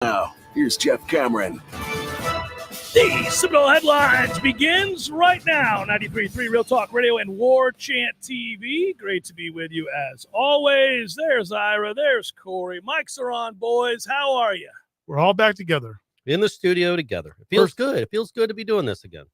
Now, here's Jeff Cameron. The Seminole Headlines begins right now. 93.3 Real Talk Radio and Warchant TV. Great to be with you as always. There's Ira. There's Corey. Mics are on, boys. How are you? We're all back together. In the studio together. It feels good. It feels good to be doing this again.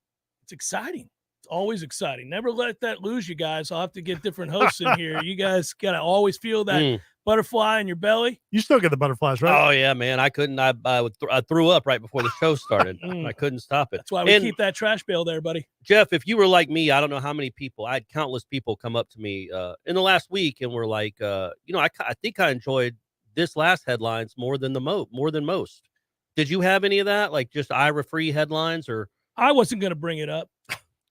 It's exciting. It's always exciting. Never let that lose you guys. I'll have to get different hosts in here. You guys got to always feel that butterfly in your belly. You still get the butterflies, right? Oh, yeah, man. I couldn't. I threw up right before the show started. I couldn't stop it. That's why we keep that trash bale there, buddy. Jeff, if you were like me, I don't know how many people. I had countless people come up to me in the last week and were like, I think I enjoyed this last headlines more than most. Did you have any of that? Like just Ira-free headlines or? I wasn't going to bring it up.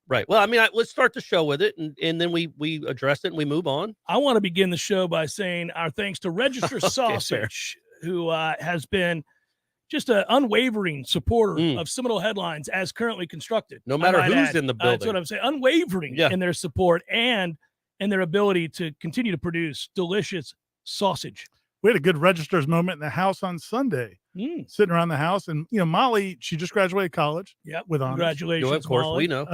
Right. Well, I mean, let's start the show with it, and then we address it and we move on. I want to begin the show by saying our thanks to Register Sausage, who has been just an unwavering supporter of Seminole Headlines as currently constructed. No matter who's in the building. That's what I'm saying. Unwavering in their support and in their ability to continue to produce delicious sausage. We had a good Registers moment in the house on Sunday, sitting around the house. And, Molly, she just graduated college with honors. Congratulations, of course, Molly. we know.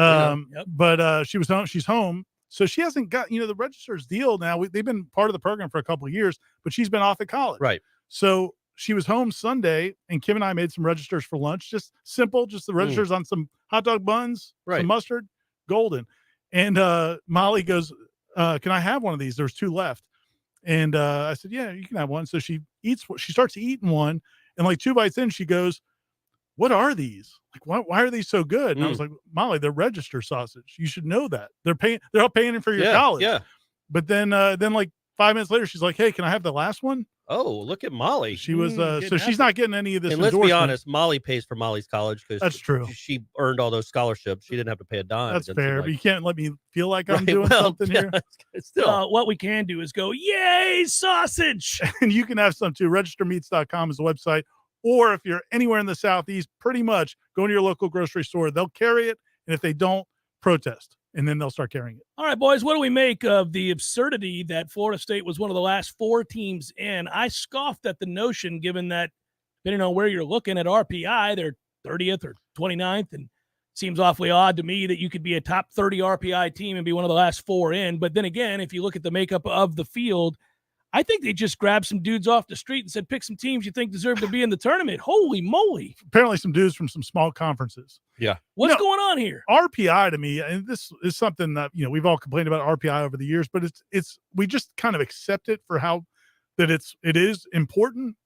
But she's home. So she hasn't got, the Registers deal now. They've been part of the program for a couple of years, but she's been off at college. Right. So she was home Sunday, and Kim and I made some Registers for lunch. Just simple, just the Registers on some hot dog buns, some mustard, golden. And Molly goes, can I have one of these? There's 2 left. And I said, yeah, you can have one. So she starts eating one, and like 2 bites in, she goes, what are these? Like, why are these so good? And I was like, Molly, they're Register sausage. You should know that. They're all paying for your college. Yeah. But then like 5 minutes later, she's like, hey, can I have the last one? Oh, look at Molly. She was so she's not getting any of this. And let's be honest, Molly pays for Molly's college because that's true. She earned all those scholarships. She didn't have to pay a dime. That's fair, but you can't let me feel like I'm doing something here. Still, what we can do is go, yay, sausage! And you can have some too. Registermeats.com is the website. Or if you're anywhere in the Southeast, pretty much go to your local grocery store. They'll carry it, and if they don't, protest. And then they'll start carrying it. All right, boys, what do we make of the absurdity that Florida State was one of the last 4 teams in? I scoffed at the notion, given that, depending on where you're looking at RPI, they're 30th or 29th, and it seems awfully odd to me that you could be a top 30 RPI team and be one of the last 4 in. But then again, if you look at the makeup of the field, I think they just grabbed some dudes off the street and said, pick some teams you think deserve to be in the tournament. Holy moly. Apparently some dudes from some small conferences. Yeah. What's going on here? RPI to me, and this is something that, we've all complained about RPI over the years, but we just kind of accept it for how that it is important.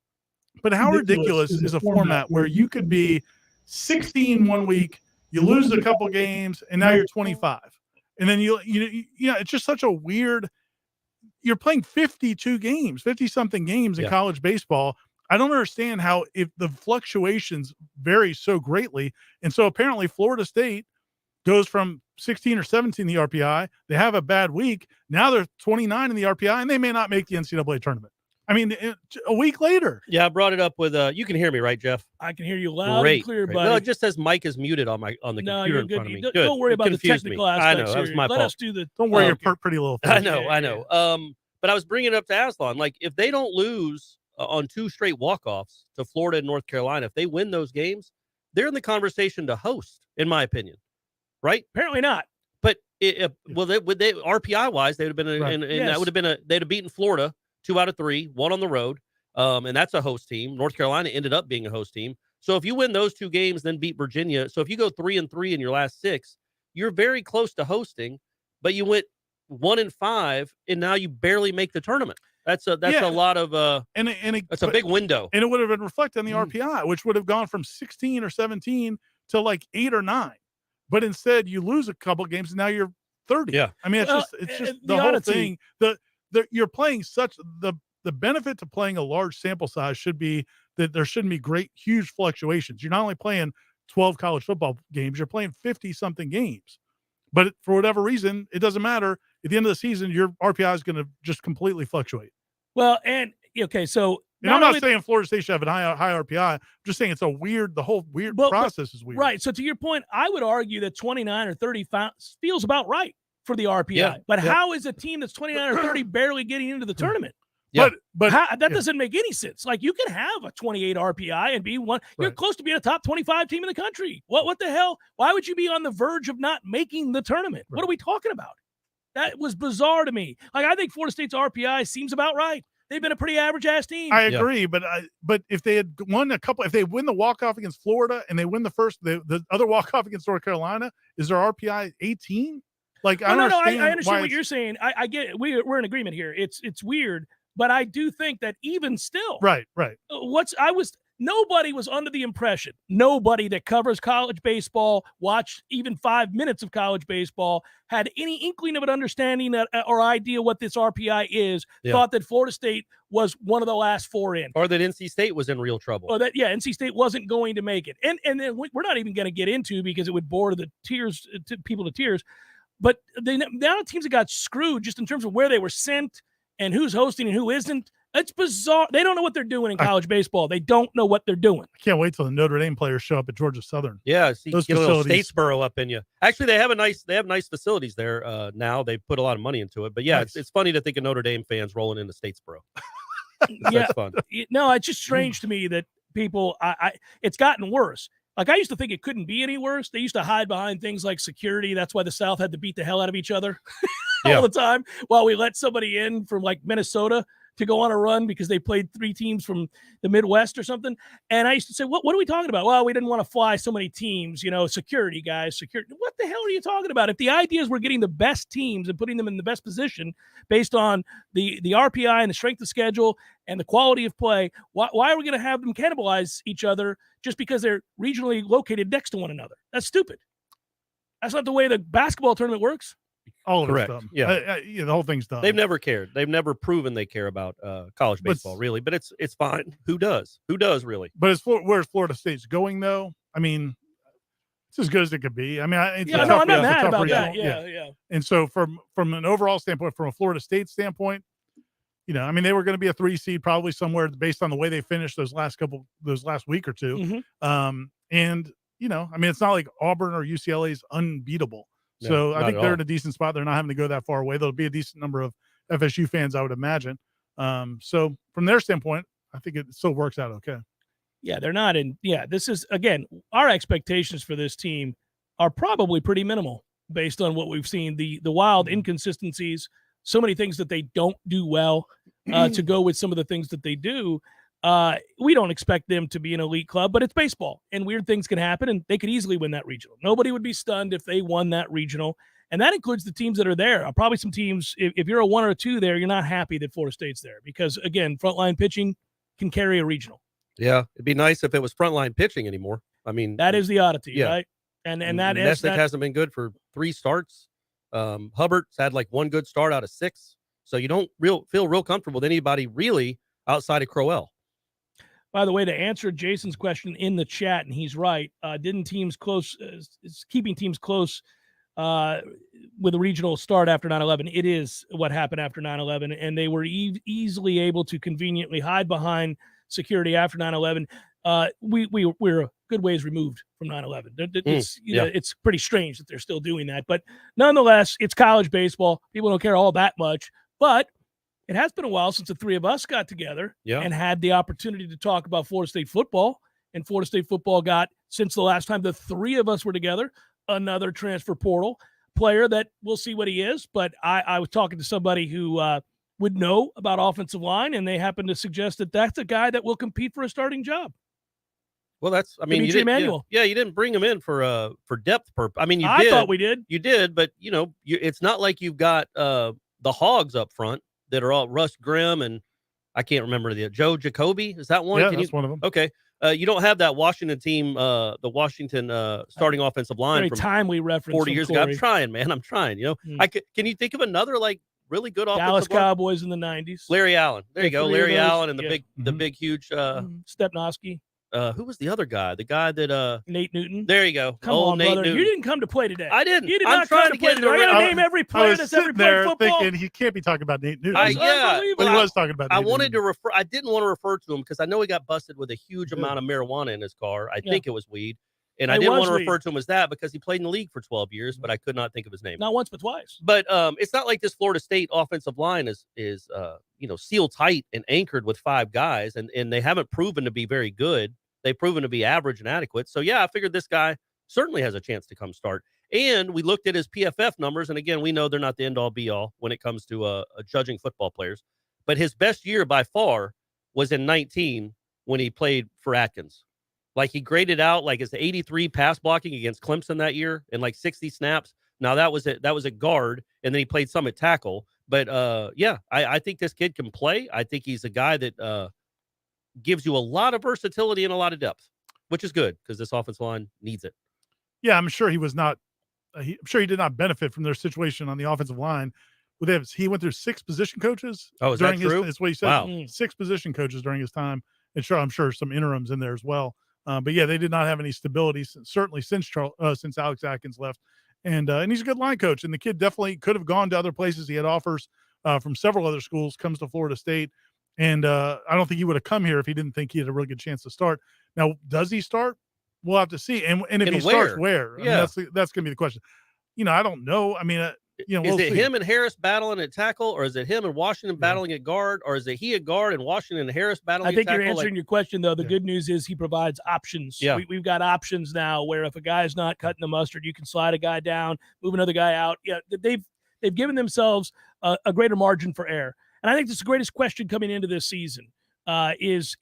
But how ridiculous is a format where you could be 16 one week, you lose a couple games, and now you're 25. And then it's just such a weird. You're playing 50-something games in college baseball. I don't understand how if the fluctuations vary so greatly. And so apparently Florida State goes from 16 or 17 in the RPI. They have a bad week. Now they're 29 in the RPI, and they may not make the NCAA tournament. I mean, a week later. Yeah, I brought it up with you can hear me, right, Jeff? I can hear you loud and clear, buddy. Well, it just says Mike is muted on the computer you're in good. front of me. Don't worry about the technical aspects. I know, that was my Let fault. us do the. Don't worry, your pretty little thing. I know. But I was bringing it up to Aslan. Like, if they don't lose on 2 straight walk-offs to Florida and North Carolina, if they win those games, they're in the conversation to host, in my opinion. Right? Apparently not. But RPI wise, they would have been that would have been they'd have beaten Florida 2 out of 3, 1 on the road. And that's a host team. North Carolina ended up being a host team. So if you win those 2 games, then beat Virginia. So if you go 3-3 in your last 6, you're very close to hosting, but you went 1-5, and now you barely make the tournament. That's a lot of it's a big window. And it would have been reflected on the RPI, which would have gone from 16 or 17 to like 8 or 9. But instead you lose a couple of games and now you're 30. Yeah. I mean, it's just the whole thing. You're playing such the benefit to playing a large sample size should be that there shouldn't be huge fluctuations. You're not only playing 12 college football games, you're playing 50-something games. But for whatever reason, it doesn't matter. At the end of the season, your RPI is going to just completely fluctuate. Well, and okay, so I'm not saying Florida State should have a high RPI. I'm just saying the whole weird process is weird. Right. So to your point, I would argue that 29 or 30 feels about right for the RPI. Yeah, but how is a team that's 29 or 30 barely getting into the tournament? Yeah. But that doesn't make any sense. Like, you can have a 28 RPI and be one. You're close to being a top 25 team in the country. What the hell? Why would you be on the verge of not making the tournament? What are we talking about? That was bizarre to me. Like, I think Florida State's RPI seems about right. They've been a pretty average-ass team. I agree, but if they had won if they win the walk-off against Florida and they win the other walk-off against North Carolina, is their RPI 18? Like, I understand what you're saying. I get it. We're in agreement here. It's weird, but I do think that even still, right. Nobody was under the impression, nobody that covers college baseball, watched even 5 minutes of college baseball, had any inkling of an understanding or idea what this RPI is, thought that Florida State was one of the last 4 in. Or that NC State was in real trouble. Or that, NC State wasn't going to make it. And then we're not even going to get into, because it would bore people to tears. But the amount of teams that got screwed just in terms of where they were sent and who's hosting and who isn't, it's bizarre. They don't know what they're doing in college baseball. They don't know what they're doing. I can't wait till the Notre Dame players show up at Georgia Southern. Yeah, see, get a little Statesboro up in you. Actually, they have nice facilities there now. They put a lot of money into it. But yeah, it's funny to think of Notre Dame fans rolling into Statesboro. That's fun. No, it's just strange to me that people. It's gotten worse. Like, I used to think it couldn't be any worse. They used to hide behind things like security. That's why the South had to beat the hell out of each other all the time, while we let somebody in from like Minnesota to go on a run because they played 3 teams from the Midwest or something. And I used to say, what are we talking about? Well, we didn't want to fly so many teams, security guys, security. What the hell are you talking about? If the idea is we're getting the best teams and putting them in the best position based on the RPI and the strength of schedule and the quality of play, why are we going to have them cannibalize each other just because they're regionally located next to one another? That's stupid. That's not the way the basketball tournament works. All of Correct. it's dumb. Yeah. The whole thing's dumb. They've never cared. They've never proven they care about college baseball, really. But it's fine. Who does? Who does, really? But where's Florida State's going, though? I mean, it's as good as it could be. I mean, I'm not mad about that. Yeah. And so from an overall standpoint, from a Florida State standpoint, I mean, they were going to be a 3 seed probably somewhere based on the way they finished those last week or two. Mm-hmm. And, I mean, it's not like Auburn or UCLA is unbeatable. No, so I think they're in a decent spot. They're not having to go that far away. There'll be a decent number of FSU fans, I would imagine. So from their standpoint, I think it still works out okay. Yeah, they're not in. Yeah, this is, again, our expectations for this team are probably pretty minimal based on what we've seen. The wild inconsistencies, so many things that they don't do well to go with some of the things that they do. We don't expect them to be an elite club, but it's baseball and weird things can happen, and they could easily win that regional. Nobody would be stunned if they won that regional, and that includes the teams that are there. Probably some teams, if you're a 1 or a 2 there, you're not happy that Florida State's there because, again, frontline pitching can carry a regional. Yeah, it'd be nice if it was frontline pitching anymore. I mean, that is the oddity, right? And that hasn't been good for 3 starts. Hubbard's had like 1 good start out of 6, so you don't feel real comfortable with anybody really outside of Crowell. By the way, to answer Jason's question in the chat, and he's right, keeping teams close with a regional start after 9/11. It is what happened after 9/11, and they were easily able to conveniently hide behind security after 9/11. We're a good ways removed from 9/11. It's pretty strange that they're still doing that, but nonetheless, it's college baseball. People don't care all that much, but it has been a while since the 3 of us got together and had the opportunity to talk about Florida State football. And Florida State football got, since the last time the 3 of us were together, another transfer portal player that we'll see what he is. But I was talking to somebody who would know about offensive line, and they happened to suggest that that's a guy that will compete for a starting job. Well, you didn't bring him in for depth purpose. I mean, I thought we did. You did, but it's not like you've got the Hogs up front that are all Russ Grimm and I can't remember Joe Jacoby. Is that one? Yeah, that's one of them. Okay. You don't have that Washington team, the Washington starting offensive line very from timely reference 40 years ago. I'm trying, man. I'm trying. Can you think of another like really good offensive Dallas line? Cowboys in the 90s. Larry Allen. There you go. Larry Allen and the big huge Stepnoski. Who was the other guy? The guy that Nate Newton. There you go. Come on, Nate brother. Newton. You didn't come to play today. I didn't. You did I'm not trying come to play get today. I gotta name every player that's ever played football. Thinking he can't be talking about Nate Newton. But he was talking about. I wanted to refer. I didn't want to refer to him because I know he got busted with a huge amount of marijuana in his car. I think it was weed. And I didn't want to refer to him as that because he played in the league for 12 years, but I could not think of his name. Not once, but twice. But it's not like this Florida State offensive line is sealed tight and anchored with 5 guys, and they haven't proven to be very good. They've proven to be average and adequate. So, yeah, I figured this guy certainly has a chance to come start. And we looked at his PFF numbers, and, again, we know they're not the end-all, be-all when it comes to judging football players. But his best year by far was in 19 when he played for Atkins. Like, he graded out like his 83 pass blocking against Clemson that year and like 60 snaps. Now that was a guard, and then he played some at tackle. But I think this kid can play. I think he's a guy that gives you a lot of versatility and a lot of depth, which is good because this offensive line needs it. Yeah, I'm sure he was not. I'm sure he did not benefit from their situation on the offensive line. He went through 6 position coaches. Oh, is that true? That's what he said. Wow. 6 position coaches during his time, and I'm sure some interims in there as well. But yeah, they did not have any stability, certainly since Alex Atkins left. And he's a good line coach, and the kid definitely could have gone to other places. He had offers from several other schools, comes to Florida State. And I don't think he would have come here if he didn't think he had a really good chance to start. Now, does he start? We'll have to see. And if he starts, where? Yeah. I mean, that's going to be the question. I don't know. I mean, is it him and Harris battling at tackle, or is it him and Washington battling at guard, or is it he at guard and Washington and Harris battling at tackle? I think you're answering your question, though. The good news is he provides options. Yeah. We've got options now where if a guy's not cutting the mustard, you can slide a guy down, move another guy out. Yeah, they've given themselves a greater margin for error. And I think that's the greatest question coming into this season is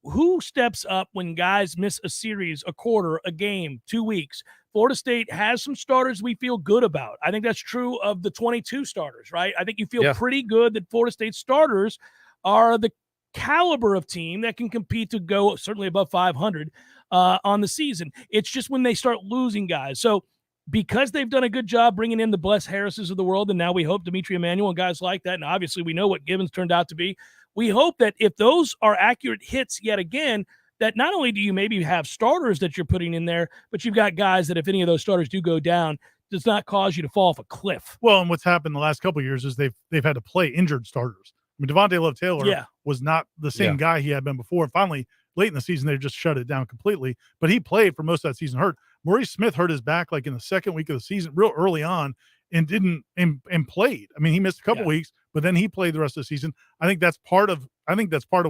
who steps up when guys miss a series, a quarter, a game, 2 weeks. Florida State has some starters we feel good about. I think that's true of the 22 starters, right? I think you feel pretty good that Florida State starters are the caliber of team that can compete to go certainly above 500 on the season. It's just when they start losing guys. So because they've done a good job bringing in the Bless Harrises of the world, and now we hope Dimitri Emmanuel and guys like that, and obviously we know what Givens turned out to be, we hope that if those are accurate hits yet again, that not only do you maybe have starters that you're putting in there, but you've got guys that if any of those starters do go down, does not cause you to fall off a cliff. Well, and what's happened the last couple of years is they've had to play injured starters. I mean, Devontae Love-Taylor was not the same guy he had been before. Finally, late in the season, they just shut it down completely. But he played for most of that season hurt. Maurice Smith hurt his back like in the second week of the season, real early on, and didn't and played. I mean, he missed a couple weeks, but then he played the rest of the season. I think that's part of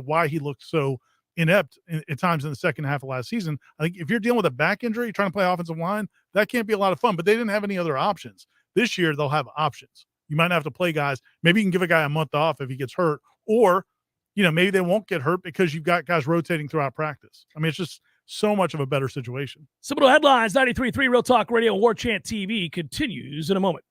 why he looked so inept at times in the second half of last season. I think if you're dealing with a back injury, trying to play offensive line, that can't be a lot of fun. But they didn't have any other options. This year, they'll have options. You might have to play guys. Maybe you can give a guy a month off if he gets hurt, or maybe they won't get hurt because you've got guys rotating throughout practice. I mean, it's just so much of a better situation. Seminole Headlines, 93.3 Real Talk Radio, Warchant TV continues in a moment.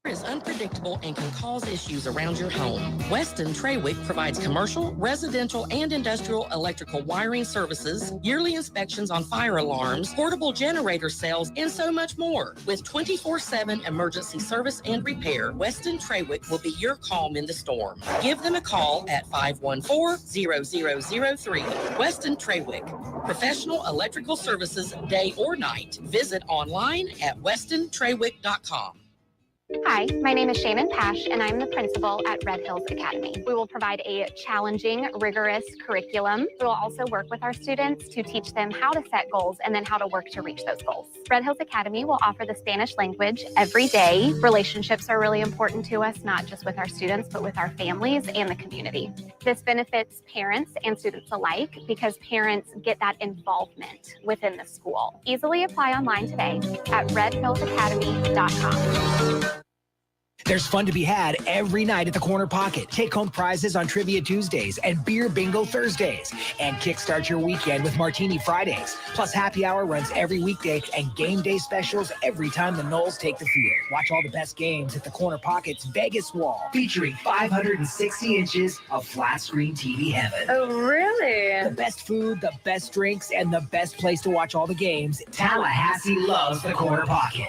Is unpredictable and can cause issues around your home. Weston Trawick provides commercial, residential, and industrial electrical wiring services, yearly inspections on fire alarms, portable generator sales, and so much more. With 24/7 emergency service and repair, Weston Trawick will be your calm in the storm. Give them a call at 514-0003. Weston Trawick, professional electrical services day or night. Visit online at westontrawick.com. Hi, my name is Shannon Pash, and I'm the principal at Red Hills Academy. We will provide a challenging, rigorous curriculum. We will also work with our students to teach them how to set goals and then how to work to reach those goals. Red Hills Academy will offer the Spanish language every day. Relationships are really important to us, not just with our students, but with our families and the community. This benefits parents and students alike because parents get that involvement within the school. Easily apply online today at redhillsacademy.com. There's fun to be had every night at the Corner Pocket. Take home prizes on Trivia Tuesdays and Beer Bingo Thursdays. And kickstart your weekend with Martini Fridays. Plus happy hour runs every weekday and game day specials every time the Noles take the field. Watch all the best games at the Corner Pocket's Vegas Wall, featuring 560 inches of flat screen TV heaven. Oh, really? The best food, the best drinks, and the best place to watch all the games. Tallahassee loves the Corner Pocket.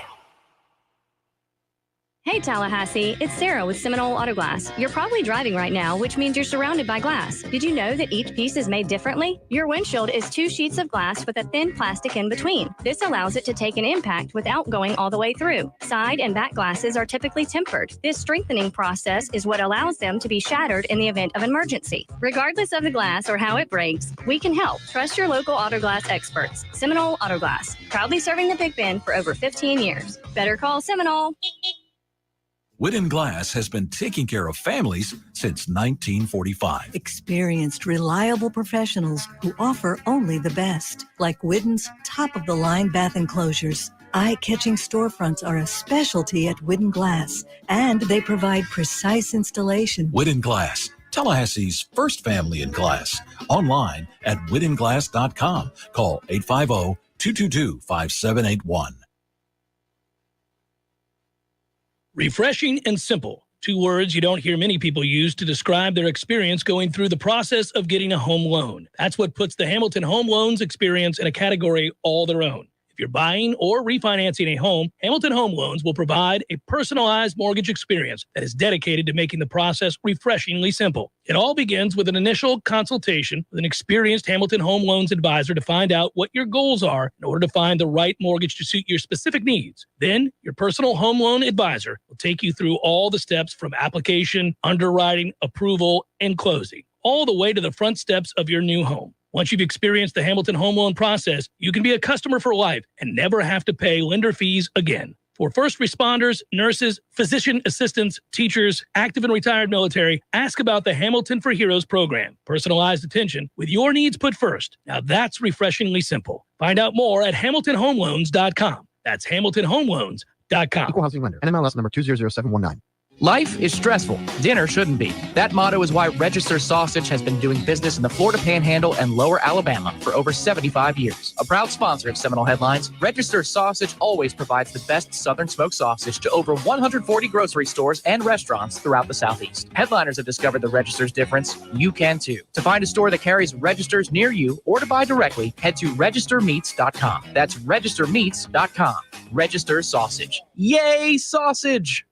Hey Tallahassee, it's Sarah with Seminole Auto Glass. You're probably driving right now, which means you're surrounded by glass. Did you know that each piece is made differently? Your windshield is 2 sheets of glass with a thin plastic in between. This allows it to take an impact without going all the way through. Side and back glasses are typically tempered. This strengthening process is what allows them to be shattered in the event of emergency. Regardless of the glass or how it breaks, we can help. Trust your local auto glass experts. Seminole Auto Glass, proudly serving the Big Bend for over 15 years. Better call Seminole. Whitten Glass has been taking care of families since 1945. Experienced, reliable professionals who offer only the best, like Whitten's top-of-the-line bath enclosures. Eye-catching storefronts are a specialty at Whitten Glass, and they provide precise installation. Whitten Glass, Tallahassee's first family in glass. Online at whittenglass.com. Call 850-222-5781. Refreshing and simple. 2 words you don't hear many people use to describe their experience going through the process of getting a home loan. That's what puts the Hamilton Home Loans experience in a category all their own. If you're buying or refinancing a home, Hamilton Home Loans will provide a personalized mortgage experience that is dedicated to making the process refreshingly simple. It all begins with an initial consultation with an experienced Hamilton Home Loans advisor to find out what your goals are in order to find the right mortgage to suit your specific needs. Then, your personal home loan advisor will take you through all the steps from application, underwriting, approval, and closing, all the way to the front steps of your new home. Once you've experienced the Hamilton Home Loan process, you can be a customer for life and never have to pay lender fees again. For first responders, nurses, physician assistants, teachers, active and retired military, ask about the Hamilton for Heroes program. Personalized attention with your needs put first. Now that's refreshingly simple. Find out more at HamiltonHomeLoans.com. That's HamiltonHomeLoans.com. Equal housing lender. NMLS number 200719. Life is stressful. Dinner shouldn't be. That motto is why Register Sausage has been doing business in the Florida Panhandle and Lower Alabama for over 75 years. A proud sponsor of Seminole Headlines, Register Sausage always provides the best Southern smoked sausage to over 140 grocery stores and restaurants throughout the Southeast. Headliners have discovered the Register's difference. You can too. To find a store that carries Registers near you or to buy directly, head to registermeats.com. That's registermeats.com. Register Sausage. Yay, sausage!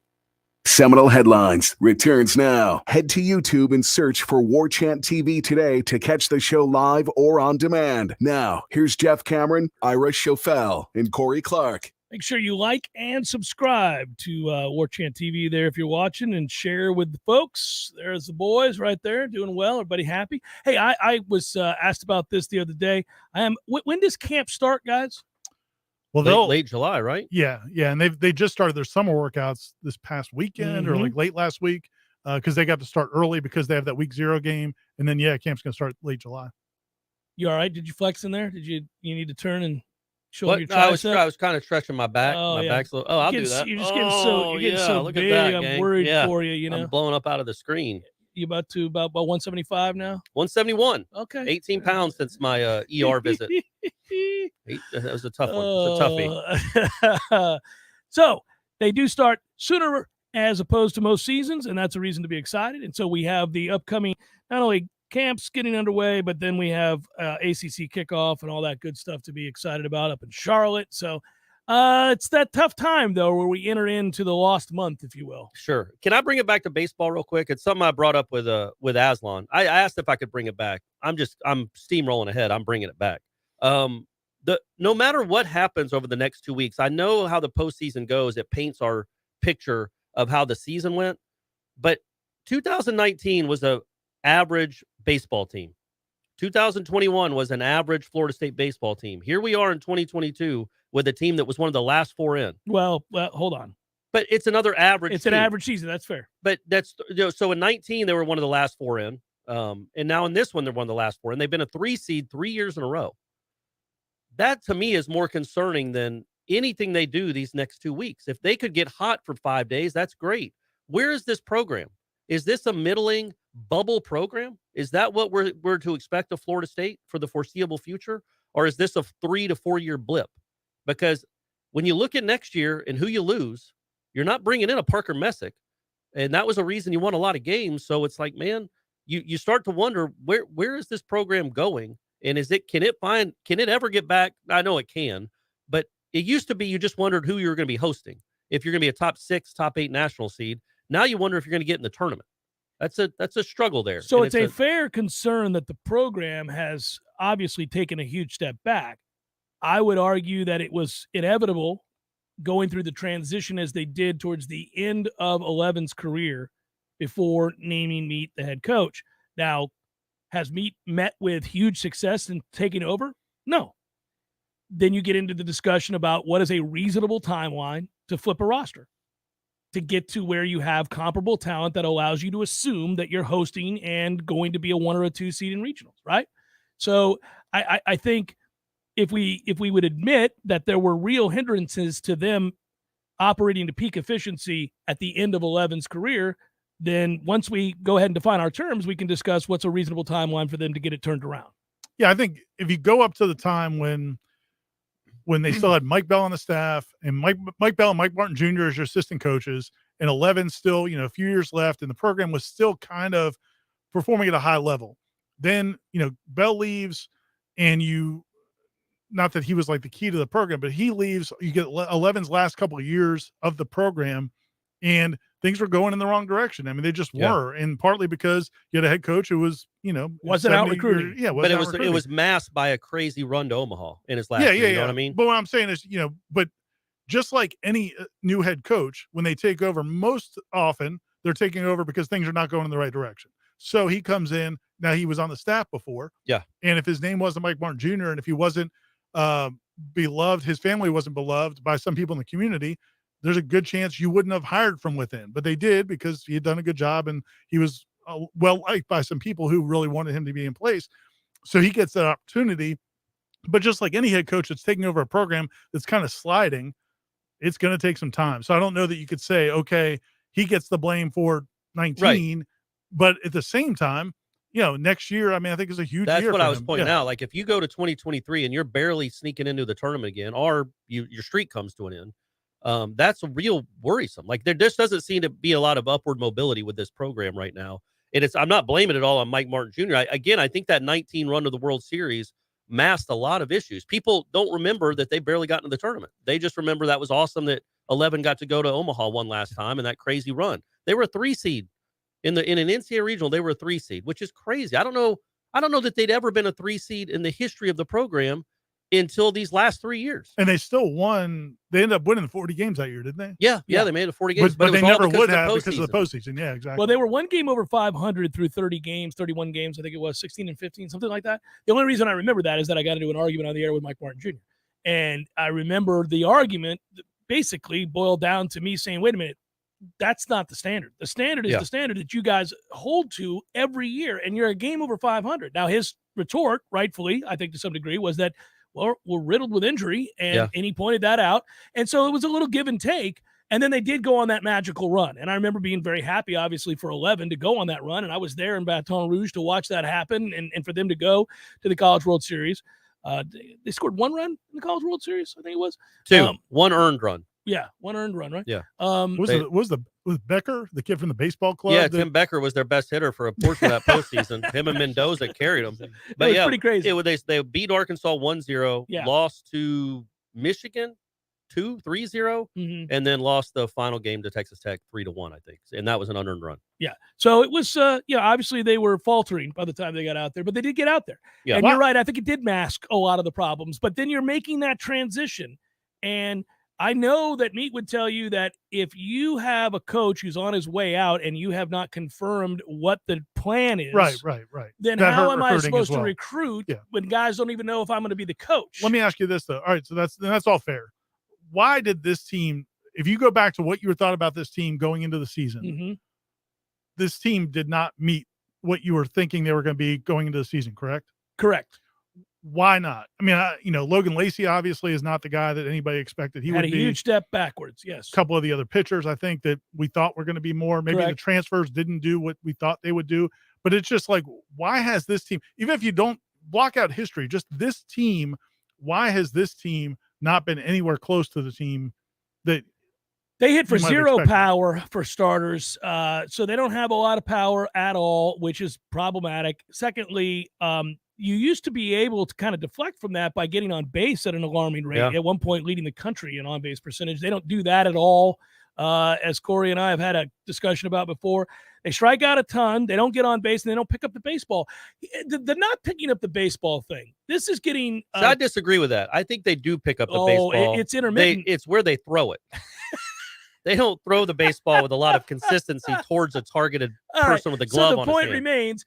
Seminole Headlines returns now. Head to YouTube and search for Warchant TV today to catch the show live or on demand. Now, here's Jeff Cameron, Ira Schofel, and Corey Clark. Make sure you like and subscribe to Warchant TV there if you're watching, and share with the folks. There's the boys right there doing well. Everybody happy? Hey, I was asked about this the other day. When does camp start, guys? Well, late July, right? Yeah, and they just started their summer workouts this past weekend or like late last week because they got to start early because they have that week 0 game, and then camp's gonna start late July. You all right? Did you flex in there? Did you need to turn and show your tricep? I was kind of stretching my back. My back's a little. I'll do that. You're just getting so look big. at that, I'm gang. worried for you. You know, I'm blowing up out of the screen. You about 175 now? 171. Okay. 18 pounds since my ER visit. That was a tough one. It's a toughie. So they do start sooner as opposed to most seasons, and that's a reason to be excited. And so we have the upcoming, not only camps getting underway, but then we have ACC kickoff and all that good stuff to be excited about up in Charlotte. So it's that tough time, though, where we enter into the lost month, if you will. Sure. Can I bring it back to baseball real quick? It's something I brought up with Aslan. I asked if I could bring it back. I'm steamrolling ahead. I'm bringing it back. No matter what happens over the next 2 weeks, I know how the postseason goes. It paints our picture of how the season went. But 2019 was an average baseball team. 2021 was an average Florida State baseball team. Here we are in 2022 with a team that was one of the last 4 in. Well, hold on. But it's another average. It's team. an average season. That's fair. But that's so in 19 they were one of the last 4 in, and now in this one they're one of the last 4, and they've been a 3 seed 3 years in a row. That to me is more concerning than anything they do these next 2 weeks. If they could get hot for 5 days, that's great. Where is this program? Is this a middling bubble program? Is that what we're to expect of Florida State for the foreseeable future? Or is this a 3 to 4 year blip? Because when you look at next year and who you lose, you're not bringing in a Parker Messick. And that was a reason you won a lot of games. So it's like, man, you start to wonder where is this program going? And can it ever get back? I know it can, but it used to be you just wondered who you were going to be hosting. if you're going to be a top 6, top 8 national seed. Now you wonder if you're going to get in the tournament. That's a struggle there. So it's a fair concern that the program has obviously taken a huge step back. I would argue that it was inevitable going through the transition as they did towards the end of 11's career before naming Meat the head coach. Now, has Meat met with huge success in taking over? No. Then you get into the discussion about what is a reasonable timeline to flip a roster, to get to where you have comparable talent that allows you to assume that you're hosting and going to be a 1 or a 2 seed in regionals, right? So I think if we would admit that there were real hindrances to them operating to peak efficiency at the end of 11's career, then once we go ahead and define our terms, we can discuss what's a reasonable timeline for them to get it turned around. Yeah, I think if you go up to the time when they still had Mike Bell on the staff and Mike Bell and Mike Martin Jr. as your assistant coaches, and 11 still, a few years left, and the program was still kind of performing at a high level. Then, Bell leaves, and not that he was like the key to the program, but he leaves. You get 11's last couple of years of the program, and things were going in the wrong direction. I mean, they just were, and partly because you had a head coach who was, wasn't out recruiting. But it was masked by a crazy run to Omaha in his last year. You know what I mean? But what I'm saying is, but just like any new head coach, when they take over, most often they're taking over because things are not going in the right direction. So he comes in. Now, he was on the staff before. Yeah. And if his name wasn't Mike Martin Jr., and if he wasn't beloved, his family wasn't beloved by some people in the community, there's a good chance you wouldn't have hired from within. But they did, because he had done a good job, and he was well-liked by some people who really wanted him to be in place. So he gets that opportunity. But just like any head coach that's taking over a program that's kind of sliding, it's going to take some time. So I don't know that you could say, okay, he gets the blame for 19, right. But at the same time, next year, I mean, I think is a huge year. That's what I was pointing out. Like, if you go to 2023 and you're barely sneaking into the tournament again, or your streak comes to an end, that's real worrisome. Like, there just doesn't seem to be a lot of upward mobility with this program right now. And I'm not blaming it all on Mike Martin Jr. I think that 19 run to the World Series masked a lot of issues. People don't remember that they barely got into the tournament. They just remember that was awesome that 11 got to go to Omaha one last time, and that crazy run. They were a 3 seed in an NCAA regional. They were a 3 seed, which is crazy. I don't know that they'd ever been a 3 seed in the history of the program until these last 3 years. And they still won. They ended up winning 40 games that year, didn't they? Yeah, they made it 40 games. But they never would have because of the postseason. Yeah, exactly. Well, they were 1 game over 500 through 30 games, 31 games, I think it was, 16 and 15, something like that. The only reason I remember that is that I got into an argument on the air with Mike Martin Jr. And I remember the argument basically boiled down to me saying, wait a minute, that's not the standard. The standard is the standard that you guys hold to every year, and you're a game over 500. Now, his retort, rightfully, I think to some degree, was that, well, we're riddled with injury, and he pointed that out. And so it was a little give and take, and then they did go on that magical run. And I remember being very happy, obviously, for 11 to go on that run, and I was there in Baton Rouge to watch that happen and for them to go to the College World Series. They scored 1 run in the College World Series, I think it was. 2, 1 earned run. Yeah, 1 earned run, right? Yeah. Was Becker, the kid from the baseball club? Yeah, Tim Becker was their best hitter for a portion of that postseason. Him and Mendoza carried them. But it was pretty crazy. They beat Arkansas 1-0, lost to Michigan 3-0, and then lost the final game to Texas Tech 3-1, I think. And that was an unearned run. Yeah. So it was, obviously they were faltering by the time they got out there, but they did get out there. Yeah. And you're right. I think it did mask a lot of the problems, but then you're making that transition. And I know that Meat would tell you that if you have a coach who's on his way out and you have not confirmed what the plan is, right, then how am I supposed to recruit when guys don't even know if I'm going to be the coach? Let me ask you this, though. All right, so that's all fair. Why did this team, if you go back to what you thought about this team going into the season, this team did not meet what you were thinking they were going to be going into the season, correct? Correct. Why not? I mean, Logan Lacey obviously is not the guy that anybody expected. He had would a huge step backwards. Yes. A couple of the other pitchers, I think, that we thought were going to be more. Maybe the transfers didn't do what we thought they would do. But it's just like, why has this team, even if you don't block out history, just this team, why has this team not been anywhere close to the team that they hit for 0 power for starters? So they don't have a lot of power at all, which is problematic. Secondly, you used to be able to kind of deflect from that by getting on base at an alarming rate. At one point, leading the country in on-base percentage. They don't do that at all. As Corey and I have had a discussion about before, they strike out a ton. They don't get on base, and they don't pick up the baseball. The not picking up the baseball thing. This is getting. So I disagree with that. I think they do pick up the baseball. It's intermittent. It's where they throw it. They don't throw the baseball with a lot of consistency towards a targeted person with a glove on his hand. So the point remains,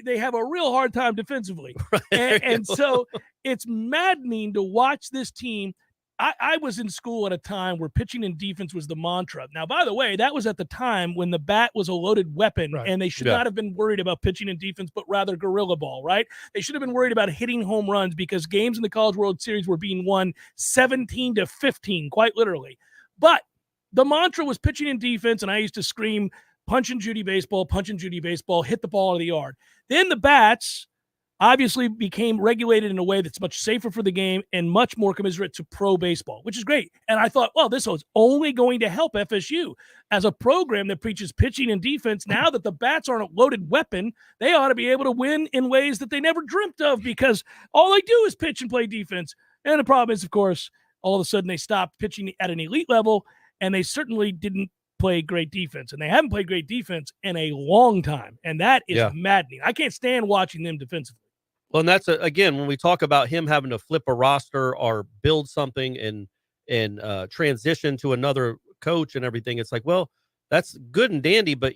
they have a real hard time defensively. And so it's maddening to watch this team. I was in school at a time where pitching and defense was the mantra. Now, by the way, that was at the time when the bat was a loaded weapon, and they should not have been worried about pitching and defense, but rather guerrilla ball, right? They should have been worried about hitting home runs because games in the College World Series were being won 17-15, quite literally. But the mantra was pitching and defense, and I used to scream, punch and Judy baseball, hit the ball out of the yard. Then the bats obviously became regulated in a way that's much safer for the game and much more commensurate to pro baseball, which is great. And I thought, well, this was only going to help FSU as a program that preaches pitching and defense. Now that the bats aren't a loaded weapon, they ought to be able to win in ways that they never dreamt of because all they do is pitch and play defense. And the problem is, of course, all of a sudden they stopped pitching at an elite level, and they certainly didn't play great defense. And they haven't played great defense in a long time. And that is maddening. I can't stand watching them defensively. Well, and that's, again, when we talk about him having to flip a roster or build something and transition to another coach and everything, it's like, well, that's good and dandy, but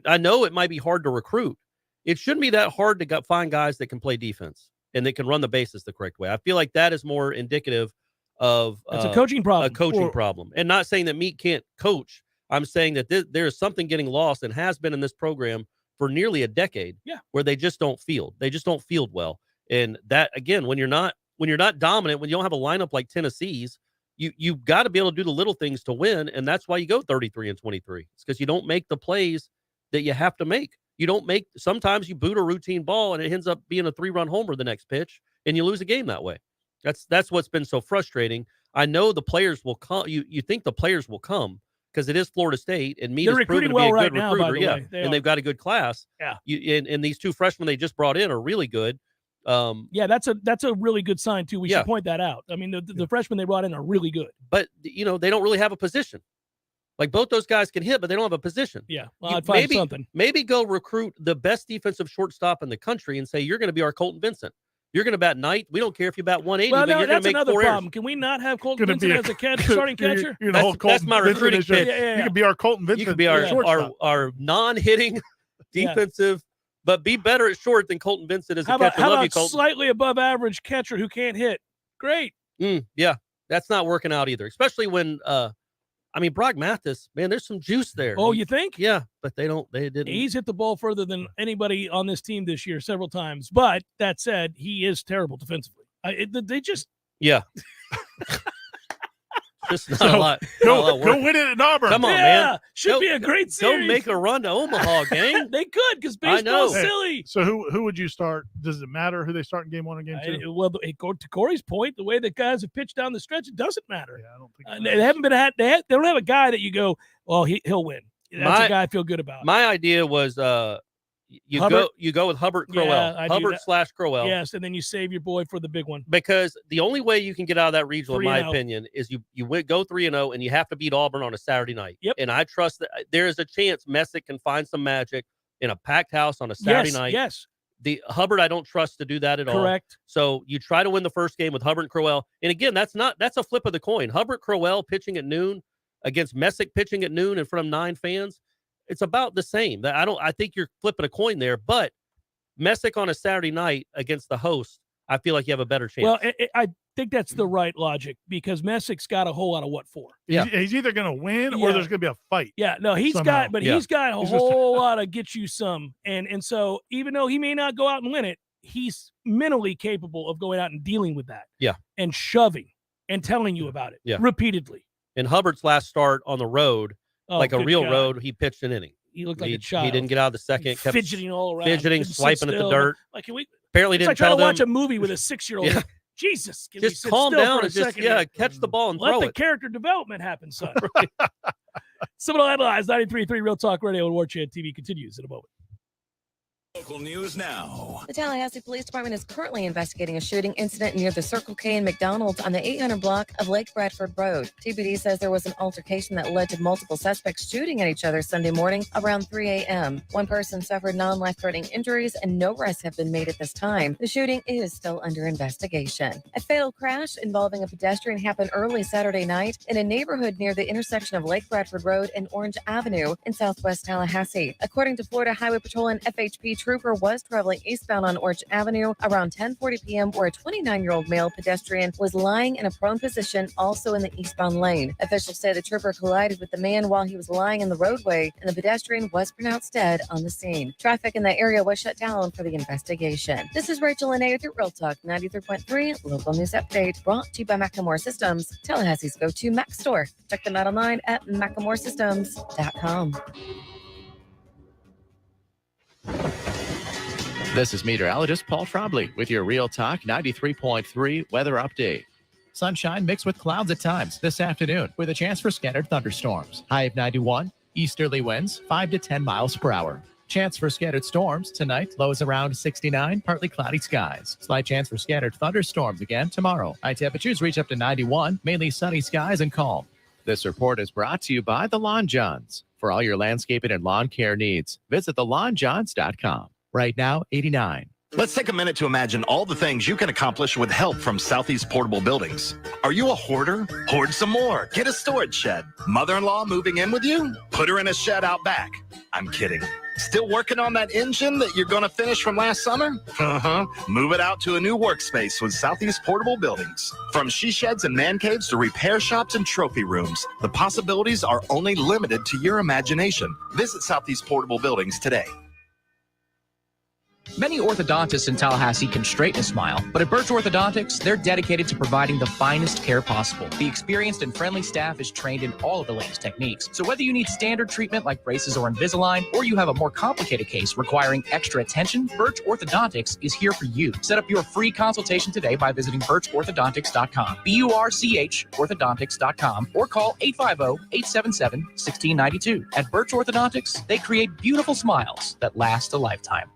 I know it might be hard to recruit. It shouldn't be that hard to find guys that can play defense and they can run the bases the correct way. I feel like that is more indicative of it's a coaching problem. Problem. And not saying that Meek can't coach. I'm saying that there is something getting lost and has been in this program for nearly a decade where they just don't field. They just don't field well. And that, again, when you're not dominant, when you don't have a lineup like Tennessee's, you've got to be able to do the little things to win. And that's why you go 33-23. It's because you don't make the plays that you have to make. Sometimes you boot a routine ball and it ends up being a 3-run homer the next pitch and you lose a game that way. That's what's been so frustrating. I know the players will come. You think the players will come because it is Florida State, and Meade is proven to be a good recruiter. And they've got a good class. Yeah. And these two freshmen they just brought in are really good. That's a really good sign too. We should point that out. I mean, the freshmen they brought in are really good. But they don't really have a position. Like both those guys can hit, but they don't have a position. Yeah, well, I'd find something. Maybe go recruit the best defensive shortstop in the country and say you're going to be our Colton Vincent. You're going to bat ninth. We don't care if you bat 180, but you're going to make 4 errors. That's another problem. Can we not have Colton Vincent as a starting catcher? That's my recruiting pitch. You could be our Colton Vincent. You could be our non-hitting defensive, but be better at short than Colton Vincent as a catcher. How about slightly above average catcher who can't hit? Great. Yeah, that's not working out either, especially when Brock Mathis, man, there's some juice there. Oh, you think? Yeah, but they didn't. He's hit the ball further than anybody on this team this year several times. But that said, he is terrible defensively. They just. Yeah. Just not a lot. Go win it at Auburn. Come on, man. Should be a great series. Go make a run to Omaha, gang. They could because baseball's silly. So who would you start? Does it matter who they start in game 1 and game 2? Well, to Corey's point, the way the guys have pitched down the stretch, it doesn't matter. Yeah, I don't think they haven't been they don't have a guy that you go, well, he'll win. That's a guy I feel good about. My idea was you go with Hubbard Crowell. Yeah, Hubbard/Crowell. Yes, and then you save your boy for the big one. Because the only way you can get out of that regional, in my opinion, is you go 3-0 and you have to beat Auburn on a Saturday night. Yep. And I trust that there is a chance Messick can find some magic in a packed house on a Saturday night. Yes. The Hubbard, I don't trust to do that at all. Correct. So you try to win the first game with Hubbard and Crowell. And again, that's a flip of the coin. Hubbard Crowell pitching at noon against Messick pitching at noon in front of 9 fans. It's about the same. I think you're flipping a coin there, but Messick on a Saturday night against the host, I feel like you have a better chance. Well, I think that's the right logic because Messick's got a whole lot of what for. Yeah, he's either going to win or there's going to be a fight. Yeah, no, he's got a whole lot of get you some, and so even though he may not go out and win it, he's mentally capable of going out and dealing with that. Yeah, and shoving and telling you about it repeatedly. In Hubbard's last start on the road. Like a real road, he pitched an inning. He looked like a child. He didn't get out of the second. Kept fidgeting all around. Swiping at the dirt. Like, can we? Apparently didn't tell them. It's like trying to watch a movie with a 6-year-old. Yeah. Jesus. Just calm down and just, catch the ball and throw it. Let the character development happen, son. Seminole Headlines, 93.3 Real Talk Radio and Warchant TV continues in a moment. Local news now. The Tallahassee Police Department is currently investigating a shooting incident near the Circle K and McDonald's on the 800 block of Lake Bradford Road. TPD says there was an altercation that led to multiple suspects shooting at each other Sunday morning around 3 a.m. One person suffered non-life-threatening injuries and no arrests have been made at this time. The shooting is still under investigation. A fatal crash involving a pedestrian happened early Saturday night in a neighborhood near the intersection of Lake Bradford Road and Orange Avenue in southwest Tallahassee. According to Florida Highway Patrol, an FHP trooper was traveling eastbound on Orange Avenue around 10:40 p.m. where a 29-year-old male pedestrian was lying in a prone position also in the eastbound lane. Officials say the trooper collided with the man while he was lying in the roadway and the pedestrian was pronounced dead on the scene. Traffic in the area was shut down for the investigation. This is Rachel Lene with your Real Talk 93.3 local news update brought to you by Macklemore Systems, Tallahassee's go-to Mac store. Check them out online at MacklemoreSystems.com. This is meteorologist Paul Trombley with your Real Talk 93.3 weather update. Sunshine mixed with clouds at times this afternoon with a chance for scattered thunderstorms. High of 91, easterly winds 5 to 10 miles per hour. Chance for scattered storms tonight, lows around 69, partly cloudy skies. Slight chance for scattered thunderstorms again tomorrow. High temperatures reach up to 91, mainly sunny skies and calm. This report is brought to you by the Lawn Johns. For all your landscaping and lawn care needs, visit thelawnjohns.com. Right now, 89. Let's take a minute to imagine all the things you can accomplish with help from Southeast Portable Buildings. Are you a hoarder? Hoard some more. Get a storage shed. Mother-in-law moving in with you? Put her in a shed out back. I'm kidding. Still working on that engine that you're going to finish from last summer? Move it out to a new workspace with Southeast Portable Buildings. From she sheds and man caves to repair shops and trophy rooms, the possibilities are only limited to your imagination. Visit Southeast Portable Buildings today. Many orthodontists in Tallahassee can straighten a smile, but at Birch Orthodontics, they're dedicated to providing the finest care possible. The experienced and friendly staff is trained in all of the latest techniques. So whether you need standard treatment like braces or Invisalign, or you have a more complicated case requiring extra attention, Birch Orthodontics is here for you. Set up your free consultation today by visiting birchorthodontics.com, BURCH orthodontics.com, or call 850-877-1692. At Birch Orthodontics, they create beautiful smiles that last a lifetime.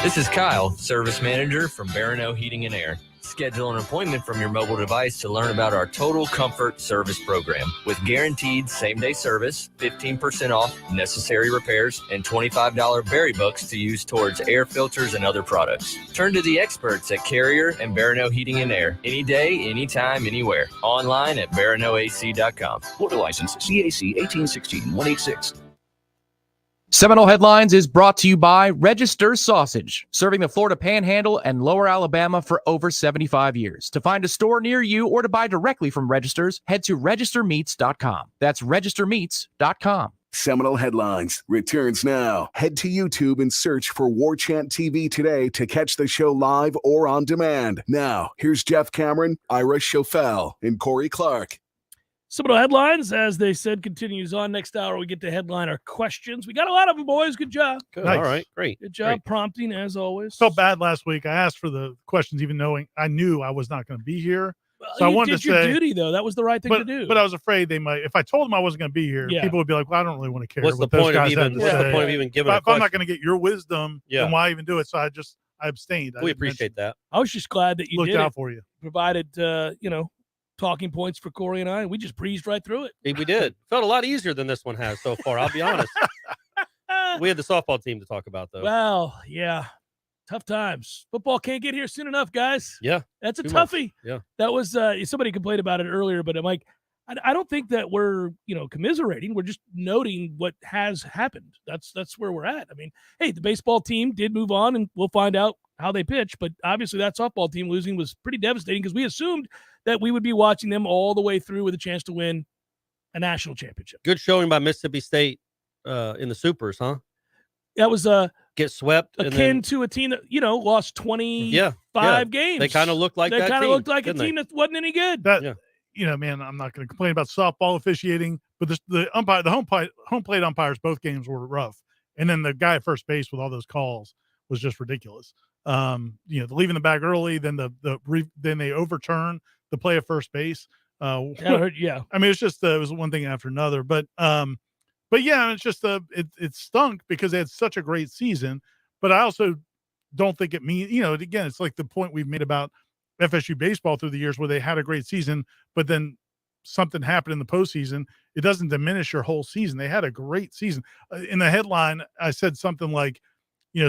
This is Kyle, Service Manager from Barano Heating and Air. Schedule an appointment from your mobile device to learn about our Total Comfort Service Program. With guaranteed same-day service, 15% off necessary repairs, and $25 berry books to use towards air filters and other products. Turn to the experts at Carrier and Barano Heating and Air. Any day, anytime, anywhere. Online at baranoac.com. Florida license CAC 1816-186. Seminole Headlines is brought to you by Register Sausage, serving the Florida Panhandle and Lower Alabama for over 75 years. To find a store near you or to buy directly from Registers, head to registermeats.com. That's registermeats.com. Seminole Headlines returns now. Head to YouTube and search for Warchant TV today to catch the show live or on demand. Now, here's Jeff Cameron, Ira Schofel, and Corey Clark. Seminole Headlines, as they said, continues on. Next hour, we get to headline our questions. We got a lot of them, boys. Good job. Good. Nice. All right. Great. Good job prompting, as always. Felt bad last week. I asked for the questions, even knowing I knew I was not going to be here. Well, so I wanted to your say, duty, though. That was the right thing to do. But I was afraid they might. If I told them I wasn't going to be here, people would be like, "Well, I don't really want to care." What's the point of even giving? If I'm not going to get your wisdom, then why even do it? So I abstained. We appreciate that. I was just glad that you looked out for you. Provided, talking points for Corey and I, and we just breezed right through it. We did. Felt a lot easier than this one has so far, I'll be honest. We had the softball team to talk about, though. Well, yeah. Tough times. Football can't get here soon enough, guys. Yeah. That's a toughie. Yeah. That was, somebody complained about it earlier, but I'm like, I don't think that we're, commiserating. We're just noting what has happened. That's where we're at. I mean, hey, the baseball team did move on, and we'll find out how they pitch, but obviously that softball team losing was pretty devastating because we assumed that we would be watching them all the way through with a chance to win a national championship. Good showing by Mississippi State in the Supers, huh? That was get swept akin to a team that lost 25 games. They kind of looked like that. They kind of looked like a team that wasn't any good. Man, I'm not going to complain about softball officiating, but the home plate umpires, both games were rough, and then the guy at first base with all those calls was just ridiculous. Leaving the bag early, then then they overturn the play at first base. Yeah. I mean, it's just it was one thing after another, but yeah, it's just it stunk because they had such a great season. But I also don't think it means, again, it's like the point we've made about FSU baseball through the years where they had a great season, but then something happened in the postseason. It doesn't diminish your whole season. They had a great season. In the headline, I said something like,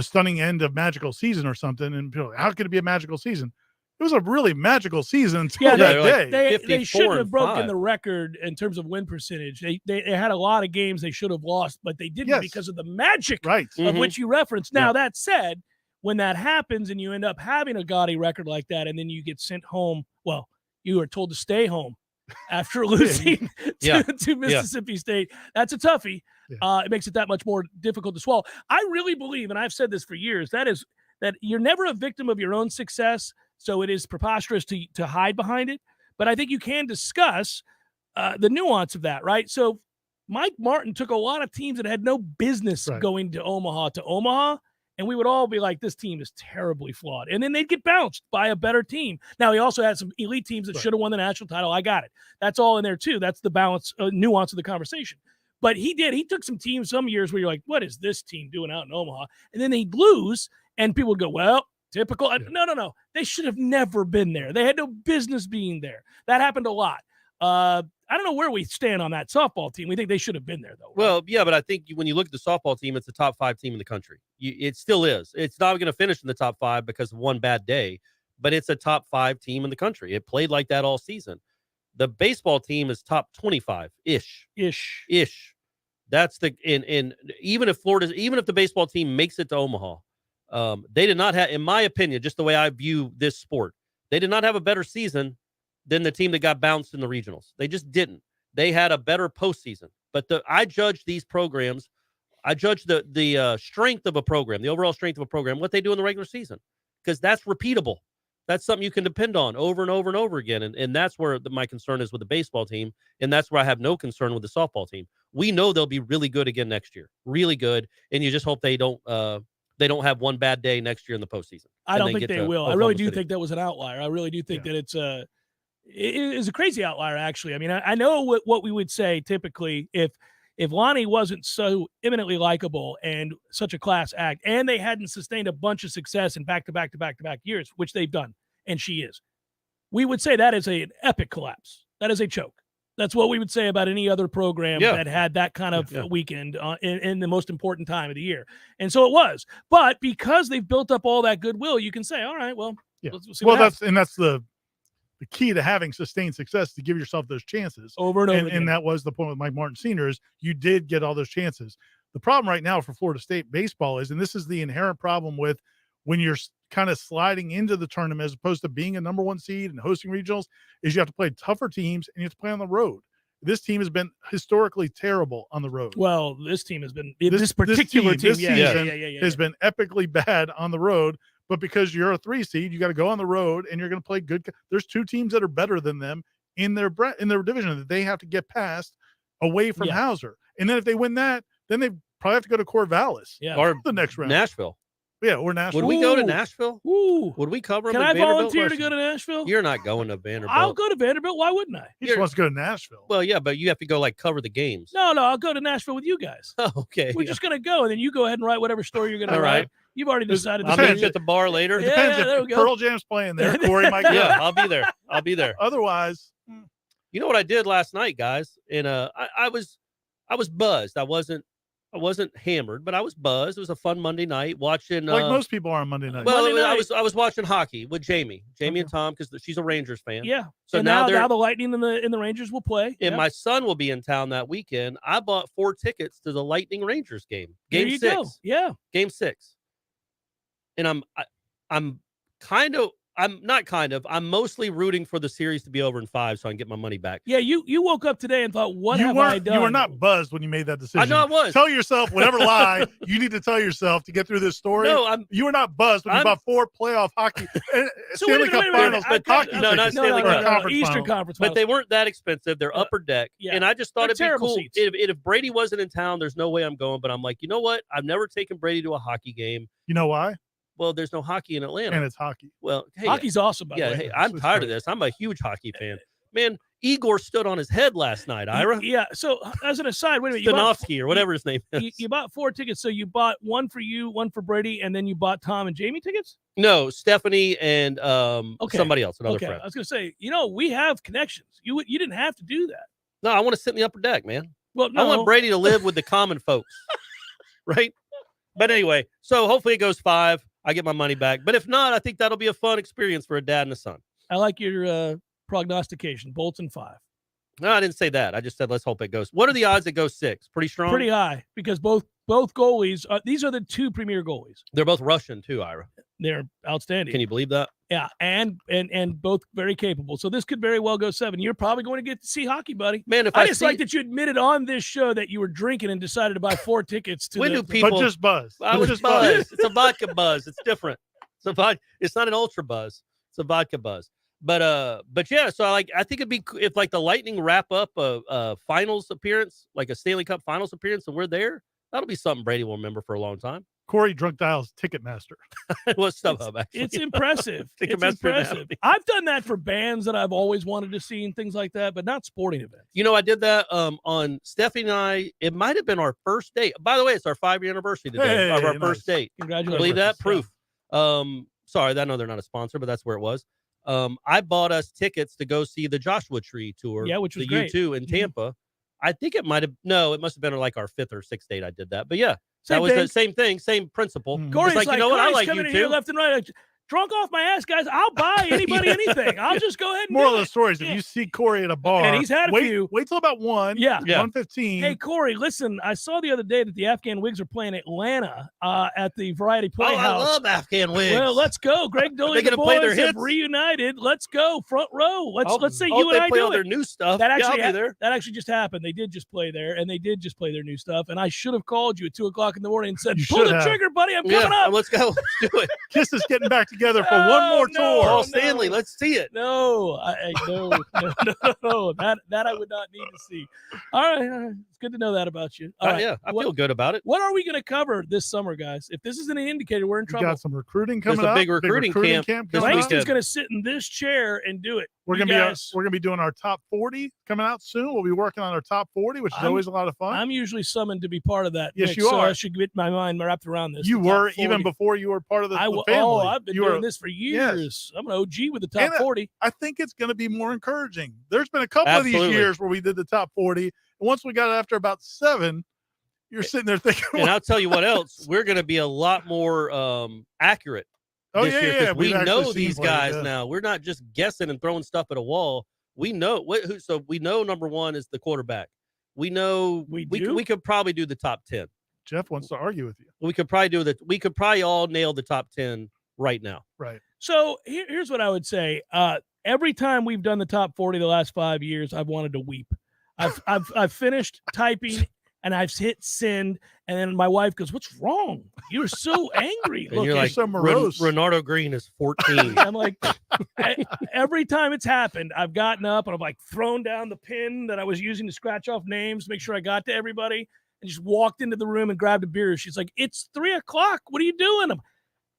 stunning end of magical season or something. And people, how could it be a magical season? It was a really magical season until that day. They shouldn't have broken the record in terms of win percentage. They had a lot of games they should have lost, but they didn't because of the magic of which you referenced. Now, that said, when that happens and you end up having a gaudy record like that, and then you get sent home, well, you are told to stay home after losing to Mississippi State. That's a toughie. It makes it that much more difficult to swallow. I really believe, and I've said this for years, that you're never a victim of your own success. So it is preposterous to hide behind it. But I think you can discuss the nuance of that, right? So Mike Martin took a lot of teams that had no business going to Omaha, and we would all be like, this team is terribly flawed. And then they'd get bounced by a better team. Now, he also had some elite teams that should have won the national title. I got it. That's all in there, too. That's the balance, nuance of the conversation. But he took some teams some years where you're like, what is this team doing out in Omaha? And then they'd lose, and people would go, well, typical. No. They should have never been there. They had no business being there. That happened a lot. I don't know where we stand on that softball team. We think they should have been there, though. Right? Well, yeah, but I think when you look at the softball team, it's the top 5 team in the country. It still is. It's not going to finish in the top 5 because of one bad day, but it's a top 5 team in the country. It played like that all season. The baseball team is top 25-ish. That's and even if the baseball team makes it to Omaha, they did not have, in my opinion, just the way I view this sport, they did not have a better season than the team that got bounced in the regionals. They just didn't. They had a better postseason. But I judge these programs. I judge the strength of a program, the overall strength of a program, what they do in the regular season, because that's repeatable. That's something you can depend on over and over and over again. And that's where my concern is with the baseball team. And that's where I have no concern with the softball team. We know they'll be really good again next year. Really good. And you just hope they don't have one bad day next year in the postseason. I don't think they will. I really do think that was an outlier. I really do think that it is a crazy outlier, actually. I mean, I know what we would say typically if Lonnie wasn't so eminently likable and such a class act, and they hadn't sustained a bunch of success in back-to-back years, which they've done, and she is, we would say that is an epic collapse. That is a choke. That's what we would say about any other program that had that kind of weekend in the most important time of the year. And so it was. But because they've built up all that goodwill, you can say, all right, well, let's see what happens. That's the key to having sustained success, to give yourself those chances over and over again. And that was the point with Mike Martin Sr. is you did get all those chances. The problem right now for Florida State baseball is, and this is the inherent problem with when you're kind of sliding into the tournament as opposed to being a number 1 seed and hosting regionals, is you have to play tougher teams and you have to play on the road. This team has been historically terrible on the road. Well, this team has been this particular team has been epically bad on the road. But because you're a 3 seed, you got to go on the road and you're going to play good. There's 2 teams that are better than them in their division that they have to get past away from Hauser. And then if they win that, then they probably have to go to Corvallis or the next round. Nashville. Yeah, or Nashville. Would we go to Nashville? Ooh. Would we cover them? Can I Vanderbilt? volunteer to go to Nashville? You're not going to Vanderbilt. I'll go to Vanderbilt. Why wouldn't I? He just wants to go to Nashville. Well, yeah, but you have to go cover the games. No, I'll go to Nashville with you guys. Oh, okay. We're just going to go, and then you go ahead and write whatever story you're going to write. You've already decided. I'll meet you at the bar later. It depends if Pearl Jam's playing there. Corey might go. Yeah, I'll be there. Otherwise, you know what I did last night, guys? And I was buzzed. I wasn't hammered, but I was buzzed. It was a fun Monday night watching. Like most people are on Monday night. Well, I was watching hockey with Jamie and Tom, because she's a Rangers fan. Yeah. So and now the Lightning and the Rangers will play. And my son will be in town that weekend. I bought 4 tickets to the Lightning Rangers game. Game 6. Go. Yeah. Game 6. And I'm mostly rooting for the series to be over in 5 so I can get my money back. Yeah, you woke up today and thought, what have I done? You were not buzzed when you made that decision. I know I was. Tell yourself whatever lie you need to tell yourself to get through this story. No, you were not buzzed when you bought 4 playoff hockey Stanley Cup finals. No, not Stanley Cup. Eastern Conference. But they weren't that expensive. They're upper deck. Yeah. And I just thought it'd be cool. If Brady wasn't in town, there's no way I'm going. But I'm like, you know what? I've never taken Brady to a hockey game. You know why? Well, there's no hockey in Atlanta. And it's hockey. Well, hey, hockey's awesome, by the way. Hey, I'm tired of this. I'm a huge hockey fan. Man, Igor stood on his head last night, Ira. Yeah. So as an aside, wait a minute. Stanovsky or whatever his name is. You bought 4 tickets. So you bought one for you, one for Brady, and then you bought Tom and Jamie tickets? No, Stephanie and somebody else, another friend. I was going to say, we have connections. You didn't have to do that. No, I want to sit in the upper deck, man. Well, no. I want Brady to live with the common folks, right? But anyway, so hopefully it goes 5. I get my money back. But if not, I think that'll be a fun experience for a dad and a son. I like your prognostication, Bolton 5. No, I didn't say that. I just said let's hope it goes. What are the odds it goes 6? Pretty strong? Pretty high, because both goalies, these are the 2 premier goalies. They're both Russian too, Ira. They're outstanding. Can you believe that? Yeah, and both very capable. So this could very well go 7. You're probably going to get to see hockey, buddy. Man, if I just like that you admitted on this show that you were drinking and decided to buy 4 tickets to when do people but just buzz. I was just buzz. It's a vodka buzz. It's different. It's not an ultra buzz. It's a vodka buzz. But yeah, so I think it'd be if like the Lightning wrap up a finals appearance, like a Stanley Cup finals appearance, and we're there. That'll be something Brady will remember for a long time. Corey Drunk Dial's Ticketmaster. What's StubHub? It's impressive. It's Ticketmaster impressive. I've done that for bands that I've always wanted to see and things like that, but not sporting events. I did that on Stephanie and I. It might have been our first date. By the way, it's our 5-year anniversary today of our first date. Congratulations! Believe that? Proof. Sorry, I know they're not a sponsor, but that's where it was. I bought us tickets to go see the Joshua Tree tour. Yeah, which was the great. U2 in Tampa. I think it might have been like our 5th or 6th date I did that. But yeah, Same that was thing. the same thing, same principle. Corey's It's like, you know what? I Corey's like coming in U2. here left and right. Drunk off my ass, guys. I'll buy anybody anything. I'll just go ahead and Moral do of the it. story is if you see Corey at a bar, And he's had a few. Wait till about 1. Yeah. 1:15. Hey, Corey, listen, I saw the other day that the Afghan Wigs are playing Atlanta at the Variety Playhouse. I love Afghan Wigs. Well, let's go. Greg Dooley and the play their boys have hits? reunited. Let's go. Front row. Let's say hope you and they I play do all it. their new stuff. That Yeah, actually I'll be there. that actually just happened. They did just play there, and they did just play their new stuff. And I should have called you at 2:00 in the morning and said, You pull should the have. trigger, buddy. I'm coming up. Let's go. Let's do it. Kiss is getting back together for one more tour. Paul Stanley, let's see it. No, no. That I would not need to see. All right. It's good to know that about you. All right. Yeah, I feel good about it. What are we going to cover this summer, guys? If this is an indicator, we're in We trouble. got some recruiting There's coming a up. big recruiting camp this coming up. Langston's going to sit in this chair and do it. We're You gonna be doing our top 40 coming out soon. We'll be working on our top 40, which is always a lot of fun. I'm usually summoned to be part of that. Yes, mix, you so are. I should get my mind wrapped around this. You the top were 40. even before you were part of the family. Oh, I've been You doing were- this for years. Yes. I'm an OG with the top And, 40. I think it's going to be more encouraging. There's been a couple of Absolutely. these years where we did the top 40. And once we got after about 7, you're sitting there thinking, And I'll tell you what else. We're going to be a lot more accurate oh, this yeah, year, yeah. 'cause we We've know actually seen these players, guys yeah. now. We're not just guessing and throwing stuff at a wall. We know so we know number 1 is the quarterback. We know we could probably do the top 10. Jeff wants to argue with you. We could probably all nail the top 10 right now. Right. So here's what I would say. Every time we've done the top 40 the last 5 years, I've wanted to weep. I've finished typing and I've hit send, and then my wife goes, "What's wrong? You're so angry." And you're like, so morose. Renardo Green is 14. I'm like, every time it's happened, I've gotten up and I've like thrown down the pin that I was using to scratch off names, make sure I got to everybody, and just walked into the room and grabbed a beer. She's like, "It's 3:00. What are you doing?"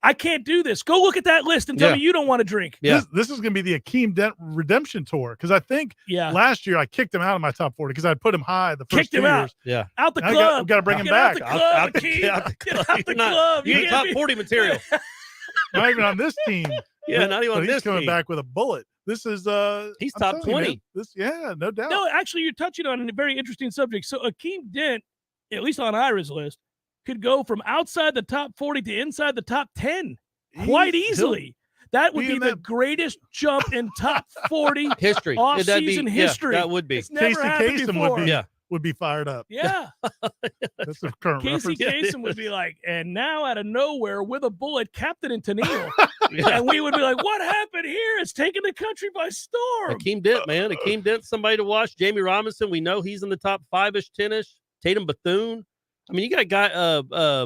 I can't do this. Go look at that list and tell me you don't want to drink. Yeah. This is going to be the Akeem Dent redemption tour, because I think Yeah. last year I kicked him out of my top 40 because I put him high the first Kicked 2 him out. years. Yeah. Out the Now I club. gotta bring him Get back. Out the club, Out the Akeem. Get out the Get club. out the You're not- club. You're You top can't 40 material. Not even on this team. Yeah, not even But on he's this coming team. back with a bullet. This is He's I'm top telling you, man, 20. this, yeah, no doubt. No, actually, you're touching on a very interesting subject. So Akeem Dent, at least on Ira's list, could go from outside the top 40 to inside the top 10 quite easily. That would be be in the that- great jump in top 40 History. off-season history. That would be. It's never Casey happened Kasem before. would be fired up. Yeah. That's the current Casey reference. Kasem would be like, and now out of nowhere with a bullet, Captain and Tennille. And we would be like, what happened here? It's taking the country by storm. Akeem Dent, man. Akeem Dent, somebody to watch. Jamie Robinson, we know he's in the top 5-ish, 10-ish. Tatum Bethune. I mean, you got a guy,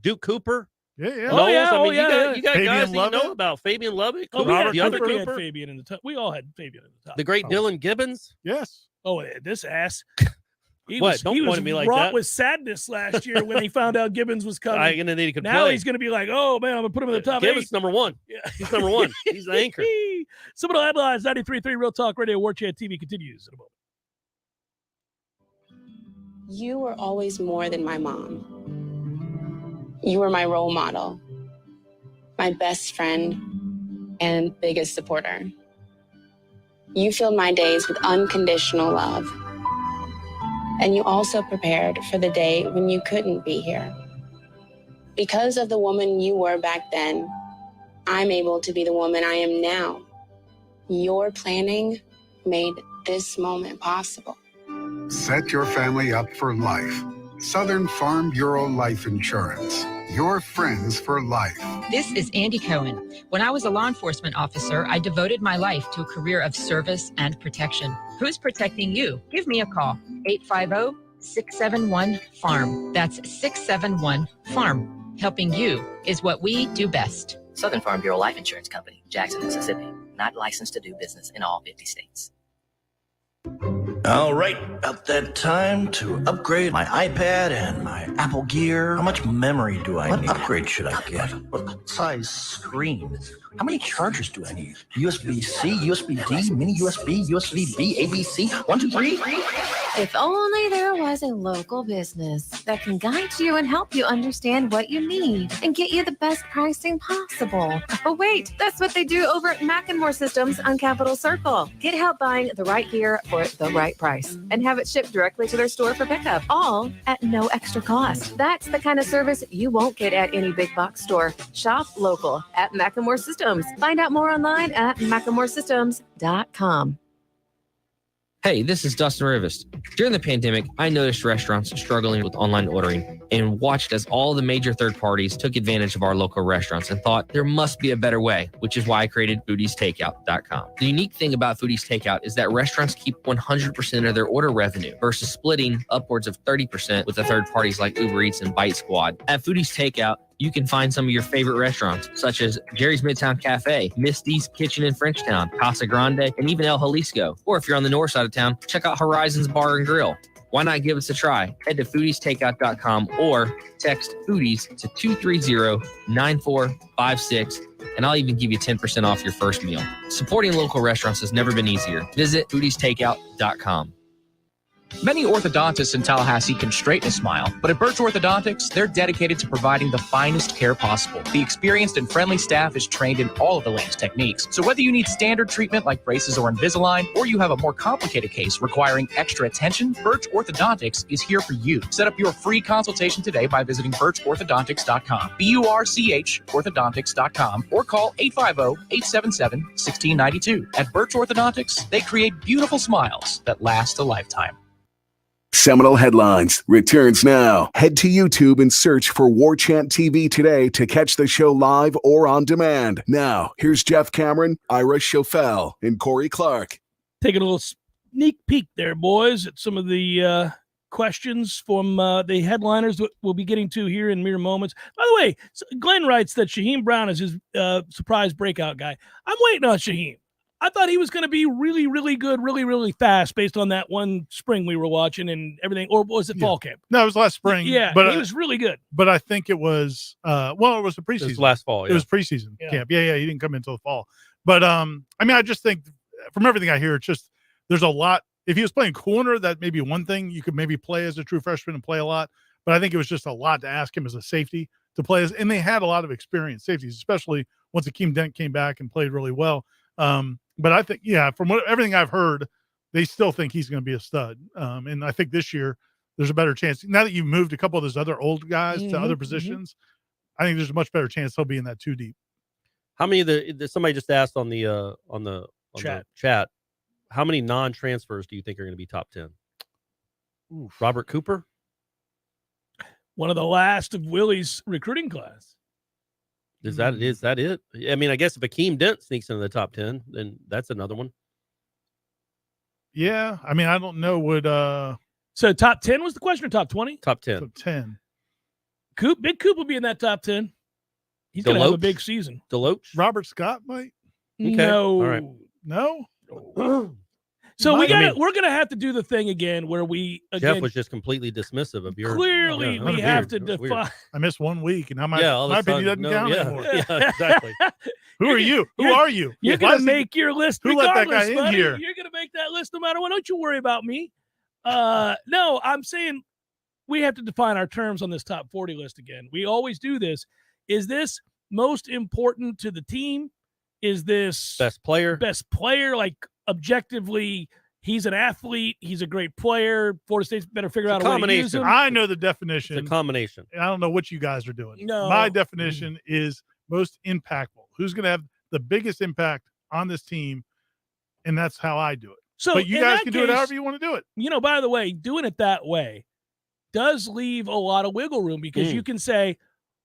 Duke Cooper. Yeah, yeah. Oh, yeah. I mean, Oh, yeah. you got Fabian guys that you know Lovett. about. Fabian Lovett, Oh, we Robert had, I think we had Cooper, Fabian in the top. We all had Fabian in the top. the great Dylan Gibbons. Yes. Oh, this ass. He What? was, Don't he point was at me like wrought that. with sadness last year when he found out Gibbons was coming. And then he could Now play. he's going to be like, oh, man, I'm going to put him in the top Gibbons 8. number 1. Yeah. He's number 1. He's the anchor. Seminole Headlines, 93.3 Real Talk Radio, Warchant TV continues in a moment. You were always more than my mom. You were my role model, my best friend, and biggest supporter. You filled my days with unconditional love. And you also prepared for the day when you couldn't be here. Because of the woman you were back then, I'm able to be the woman I am now. Your planning made this moment possible. Set your family up for life. Southern Farm Bureau Life Insurance. Your friends for life. This is Andy Cohen. When I was a law enforcement officer, I devoted my life to a career of service and protection. Who's protecting you? Give me a call. 850-671-FARM. That's 671-FARM. Helping you is what we do best. Southern Farm Bureau Life Insurance Company, Jackson, Mississippi. Not licensed to do business in all 50 states. All right, about that time to upgrade my iPad and my Apple Gear. How much memory do I need? What upgrade should I get? What size screen? How many chargers do I need? USB-C, USB-D, mini USB, USB-B, ABC, 1, 2, 3? If only there was a local business that can guide you and help you understand what you need and get you the best pricing possible. Oh, wait, that's what they do over at Macklemore Systems on Capitol Circle. Get help buying the right gear for the right price and have it shipped directly to their store for pickup, all at no extra cost. That's the kind of service you won't get at any big box store. Shop local at Macklemore Systems. Find out more online at MacklemoreSystems.com. Hey, this is Dustin Rivest. During the pandemic, I noticed restaurants struggling with online ordering and watched as all the major third parties took advantage of our local restaurants and thought there must be a better way, which is why I created foodiestakeout.com. The unique thing about Foodies Takeout is that restaurants keep 100% of their order revenue versus splitting upwards of 30% with the third parties like Uber Eats and Bite Squad. At Foodies Takeout, you can find some of your favorite restaurants, such as Jerry's Midtown Cafe, Misty's Kitchen in Frenchtown, Casa Grande, and even El Jalisco. Or if you're on the north side of town, check out Horizons Bar and Grill. Why not give us a try? Head to foodiestakeout.com or text foodies to 230-9456, and I'll even give you 10% off your first meal. Supporting local restaurants has never been easier. Visit foodiestakeout.com. Many orthodontists in Tallahassee can straighten a smile, but at Birch Orthodontics, they're dedicated to providing the finest care possible. The experienced and friendly staff is trained in all of the latest techniques. So whether you need standard treatment like braces or Invisalign, or you have a more complicated case requiring extra attention, Birch Orthodontics is here for you. Set up your free consultation today by visiting birchorthodontics.com, BURCH orthodontics.com, or call 850-877-1692. At Birch Orthodontics, they create beautiful smiles that last a lifetime. Seminole Headlines returns now. Head to YouTube and search for Warchant TV today to catch the show live or on demand. Now, here's Jeff Cameron, Ira Schofel, and Corey Clark. Taking a little sneak peek there, boys, at some of the questions from the headliners that we'll be getting to here in mere moments. By the way, Glenn writes that Shaheem Brown is his surprise breakout guy. I'm waiting on Shaheem. I thought he was going to be really, really good, really, really fast based on that one spring we were watching and everything. Or was it fall camp? No, it was last spring. Yeah, but he was really good. But I think it was, it was the preseason. It was last fall. Yeah. It was preseason camp. Yeah, he didn't come until the fall. But, I just think from everything I hear, it's just there's a lot. If he was playing corner, that may be one thing. You could maybe play as a true freshman and play a lot. But I think it was just a lot to ask him as a safety to play as. And they had a lot of experienced safeties, especially once Akeem Dent came back and played really well. But I think, from everything I've heard, they still think he's going to be a stud. And I think this year there's a better chance. Now that you've moved a couple of those other old guys to other positions, I think there's a much better chance he'll be in that 2 deep. How many somebody just asked on the chat, how many non-transfers do you think are going to be top 10? Oof. Robert Cooper? One of the last of Willie's recruiting class. Is that it? I mean, I guess if Akeem Dent sneaks into the top 10, then that's another one. Yeah. I mean, I don't know what So top 10 was the question, or top 20? Top 10. Top 10. Big Coop will be in that top 10. He's going to have a big season. Deloach? Robert Scott might? Okay. No. All right. No? So we're gonna have to do the thing again where we Jeff was just completely dismissive of your. Clearly, we have to define. I missed 1 week, and now my opinion doesn't count anymore. Yeah, exactly. Who are you? Who are you? You're going to make your list who let that regardless, guy in buddy. here? You're going to make that list no matter what. Don't you worry about me. No, I'm saying we have to define our terms on this top 40 list again. We always do this. Is this most important to the team? Is this best player? Best player, like objectively, he's an athlete. He's a great player. Florida State's better figure out a way to use him. I know the definition. It's a combination. I don't know what you guys are doing. No. My definition is most impactful. Who's going to have the biggest impact on this team? And that's how I do it. So, but you in guys that can do it case, however you want to do it. You know, by the way, doing it that way does leave a lot of wiggle room because you can say,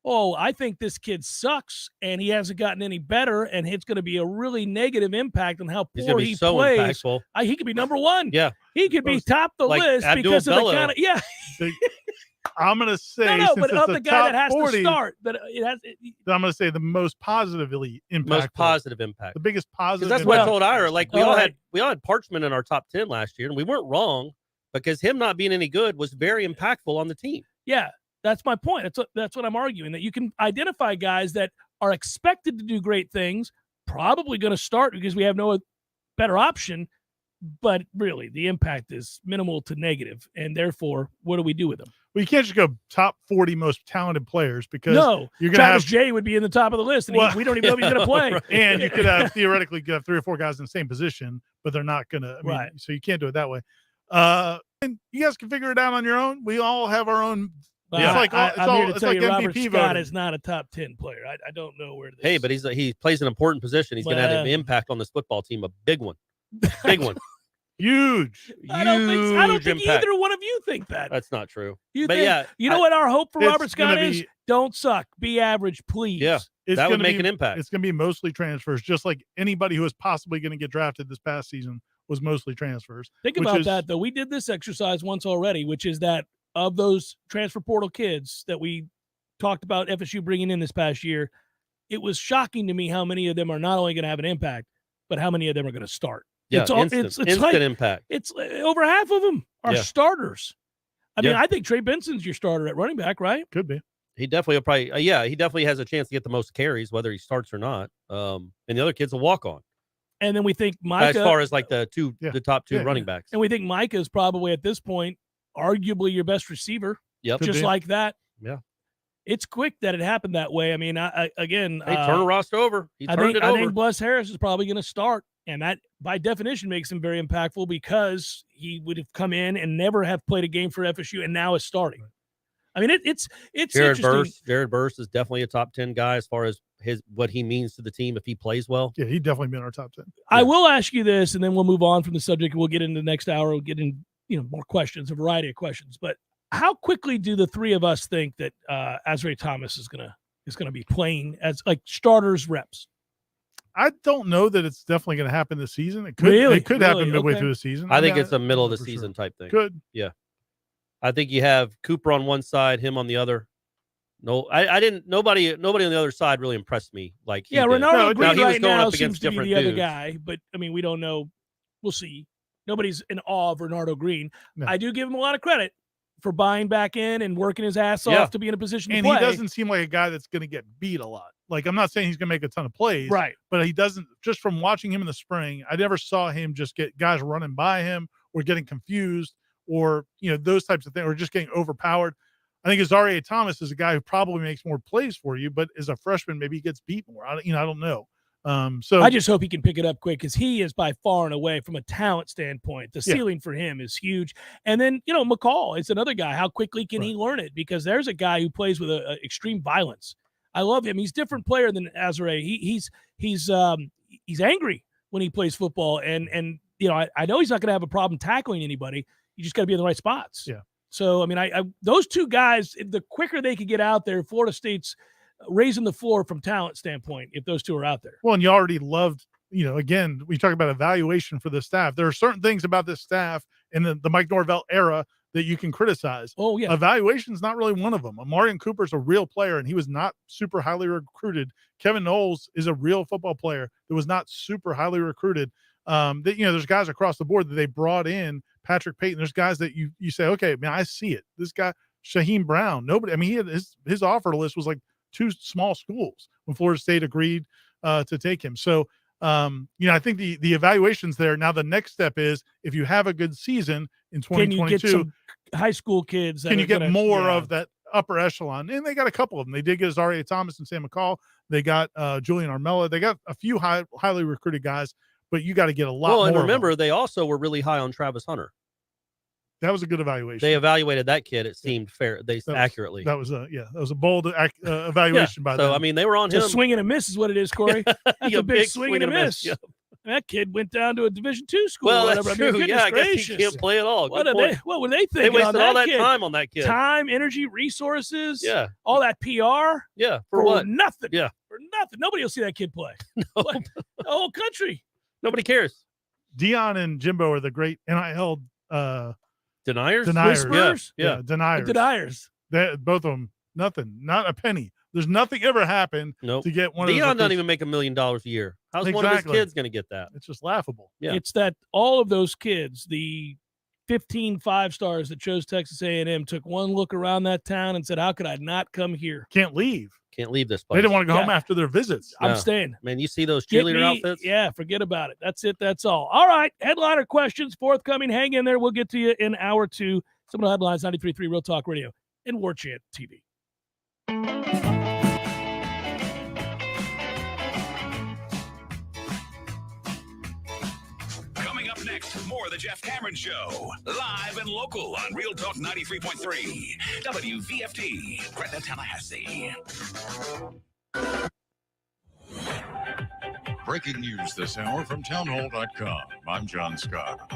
oh, I think this kid sucks and he hasn't gotten any better, and it's going to be a really negative impact on how poor he so plays. Impactful. He could be number one. Yeah. He could be top the like list Abdul because of Bello. the kind of I'm going to say no, but of the guy that has 40, to start. But I'm going to say the most positively impactful. Most positive impact. The biggest positive. That's what I told Ira. Like we all had Parchment in our top 10 last year, and we weren't wrong because him not being any good was very impactful on the team. Yeah, that's my point. That's what I'm arguing, that you can identify guys that are expected to do great things, probably going to start because we have no better option, but really the impact is minimal to negative, and therefore, what do we do with them? Well, you can't just go top 40 most talented players because you're going to have Jay would be in the top of the list, and we don't even know if he's going to play. Right. And you could have theoretically could have 3 or 4 guys in the same position, but they're not going to. Right. So you can't do it that way. And you guys can figure it out on your own. We all have our own. I'm here to tell you, Robert Scott is not a top 10 player. I don't know where. Hey, but he plays an important position. He's going to have an impact on this football team, a big one, big one. Huge. I don't think either one of you think that. That's not true. You know what our hope for Robert Scott is? Don't suck. Be average, please. Yeah, that would make an impact. It's going to be mostly transfers, just like anybody who was possibly going to get drafted this past season was mostly transfers. Think about that, though. We did this exercise once already, which is that of those transfer portal kids that we talked about FSU bringing in this past year, it was shocking to me how many of them are not only going to have an impact, but how many of them are going to start. Yeah, it's instant impact. It's over half of them are starters. I mean, I think Trey Benson's your starter at running back, right? Could be. He definitely will probably. He definitely has a chance to get the most carries, whether he starts or not. And the other kid's a walk on. And then we think Micah, as far as like the top two running backs. And we think Micah is probably at this point arguably your best receiver. Yep, just like that. Yeah. It's quick that it happened that way. I mean, again, they turn a roster over. I think Bless Harris is probably going to start, and that by definition makes him very impactful because he would have come in and never have played a game for FSU, and now is starting. I mean, it's Jared Burst is definitely a top 10 guy as far as what he means to the team if he plays well. Yeah, he'd definitely be in our top 10. I will ask you this, and then we'll move on from the subject. We'll get into the next hour. We'll get in more questions, a variety of questions, but. How quickly do the three of us think that Azrae Thomas is gonna be playing as like starters reps? I don't know that it's definitely going to happen this season. It could happen midway through the season. I think it's a middle of the season type thing. Could. Yeah. I think you have Cooper on one side, him on the other. No, I didn't. Nobody on the other side really impressed me. Like Ronaldo Green he was right going now up seems against to be different the other dudes. guy, but I mean we don't know. We'll see. Nobody's in awe of Ronaldo Green. No. I do give him a lot of credit for buying back in and working his ass off to be in a position to play. And he doesn't seem like a guy that's going to get beat a lot. Like, I'm not saying he's going to make a ton of plays. Right. But he doesn't, just from watching him in the spring, I never saw him just get guys running by him or getting confused or, those types of things, or just getting overpowered. I think Azrae Thomas is a guy who probably makes more plays for you, but as a freshman, maybe he gets beat more. I don't know. So I just hope he can pick it up quick because he is by far and away from a talent standpoint. The ceiling for him is huge. And then, McCall is another guy. How quickly can he learn it? Because there's a guy who plays with a extreme violence. I love him. He's a different player than Azrae. He's angry when he plays football. And I know he's not going to have a problem tackling anybody. You just got to be in the right spots. Yeah. So, I mean, those two guys, the quicker they could get out there, Florida State's raising the floor from talent standpoint if those two are out there. Well, and you already loved, again, we talk about evaluation for the staff. There are certain things about this staff in the Mike Norvell era that you can criticize. Oh, yeah. Evaluation is not really one of them. Amarian Cooper's a real player, and he was not super highly recruited. Kevin Noles is a real football player that was not super highly recruited. There's guys across the board that they brought in. Patrick Payton, there's guys that you say, okay, man, I see it. This guy, Shaheem Brown, nobody, I mean, he had his offer list was like 2 small schools when Florida State agreed to take him. So, I think the evaluation's there. Now, the next step is if you have a good season in 2022, can you get some high school kids? Can you get more of that upper echelon? And they got a couple of them. They did get Azaria Thomas and Sam McCall. They got Julian Armella. They got a few highly recruited guys, but you got to get a lot more. Well, and remember, they also were really high on Travis Hunter. That was a good evaluation. They evaluated that kid. It seemed fair. Accurately. That was a bold evaluation by them. So, I mean, they were on him. A swing and a miss is what it is, Corey. That's a big swing and a miss. Yeah. That kid went down to a Division II school. Well, or that's whatever. true. I guess he can't play at all. What were they thinking? They wasted all that kid? time on that kid. Time, energy, resources. Yeah. All that PR. Yeah. For what? Nothing. Yeah. For nothing. Nobody will see that kid play. No. The whole country. Nobody cares. Dion and Jimbo are the great NIL deniers. Whisperers? Yeah. Deniers. Both of them. Nothing. Not a penny. There's nothing ever happened to get one of Dion doesn't even make $1 million a year. How's one of his kids going to get that? It's just laughable. Yeah. It's that all of those kids, the 15 5-stars that chose Texas A&M, took one look around that town and said, how could I not come here? Can't leave this place. They didn't want to go home after their visits. I'm staying. Man, you see those cheerleader outfits? Yeah, forget about it. That's it. That's all. All right. Headliner questions forthcoming. Hang in there. We'll get to you in hour 2. Seminole Headlines, 93.3 Real Talk Radio and Warchant TV. Coming up next, more of the Jeff Cameron Show. Live and local on Real Talk 93.3. WVFT, Gretna, Tallahassee. Breaking news this hour from townhall.com. I'm John Scott.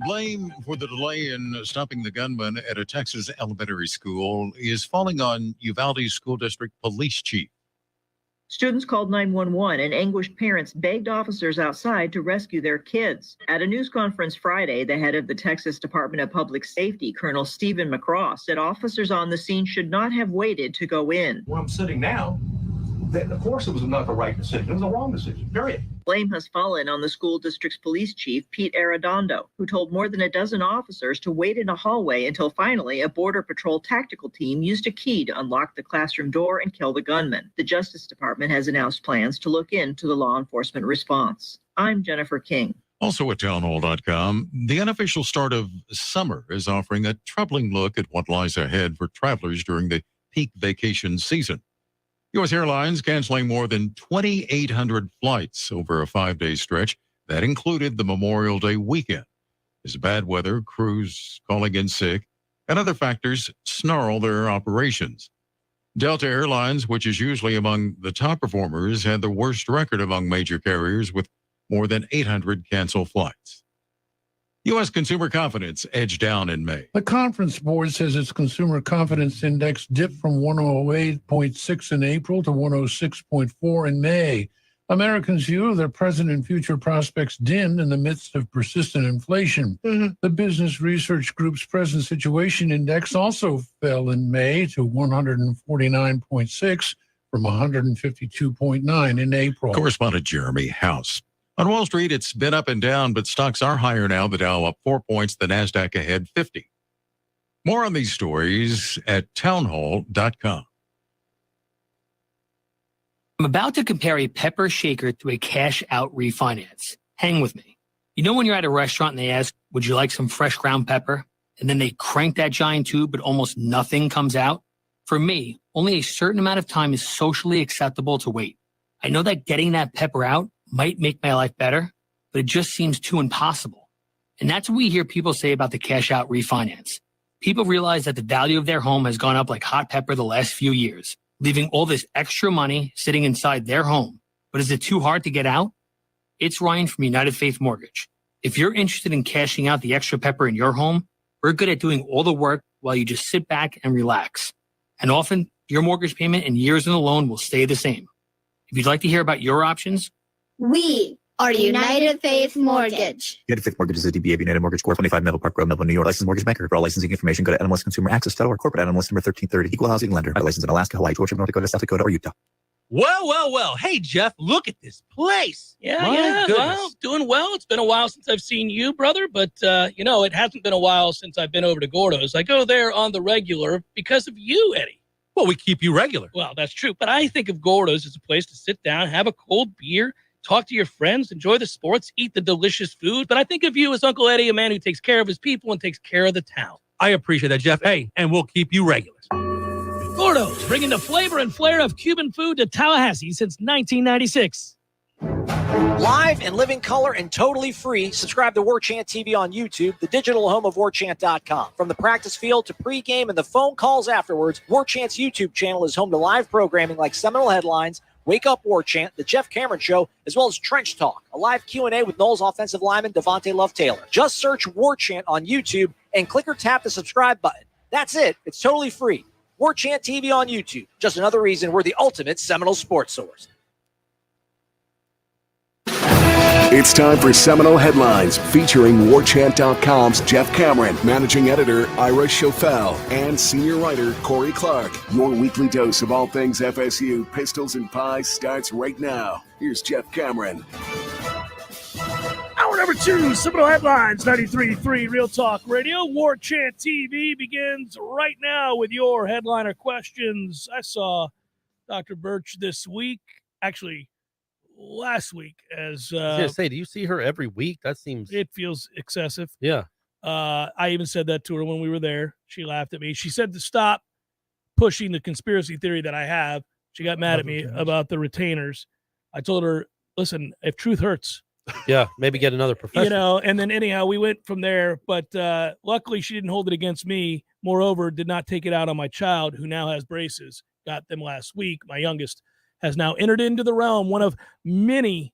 Blame for the delay in stopping the gunman at a Texas elementary school is falling on Uvalde School District Police Chief. Students called 911 and anguished parents begged officers outside to rescue their kids. At a news conference Friday, the head of the Texas Department of Public Safety, Colonel Stephen McCraw, said officers on the scene should not have waited to go in. Where I'm sitting now, of course it was not the right decision. It was the wrong decision, period. Blame has fallen on the school district's police chief, Pete Arredondo, who told more than a dozen officers to wait in a hallway until finally a Border Patrol tactical team used a key to unlock the classroom door and kill the gunman. The Justice Department has announced plans to look into the law enforcement response. I'm Jennifer King. Also at townhall.com, the unofficial start of summer is offering a troubling look at what lies ahead for travelers during the peak vacation season. U.S. Airlines canceling more than 2,800 flights over a 5-day stretch. That included the Memorial Day weekend. As bad weather, crews calling in sick, and other factors snarl their operations. Delta Airlines, which is usually among the top performers, had the worst record among major carriers with more than 800 canceled flights. U.S. consumer confidence edged down in May. The Conference Board says its consumer confidence index dipped from 108.6 in April to 106.4 in May. Americans' view of their present and future prospects dimmed in the midst of persistent inflation. The Business Research Group's Present Situation Index also fell in May to 149.6 from 152.9 in April. Correspondent Jeremy House. On Wall Street, it's been up and down, but stocks are higher now. The Dow up 4 points, the NASDAQ ahead 50. More on these stories at townhall.com. I'm about to compare a pepper shaker to a cash-out refinance. Hang with me. You know when you're at a restaurant and they ask, would you like some fresh ground pepper? And then they crank that giant tube, but almost nothing comes out? For me, only a certain amount of time is socially acceptable to wait. I know that getting that pepper out might make my life better, but it just seems too impossible. And that's what we hear people say about the cash-out refinance. People realize that the value of their home has gone up like hot pepper the last few years, leaving all this extra money sitting inside their home. But is it too hard to get out? It's Ryan from United Faith Mortgage. If you're interested in cashing out the extra pepper in your home, we're good at doing all the work while you just sit back and relax. And often, your mortgage payment and years in the loan will stay the same. If you'd like to hear about your options, we are United Faith Mortgage. United Faith Mortgage is a DBA of United Mortgage Corp. 25 Melville Park Road, Melville, New York. Licensed mortgage banker. For all licensing information, go to NMLSConsumerAccess.org. Corporate NMLS number 1330. Equal housing lender. Licensed in Alaska, Hawaii, Georgia, North Dakota, South Dakota, or Utah. Well. Hey, Jeff, look at this place. Yeah. Well, doing well. It's been a while since I've seen you, brother, but, it hasn't been a while since I've been over to Gordo's. I go there on the regular because of you, Eddie. Well, we keep you regular. Well, that's true. But I think of Gordo's as a place to sit down, have a cold beer, talk to your friends, enjoy the sports, eat the delicious food. But I think of you as Uncle Eddie, a man who takes care of his people and takes care of the town. I appreciate that, Jeff. Hey, and we'll keep you regular. Gordo's, bringing the flavor and flair of Cuban food to Tallahassee since 1996. Live and living color and totally free. Subscribe to Warchant TV on YouTube, the digital home of Warchant.com. From the practice field to pregame and the phone calls afterwards, Warchant's YouTube channel is home to live programming like Seminole Headlines, Wake Up Warchant, The Jeff Cameron Show, as well as Trench Talk, a live Q&A with Noles offensive lineman Devontae Love-Taylor. Just search Warchant on YouTube and click or tap the subscribe button. That's it. It's totally free. Warchant TV on YouTube. Just another reason we're the ultimate Seminole sports source. It's time for Seminole Headlines, featuring Warchant.com's Jeff Cameron, managing editor Ira Schofel, and senior writer Corey Clark. Your weekly dose of all things FSU, pistols, and pies starts right now. Here's Jeff Cameron. Hour number 2, Seminole Headlines, 93.3 Real Talk Radio. Warchant TV begins right now with your headliner questions. I saw Dr. Birch this week, actually last week, as I was gonna say, do you see her every week? That seems, it feels excessive. Yeah. I even said that to her when we were there. She laughed at me. She said to stop pushing the conspiracy theory that I have. She got mad at me about the retainers. I told her, listen, if truth hurts, yeah, maybe get another professional. And then anyhow, we went from there. But luckily, she didn't hold it against me. Moreover, did not take it out on my child, who now has braces. Got them last week. My youngest has now entered into the realm, one of many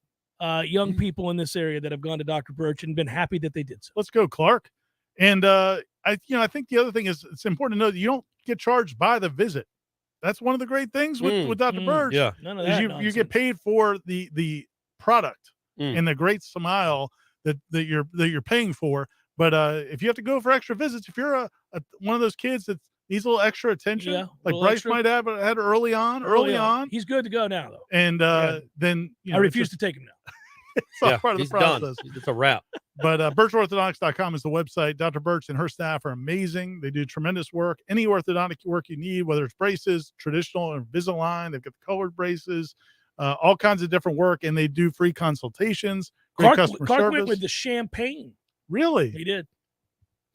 young people in this area that have gone to Dr. Birch and been happy that they did so. Let's go, Clark. And I think the other thing is it's important to know that you don't get charged by the visit. That's one of the great things with Dr. Birch. Yeah, none of that you get paid for the product and the great smile that you're paying for. But if you have to go for extra visits, if you're one of those kids that needs a little extra attention, like Bryce might have had early on. He's good to go now, though. And then I refuse to take him now. It's not part of the process. Done. It's a wrap. But birchorthodontics.com is the website. Dr. Birch and her staff are amazing. They do tremendous work. Any orthodontic work you need, whether it's braces, traditional or Invisalign, they've got the colored braces, all kinds of different work, and they do free consultations. Great customer Clark service. went with the champagne. Really? He did.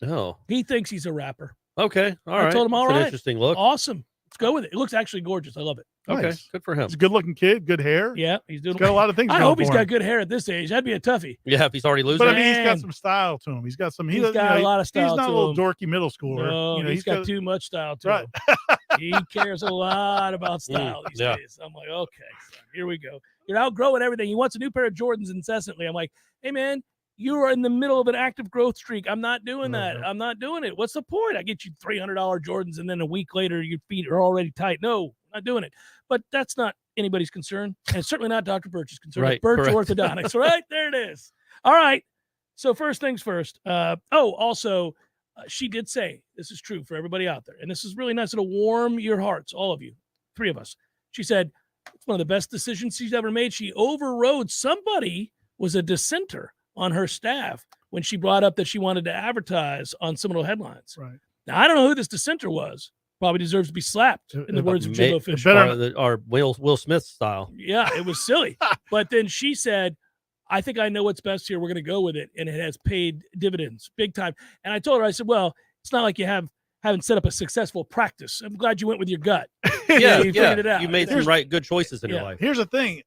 Oh. He thinks he's a rapper. Okay. All right. I told him, all That's right. an interesting look. Awesome. Let's go with it. It looks actually gorgeous. I love it. Nice. Okay. Good for him. He's a good-looking kid, good hair. Yeah, he's doing. He's got a lot of things. I going hope he's for got him. good hair at this age. That'd be a toughie. Yeah, if he's already losing. But I it. mean, he's got some style to him. He's got some. He's got a lot of style. He's not to a little him. dorky middle schooler. No, he's got too much style to Right. him. He cares a lot about style these yeah. days. I'm like, okay, son, here we go. You're outgrowing everything. He wants a new pair of Jordans incessantly. I'm like, hey man, you are in the middle of an active growth streak. I'm not doing that. I'm not doing it. What's the point? I get you $300 Jordans, and then a week later your feet are already tight. No, not doing it. But that's not anybody's concern, and it's certainly not Dr. Birch's concern. Right, Birch correct. Orthodontics. Right there it is. All right. So first things first. Also, she did say, this is true for everybody out there, and this is really nice. It'll warm your hearts, all of you, 3 of us. She said it's one of the best decisions she's ever made. She overrode somebody was a dissenter on her staff when she brought up that she wanted to advertise on Seminole Headlines. Right. Now, I don't know who this dissenter was. Probably deserves to be slapped, in the words of Jimbo Fisher. Our Will Smith style. Yeah, it was silly. But then she said, I think I know what's best here. We're going to go with it. And it has paid dividends big time. And I told her, I said, well, it's not like you haven't set up a successful practice. I'm glad you went with your gut. Yeah, you figured it out. You made some good choices in your life. Here's the thing.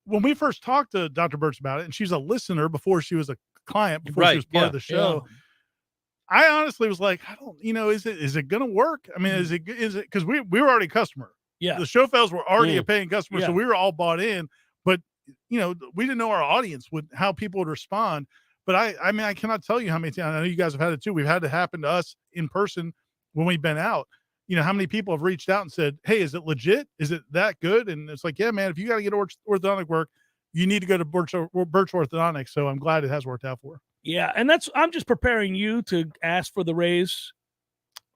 When we first talked to Dr. Birch about it, and she's a listener before she was a client, before she was part of the show, I honestly was like, I don't, is it going to work? I mean, is it, because we were already a customer. Yeah. The Schofels were already a paying customer, so we were all bought in, but we didn't know our audience how people would respond. But I mean, I cannot tell you how many times, I know you guys have had it too. We've had it happen to us in person when we've been out. How many people have reached out and said, hey, is it legit? Is it that good? And it's like, yeah, man, if you got to get orthodontic work, you need to go to Birch Orthodontics. So I'm glad it has worked out for her. Yeah. And I'm just preparing you to ask for the raise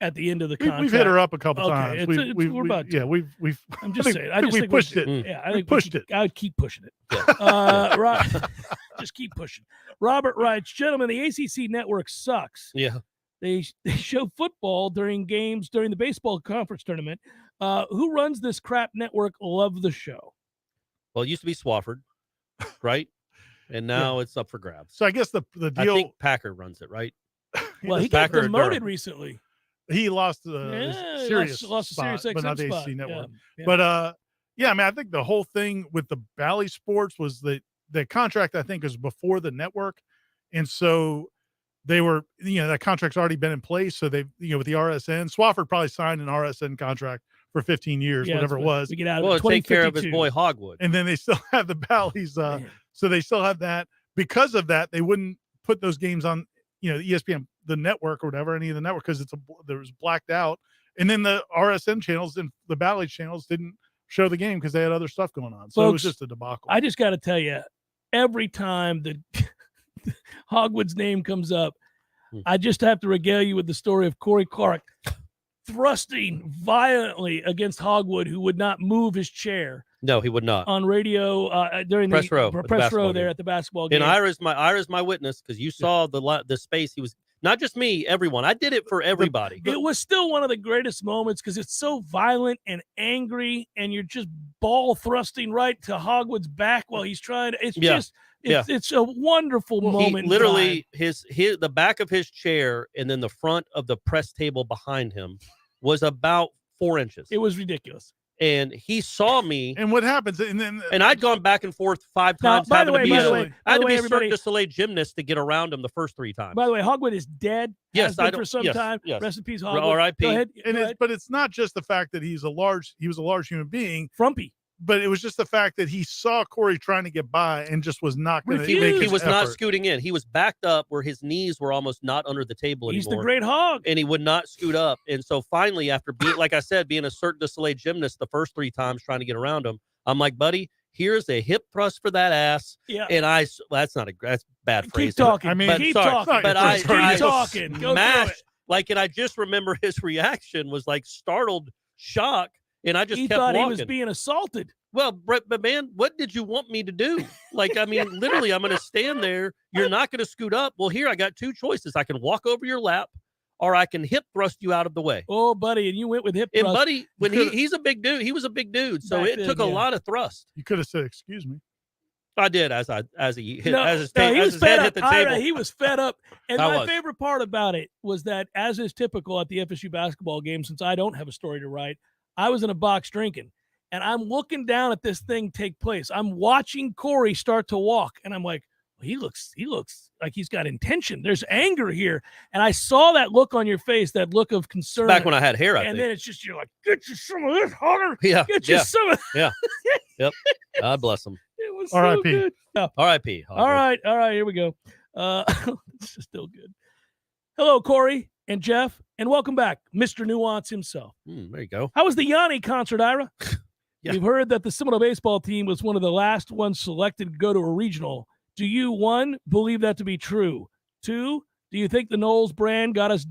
at the end of the contract. We've hit her up a couple times. We're about to. We've I'm just saying. I just we think pushed it. Yeah, I think pushed it. I would keep pushing it. Right. Just keep pushing. Robert writes, gentlemen, the ACC Network sucks. Yeah. They show football during games during the baseball conference tournament, Who runs this crap network? Love the show. Well, it used to be Swafford, right? And now it's up for grabs. So I guess the deal. I think Packer runs it, right? Well, he got demoted recently. He lost the Sirius lost spot, Sirius but not the XM ACC Network. spot. Yeah. But I mean, I think the whole thing with the Bally Sports was that the contract I think is before the network, and so they were, that contract's already been in place. So they, with the RSN, Swafford probably signed an RSN contract for 15 years, whatever it was. We get out of take care of his boy Hogwood, and then they still have the Bally's. So they still have that. Because of that, they wouldn't put those games on, ESPN, the network or whatever, any of the network, because there was blacked out. And then the RSN channels and the Bally's channels didn't show the game because they had other stuff going on. So Folks, it was just a debacle. I just got to tell you, every time the Hogwood's name comes up, I just have to regale you with the story of Corey Clark thrusting violently against Hogwood, who would not move his chair. No, he would not. On radio during press row there at the basketball game. And Ira's my witness, because you saw the space. He was not just me, everyone. I did it for everybody. It was still one of the greatest moments because it's so violent and angry, and you're just ball thrusting right to Hogwood's back while he's trying to. It's a wonderful moment. He literally the back of his chair and then the front of the press table behind him was about 4 inches. It was ridiculous. And he saw me. And what happens? And I'd gone back and forth 5 times. By the way, I had to be a Cirque du Soleil gymnast to get around him the first 3 times. By the way, Hogwood is dead. Yes, has been for some time. Yes. Rest in peace, Hogwood. R.I.P. Go ahead. But it's not just the fact that he was a large human being. Frumpy. But it was just the fact that he saw Corey trying to get by and just was not going to make his He was effort. not scooting in. He was backed up where his knees were almost not under the table anymore. He's the great hog. And he would not scoot up. And so finally, after being, like I said, being a Cirque du Soleil gymnast the first 3 times trying to get around him, I'm like, buddy, here's a hip thrust for that ass. Yeah. And that's bad phrase. Keep talking. I mean, keep talking. But I keep talking. Go smashed. Like, and I just remember his reaction was like startled shock. And I just he kept thought walking. He was being assaulted. Well, but man, what did you want me to do? Like, I mean, literally, I'm going to stand there. You're not going to scoot up. Well, here, I got 2 choices. I can walk over your lap, or I can hip thrust you out of the way. Oh, buddy, and you went with hip thrust. And buddy, when he's a big dude, he was a big dude, so it took a lot of thrust. You could have said, "Excuse me." I did as he hit his head hit the Ira, table. he was fed up. And my favorite part about it was that, as is typical at the FSU basketball game, since I don't have a story to write, I was in a box drinking. And I'm looking down at this thing take place. I'm watching Corey start to walk, and I'm like, well, he looks like he's got intention. There's anger here. And I saw that look on your face, that look of concern. Back when I had hair, I think. Then it's just, you're like, get you some of this, Hogger. Yeah. Get you some of Yeah. Yep. God bless him. It was so good. Yeah. R.I.P. All right. Here we go. This is still good. Hello, Corey and Jeff, and welcome back, Mr. Nuance himself. There you go. How was the Yanni concert, Ira? Yeah. We've heard that the Seminole baseball team was one of the last ones selected to go to a regional. Do you, 1, believe that to be true? 2, do you think the Noles brand got it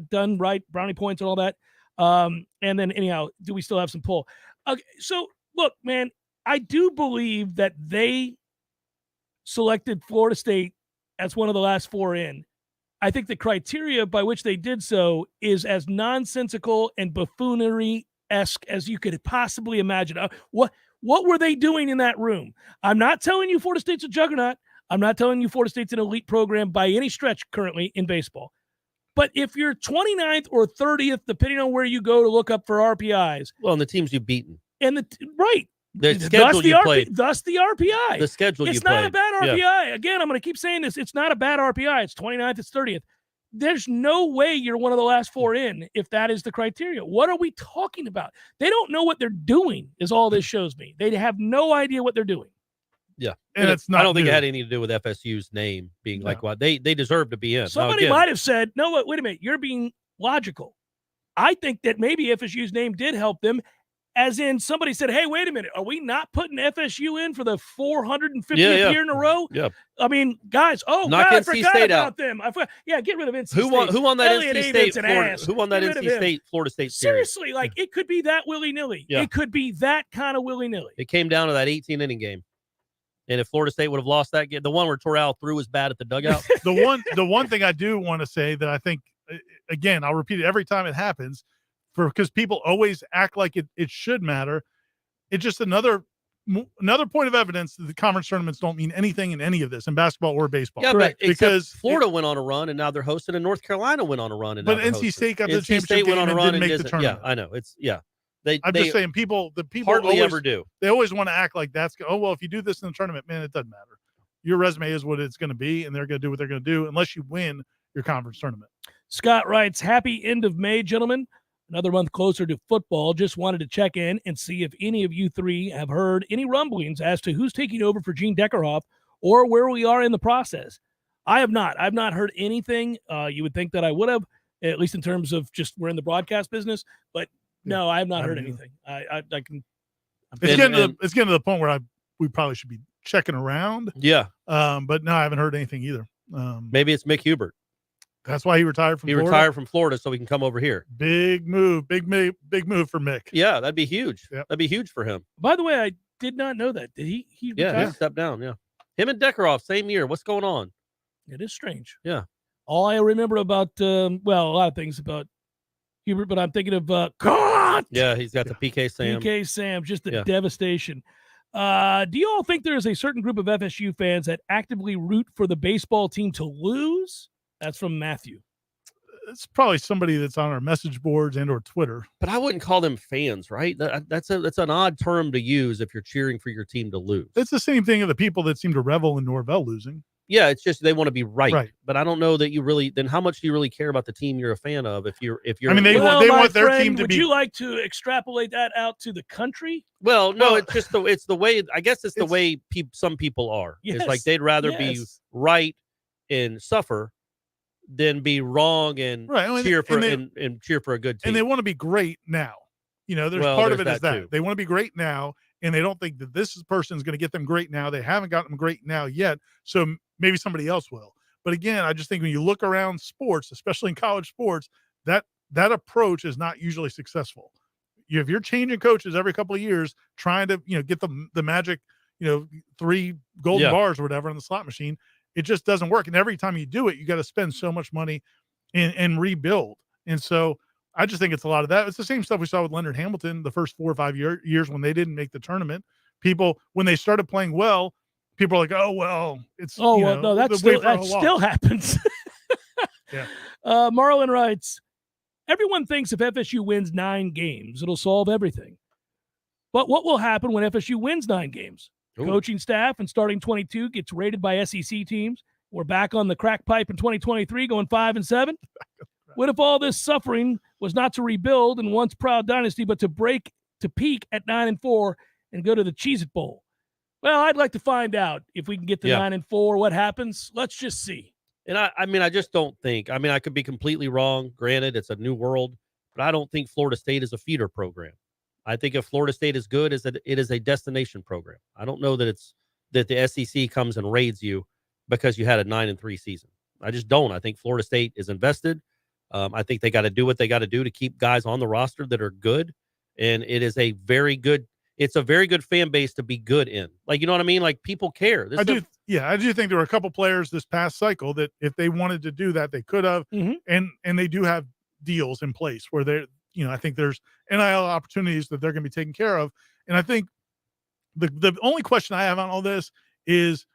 done right, brownie points and all that? And then anyhow, do we still have some pull? Okay, so look, man, I do believe that they selected Florida State as one of the last 4 in. I think the criteria by which they did so is as nonsensical and buffoonery-esque as you could possibly imagine. What were they doing in that room? I'm not telling you Florida State's a juggernaut. I'm not telling you Florida State's an elite program by any stretch currently in baseball. But if you're 29th or 30th, depending on where you go to look up for RPIs. Well, and the teams you've beaten. And right. The schedule you played. Thus the RPI. The schedule you played. It's not a bad RPI. Yeah. Again, I'm going to keep saying this. It's not a bad RPI. It's 29th, it's 30th. There's no way you're one of the last 4 in if that is the criteria. What are we talking about? They don't know what they're doing, is all this shows me. They have no idea what they're doing. Yeah. And it's not I don't think it had anything to do with FSU's name being like what they deserve to be in. Somebody might have said, no, wait a minute, you're being logical. I think that maybe FSU's name did help them. As in, somebody said, hey, wait a minute, are we not putting FSU in for the 450th year in a row? Yeah. I mean, guys, knock I NC forgot State about out. them. Get rid of NC Who State. Who won that Elliott NC State? Who won that NC State Florida State series? Seriously, it could be that willy-nilly. Yeah. It could be that kind of willy-nilly. It came down to that 18-inning game. And if Florida State would have lost that game, the one where Torrell threw his bat at the dugout. The one thing I do want to say that I think, again, I'll repeat it every time it happens, because people always act like it should matter. It's just another point of evidence that the conference tournaments don't mean anything in any of this, in basketball or baseball. Yeah, Correct. but because Florida went on a run, and now they're hosting, and North Carolina went on a run, and but now they're NC State got hosting. the championship game and didn't make the tournament. Yeah, I know. I'm just saying, the people hardly always, ever do. They always want to act like if you do this in the tournament, man, it doesn't matter. Your resume is what it's going to be, and they're going to do what they're going to do unless you win your conference tournament. Scott writes, happy end of May, gentlemen. Another month closer to football. Just wanted to check in and see if any of you three have heard any rumblings as to who's taking over for Gene Deckerhoff or where we are in the process. I have not. I've not heard anything. You would think that I would have, at least in terms of just we're in the broadcast business. But no, I have not heard anything. I can. It's getting to the point where we probably should be checking around. Yeah. But no, I haven't heard anything either. Maybe it's Mick Hubert. That's why he retired from Florida. He retired from Florida so he can come over here. Big move for Mick. Yeah, that'd be huge. Yep. That'd be huge for him. By the way, I did not know that. Did he Yeah, he stepped down. Yeah. Him and Deckerhoff, same year. What's going on? It is strange. Yeah. All I remember about, a lot of things about Hubert, but I'm thinking of God. Yeah, he's got the PK Sam. PK Sam, just the devastation. Do you all think there is a certain group of FSU fans that actively root for the baseball team to lose? That's from Matthew. It's probably somebody that's on our message boards and or Twitter. But I wouldn't call them fans, right? That's an odd term to use if you're cheering for your team to lose. It's the same thing of the people that seem to revel in Norvell losing. Yeah, it's just they want to be right. But I don't know that you really. Then how much do you really care about the team you're a fan of? If you're. I mean, they want their team to would be. Would you like to extrapolate that out to the country? Well, no, it's just it's the way. I guess it's the way some people are. Yes, it's like they'd rather be right and suffer than be wrong and cheer for and cheer for a good team. And they want to be great now. There's part of it is that they want to be great now, and they don't think that this person is going to get them great now. They haven't gotten them great now yet, so maybe somebody else will. But again, I just think when you look around sports, especially in college sports, that approach is not usually successful. If you're changing coaches every couple of years, trying to get the magic 3 golden bars or whatever on the slot machine, it just doesn't work. And every time you do it, you got to spend so much money and rebuild. And so I just think it's a lot of that. It's the same stuff we saw with Leonard Hamilton the first 4 or 5 years when they didn't make the tournament. People, when they started playing well, people are like, "Oh well, it's no, that still happens." Yeah. Marlon writes, everyone thinks if FSU wins 9 games, it'll solve everything. But what will happen when FSU wins 9 games? Ooh. Coaching staff and starting 22 gets rated by SEC teams. We're back on the crack pipe in 2023, going 5-7. What if all this suffering was not to rebuild and once proud dynasty, but to peak at 9-4 and go to the Cheez-It Bowl? Well, I'd like to find out if we can get to 9-4. What happens? Let's just see. And I just don't think. I mean, I could be completely wrong. Granted, it's a new world, but I don't think Florida State is a feeder program. I think if Florida State is good, it is a destination program. I don't know that the SEC comes and raids you because you had a 9-3 season. I just don't. I think Florida State is invested. I think they got to do what they got to do to keep guys on the roster that are good. And it's a very good fan base to be good in. Like, you know what I mean? Like, people care. I do think there were a couple players this past cycle that if they wanted to do that, they could have. Mm-hmm. And they do have deals in place where they're, I think there's NIL opportunities that they're going to be taken care of. And I think the only question I have on all this is,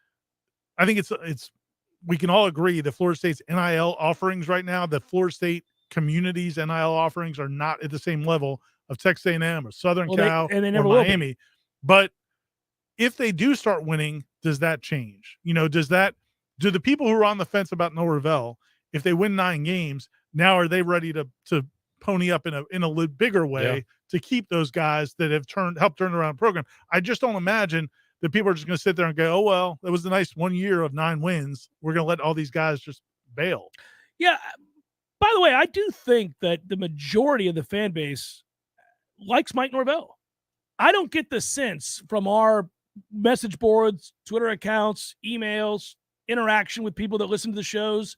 I think we can all agree that Florida State's NIL offerings right now, that Florida State community's NIL offerings are not at the same level of Texas A&M or Southern Cal and they never or will be. Miami. But if they do start winning, does that change? Do the people who are on the fence about Norvell, if they win 9 games, now are they ready to pony up in a bigger way to keep those guys that have helped turn around the program? I just don't imagine that people are just going to sit there and go, "Oh well, that was a nice 1 year of 9 wins. We're going to let all these guys just bail." Yeah. By the way, I do think that the majority of the fan base likes Mike Norvell. I don't get the sense from our message boards, Twitter accounts, emails, interaction with people that listen to the shows.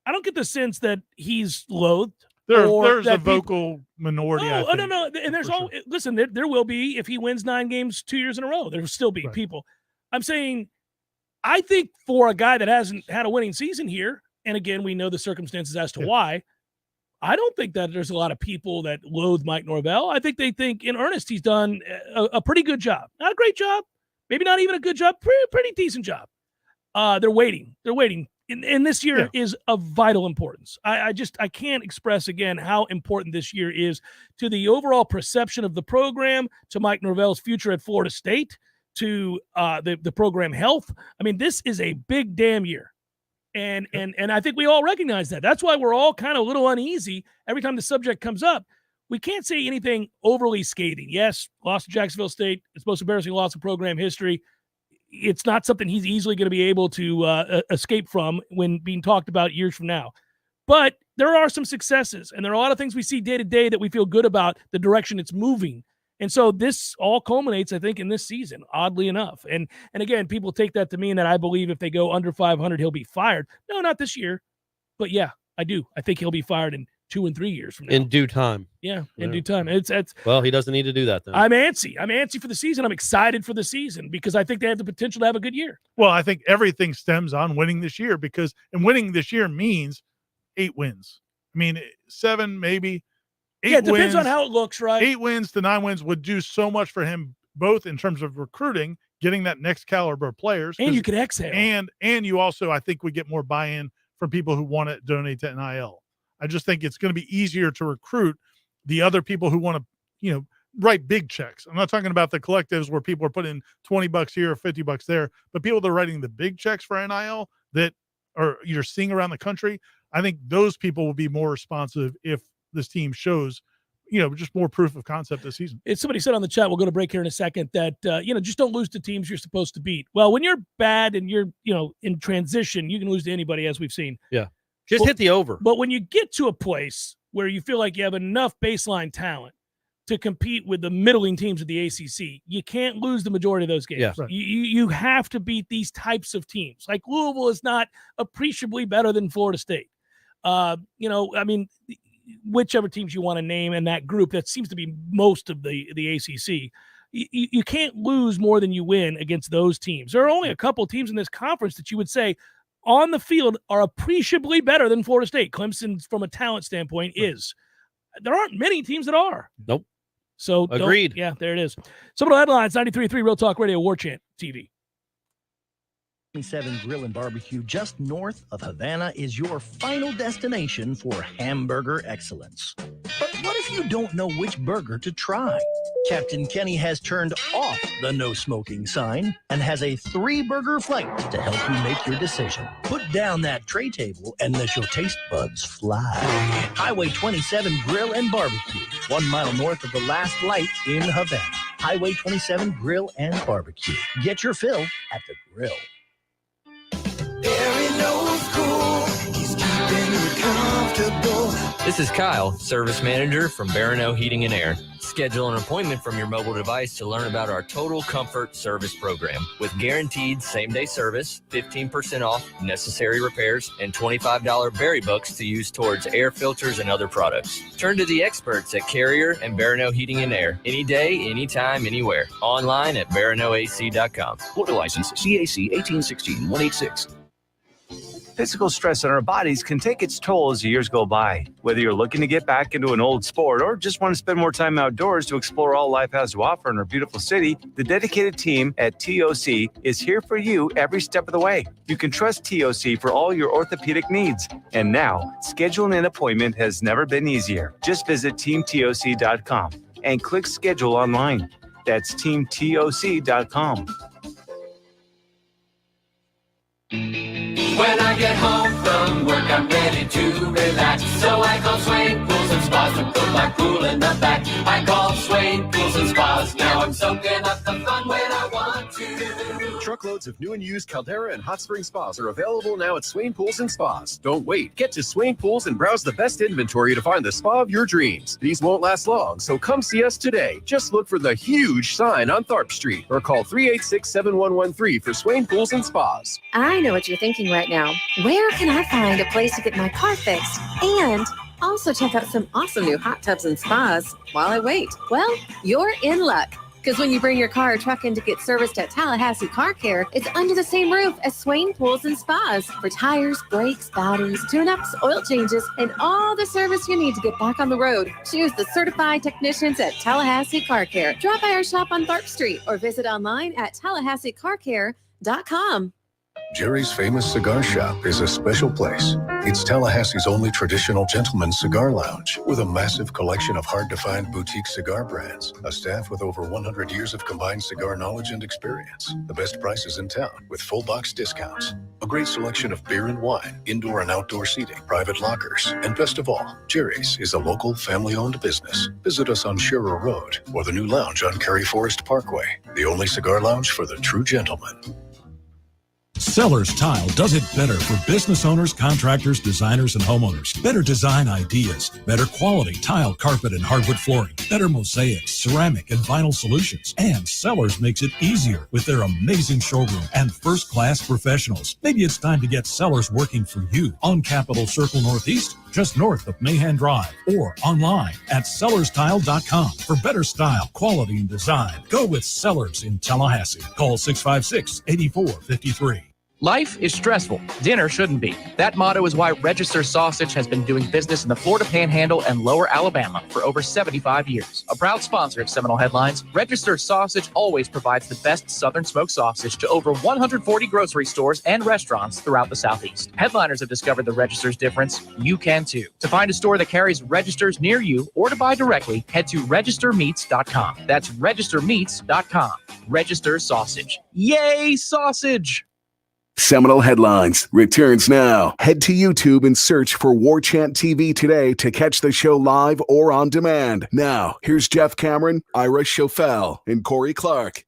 I don't get the sense that he's loathed. There's a vocal minority. No. And there's all. Sure. Listen, there will be, if he wins 9 games 2 years in a row, there will still be people. I'm saying, I think for a guy that hasn't had a winning season here, and again, we know the circumstances as to why, I don't think that there's a lot of people that loathe Mike Norvell. I think they think in earnest he's done a pretty good job. Not a great job, maybe not even a good job, pretty decent job. They're waiting. And this year is of vital importance. I can't express again how important this year is to the overall perception of the program, to Mike Norvell's future at Florida State, to the program health. I mean, this is a big damn year. And I think we all recognize that. That's why we're all kind of a little uneasy every time the subject comes up. We can't say anything overly scathing. Yes, lost to Jacksonville State. It's the most embarrassing loss of program history. It's not something he's easily going to be able to escape from when being talked about years from now. But there are some successes, and there are a lot of things we see day to day that we feel good about the direction it's moving. And so this all culminates, I think, in this season, oddly enough. And again, people take that to mean that I believe if they go under 500, he'll be fired. No, not this year. But yeah, I do. I think he'll be fired in 2 and 3 years from now. In due time. Yeah, in due time. It's well, he doesn't need to do that then. I'm antsy for the season. I'm excited for the season because I think they have the potential to have a good year. Well, I think everything stems on winning this year and winning this year means 8 wins. I mean, 7 maybe. 8 it depends wins, on how it looks, right? 8 wins to 9 wins would do so much for him, both in terms of recruiting, getting that next caliber of players. And you could exhale. And you also, I think, would get more buy-in from people who want to donate to NIL. I just think it's going to be easier to recruit the other people who want to, write big checks. I'm not talking about the collectives where people are putting $20 here or $50 there, but people that are writing the big checks for NIL that are you're seeing around the country. I think those people will be more responsive if this team shows, just more proof of concept this season. Somebody said on the chat, we'll go to break here in a second, that, just don't lose to teams you're supposed to beat. Well, when you're bad and you're, in transition, you can lose to anybody, as we've seen. Yeah. Just hit the over. But when you get to a place where you feel like you have enough baseline talent to compete with the middling teams of the ACC, you can't lose the majority of those games. Yeah. Right. You have to beat these types of teams. Like Louisville is not appreciably better than Florida State. Whichever teams you want to name in that group, that seems to be most of the ACC. You can't lose more than you win against those teams. There are only a couple teams in this conference that you would say on the field are appreciably better than Florida State. Clemson, from a talent standpoint, is. There aren't many teams that are. Nope. So agreed. Yeah, there it is. Seminole Headlines, 93.3 Real Talk Radio, Warchant TV. 27 Grill and Barbecue just north of Havana is your final destination for hamburger excellence. But what if you don't know which burger to try? Captain Kenny has turned off the no smoking sign and has a 3-burger flight to help you make your decision. Put down that tray table and let your taste buds fly. Highway 27 Grill and Barbecue, 1 mile north of the last light in Havana. Highway 27 Grill and Barbecue. Get your fill at the grill. This is Kyle, service manager from Barano Heating and Air. Schedule an appointment from your mobile device to learn about our Total Comfort Service Program. With guaranteed same-day service, 15% off necessary repairs, and $25 berry books to use towards air filters and other products. Turn to the experts at Carrier and Barano Heating and Air. Any day, anytime, anywhere. Online at baranoac.com. Florida license CAC 1816-186. Physical stress on our bodies can take its toll as the years go by. Whether you're looking to get back into an old sport or just want to spend more time outdoors to explore all life has to offer in our beautiful city, the dedicated team at TOC is here for you every step of the way. You can trust TOC for all your orthopedic needs. And now, scheduling an appointment has never been easier. Just visit teamtoc.com and click schedule online. That's teamtoc.com. When I get home from work, I'm ready to relax. So I call Swain Pools and Spas to put my pool in the back. I call Swain Pools and Spas. Now I'm soaking up the fun when I want to. Truckloads of new and used Caldera and Hot Spring Spas are available now at Swain Pools and Spas. Don't wait. Get to Swain Pools and browse the best inventory to find the spa of your dreams. These won't last long, so come see us today. Just look for the huge sign on Tharp Street or call 386-7113 for Swain Pools and Spas. I know what you're thinking right now. Where can I find a place to get my car fixed and also check out some awesome new hot tubs and spas while I wait? Well, you're in luck. Because when you bring your car or truck in to get serviced at Tallahassee Car Care, it's under the same roof as Swain Pools and Spas for tires, brakes, bodies, tune-ups, oil changes, and all the service you need to get back on the road. Choose the certified technicians at Tallahassee Car Care. Drop by our shop on Tharp Street or visit online at TallahasseeCarCare.com. Jerry's Famous Cigar Shop is a special place. It's Tallahassee's only traditional gentleman's cigar lounge with a massive collection of hard-to-find boutique cigar brands, a staff with over 100 years of combined cigar knowledge and experience, the best prices in town with full box discounts, a great selection of beer and wine, indoor and outdoor seating, private lockers, and best of all, Jerry's is a local family-owned business. Visit us on Shearer Road or the new lounge on Cary Forest Parkway, the only cigar lounge for the true gentleman. Sellers Tile does it better for business owners, contractors, designers, and homeowners. Better design ideas, better quality tile, carpet, and hardwood flooring, better mosaics, ceramic, and vinyl solutions. And Sellers makes it easier with their amazing showroom and first-class professionals. Maybe it's time to get Sellers working for you on Capitol Circle Northeast, just north of Mahan Drive, or online at sellerstile.com for better style, quality, and design. Go with Sellers in Tallahassee. Call 656-8453. Life is stressful. Dinner shouldn't be. That motto is why Register Sausage has been doing business in the Florida Panhandle and Lower Alabama for over 75 years. A proud sponsor of Seminole Headlines, Register Sausage always provides the best Southern smoked sausage to over 140 grocery stores and restaurants throughout the Southeast. Headliners have discovered the Register's difference. You can too. To find a store that carries Registers near you or to buy directly, head to registermeats.com. That's registermeats.com. Register Sausage. Yay, sausage! Seminole Headlines returns now. Head to YouTube and search for Warchant TV today to catch the show live or on demand. Now, here's Jeff Cameron, Ira Schofel, and Corey Clark.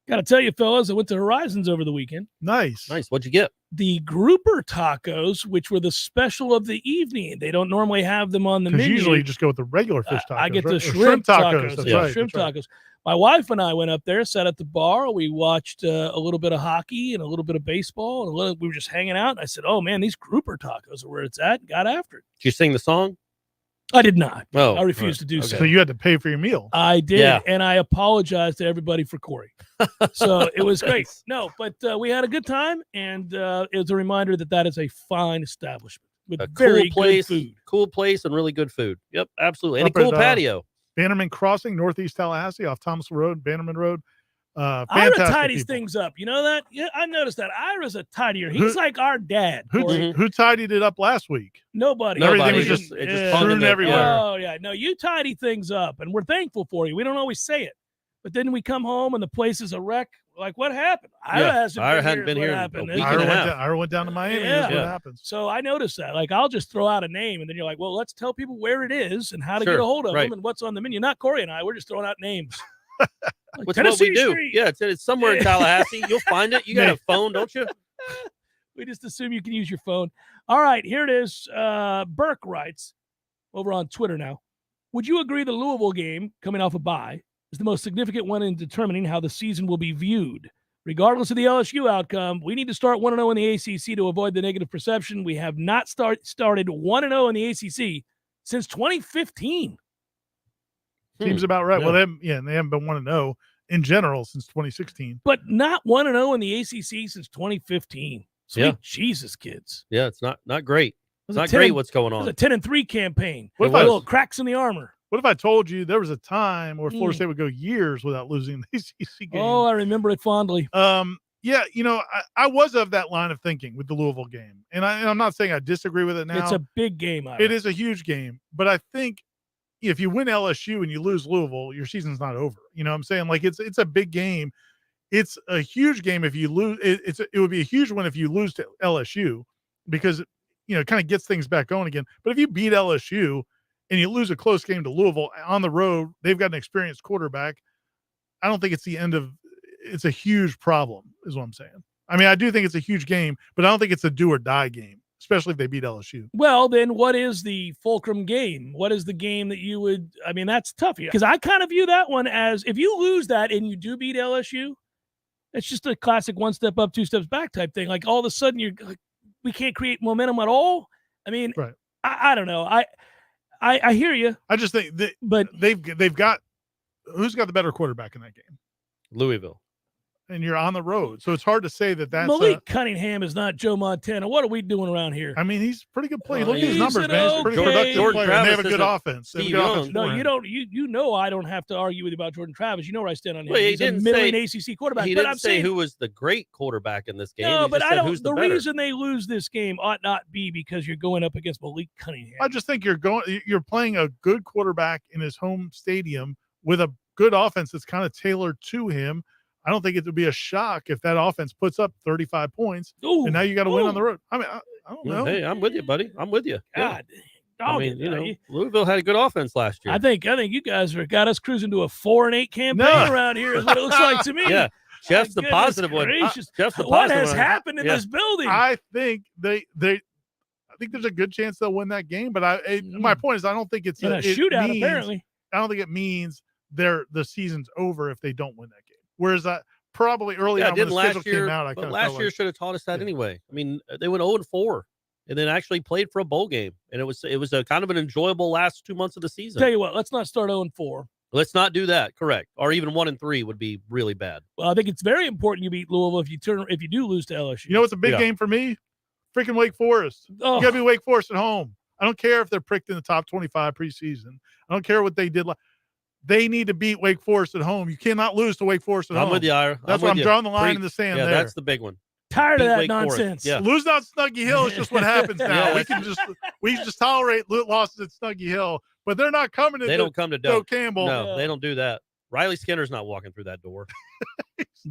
Got to tell you, fellas, I went to Horizons over the weekend. Nice. What'd you get? The grouper tacos, which were the special of the evening. They don't normally have them on the menu. Usually you just go with the regular fish tacos. I get right? the shrimp tacos. That's right. Shrimp tacos. My wife and I went up there, sat at the bar. We watched a little bit of hockey and a little bit of baseball. And we were just hanging out. And I said, oh, man, these grouper tacos are where it's at. Got after it. Did you sing the song? I did not. Oh, I refused to do so. So you had to pay for your meal. I did. Yeah. And I apologized to everybody for Corey. So it was great. No, but we had a good time. And it was a reminder that is a fine establishment with very good food. Cool place and really good food. Yep, absolutely. And Up a cool at, patio. Bannerman Crossing, Northeast Tallahassee, off Thomas Road, Bannerman Road. Ira tidies things up. You know that? Yeah, I noticed that. Ira's a tidier. He's like our dad. Who tidied it up last week? Nobody. Everything was just strewn everywhere. Oh, yeah. No, you tidy things up, and we're thankful for you. We don't always say it. But then we come home, and the place is a wreck. Like, what happened? Ira hasn't been here. Ira went down to Miami. That's what happened. So I noticed that. Like, I'll just throw out a name, and then you're like, well, let's tell people where it is and how to get a hold of them and what's on the menu. Not Corey and I. We're just throwing out names. Like what we do. Street. Yeah, it's somewhere in Tallahassee. You'll find it. You got a phone, don't you? We just assume you can use your phone. All right, here it is. Burke writes over on Twitter now. Would you agree the Louisville game coming off a bye is the most significant one in determining how the season will be viewed? Regardless of the LSU outcome, we need to start 1-0 in the ACC to avoid the negative perception. We have not started 1-0 in the ACC since 2015. Seems about right. Yeah. Well, they haven't been 1-0 in general since 2016. But not 1-0 in the ACC since 2015. Sweet Jesus, kids. Yeah, it's not great. It's not great what's going on. It was a 10-3 campaign. What about little cracks in the armor? What if I told you there was a time where Florida State would go years without losing the ACC game? Oh, I remember it fondly. Yeah, I was of that line of thinking with the Louisville game. And I'm not saying I disagree with it now. It's a big game. It is a huge game. But I think if you win LSU and you lose Louisville, your season's not over. You know what I'm saying? Like, it's a big game. It's a huge game if you lose. It would be a huge one if you lose to LSU because, it kind of gets things back going again. But if you beat LSU and you lose a close game to Louisville on the road, they've got an experienced quarterback. I don't think it's the end of – it's a huge problem is what I'm saying. I mean, I do think it's a huge game, but I don't think it's a do or die game, especially if they beat LSU. Well, then what is the fulcrum game? What is the game that you would – I mean, that's tough. Because I kind of view that one as if you lose that and you do beat LSU, it's just a classic one step up, two steps back type thing. Like all of a sudden you're like, we can't create momentum at all. I mean, right. I don't know. I hear you. I just think but they've got – who's got the better quarterback in that game? Louisville. And you're on the road. So it's hard to say that that's Malik Cunningham is not Joe Montana. What are we doing around here? I mean, he's a pretty good player. Look at his He's numbers, an man. He's a pretty okay- productive player. And they have a good isn't offense. They have a Steve good Young. offense No, for you him. don't. You know I don't have to argue with you about Jordan Travis. You know where I stand on him. Well, he He's a didn't middling say- ACC quarterback. He but didn't I'm say saying, who was the great quarterback in this game. no, He but just I said don't. who's The better. reason they lose this game ought not be because you're going up against Malik Cunningham. I just think you're playing a good quarterback in his home stadium with a good offense that's kind of tailored to him. I don't think it would be a shock if that offense puts up 35 points and now you got to win on the road. I mean, I don't know. Hey, I'm with you, buddy. I'm with you. God, I mean, Louisville had a good offense last year. I think you guys got us cruising to a 4-8 campaign around here. Is what it looks like to me. Yeah, Jeff's the Goodness positive gracious. one. Jeff's the What positive has one. happened in this building? I think I think there's a good chance they'll win that game, but my point is I don't think it's in a shootout. Apparently, I don't think it means the season's over if they don't win that game. Whereas probably early on when didn't the last schedule year, came out, I but kind of last year should have taught us that anyway. I mean, they went 0-4 and then actually played for a bowl game, and it was a kind of an enjoyable last 2 months of the season. tell you what, let's not start 0-4. Let's not do that. Correct. Or even 1-3 would be really bad. Well, I think it's very important you beat Louisville if you do lose to LSU. You know what's a big game for me? Freaking Wake Forest. Oh. You got to be Wake Forest at home. I don't care if they're pricked in the top 25 preseason. I don't care what they did. They need to beat Wake Forest at home. You cannot lose to Wake Forest at home. I'm with you, Ira. That's why I'm drawing the line in the sand there. That's the big one. Tired of Beat that Wake Forest. nonsense. Yeah. Losing out Snuggy Hill is just what happens now. Yeah. We just tolerate losses at Snuggy Hill, but they're not coming to They don't come to Joe Doak. Campbell. No, they don't do that. Riley Skinner's not walking through that door.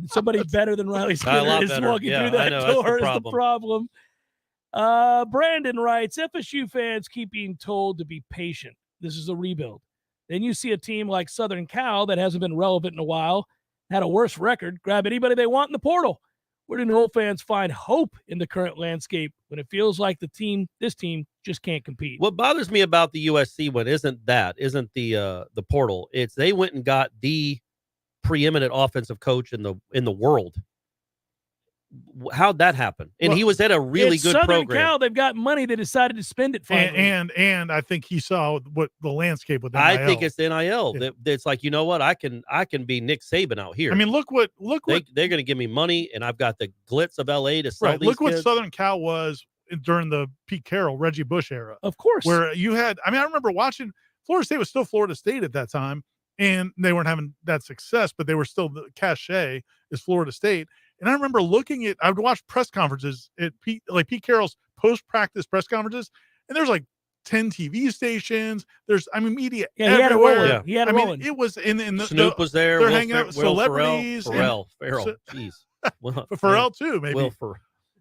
Somebody better than Riley A Skinner lot is better. walking Yeah, through I that know, that's the door is the problem. problem. Brandon writes, FSU fans keep being told to be patient. This is a rebuild. Then you see a team like Southern Cal that hasn't been relevant in a while, had a worse record, grab anybody they want in the portal. Where do Nole fans find hope in the current landscape when it feels like this team just can't compete? What bothers me about the USC one isn't the portal. It's they went and got the preeminent offensive coach in the world. How'd that happen? And he was at a really good Southern program. Cal, they've got money. They decided to spend it finally. And I think he saw what the landscape with NIL. I think it's NIL. It's like, you know what? I can be Nick Saban out here. I mean, look what they're going to give me money, and I've got the glitz of LA to sell. Right. These Look what kids. Southern Cal was during the Pete Carroll, Reggie Bush era. Of course. Where you had, I remember watching Florida State was still Florida State at that time, and they weren't having that success, but they were still the cachet is Florida State. And I remember I would watch press conferences at Pete Carroll's post-practice press conferences, and there's like 10 TV stations. There's, media Yeah, he had it everywhere. rolling. He had it rolling. It was in the Snoop was there. They're Will hanging out with Will celebrities. Farrell. Jeez. Farrell too, maybe.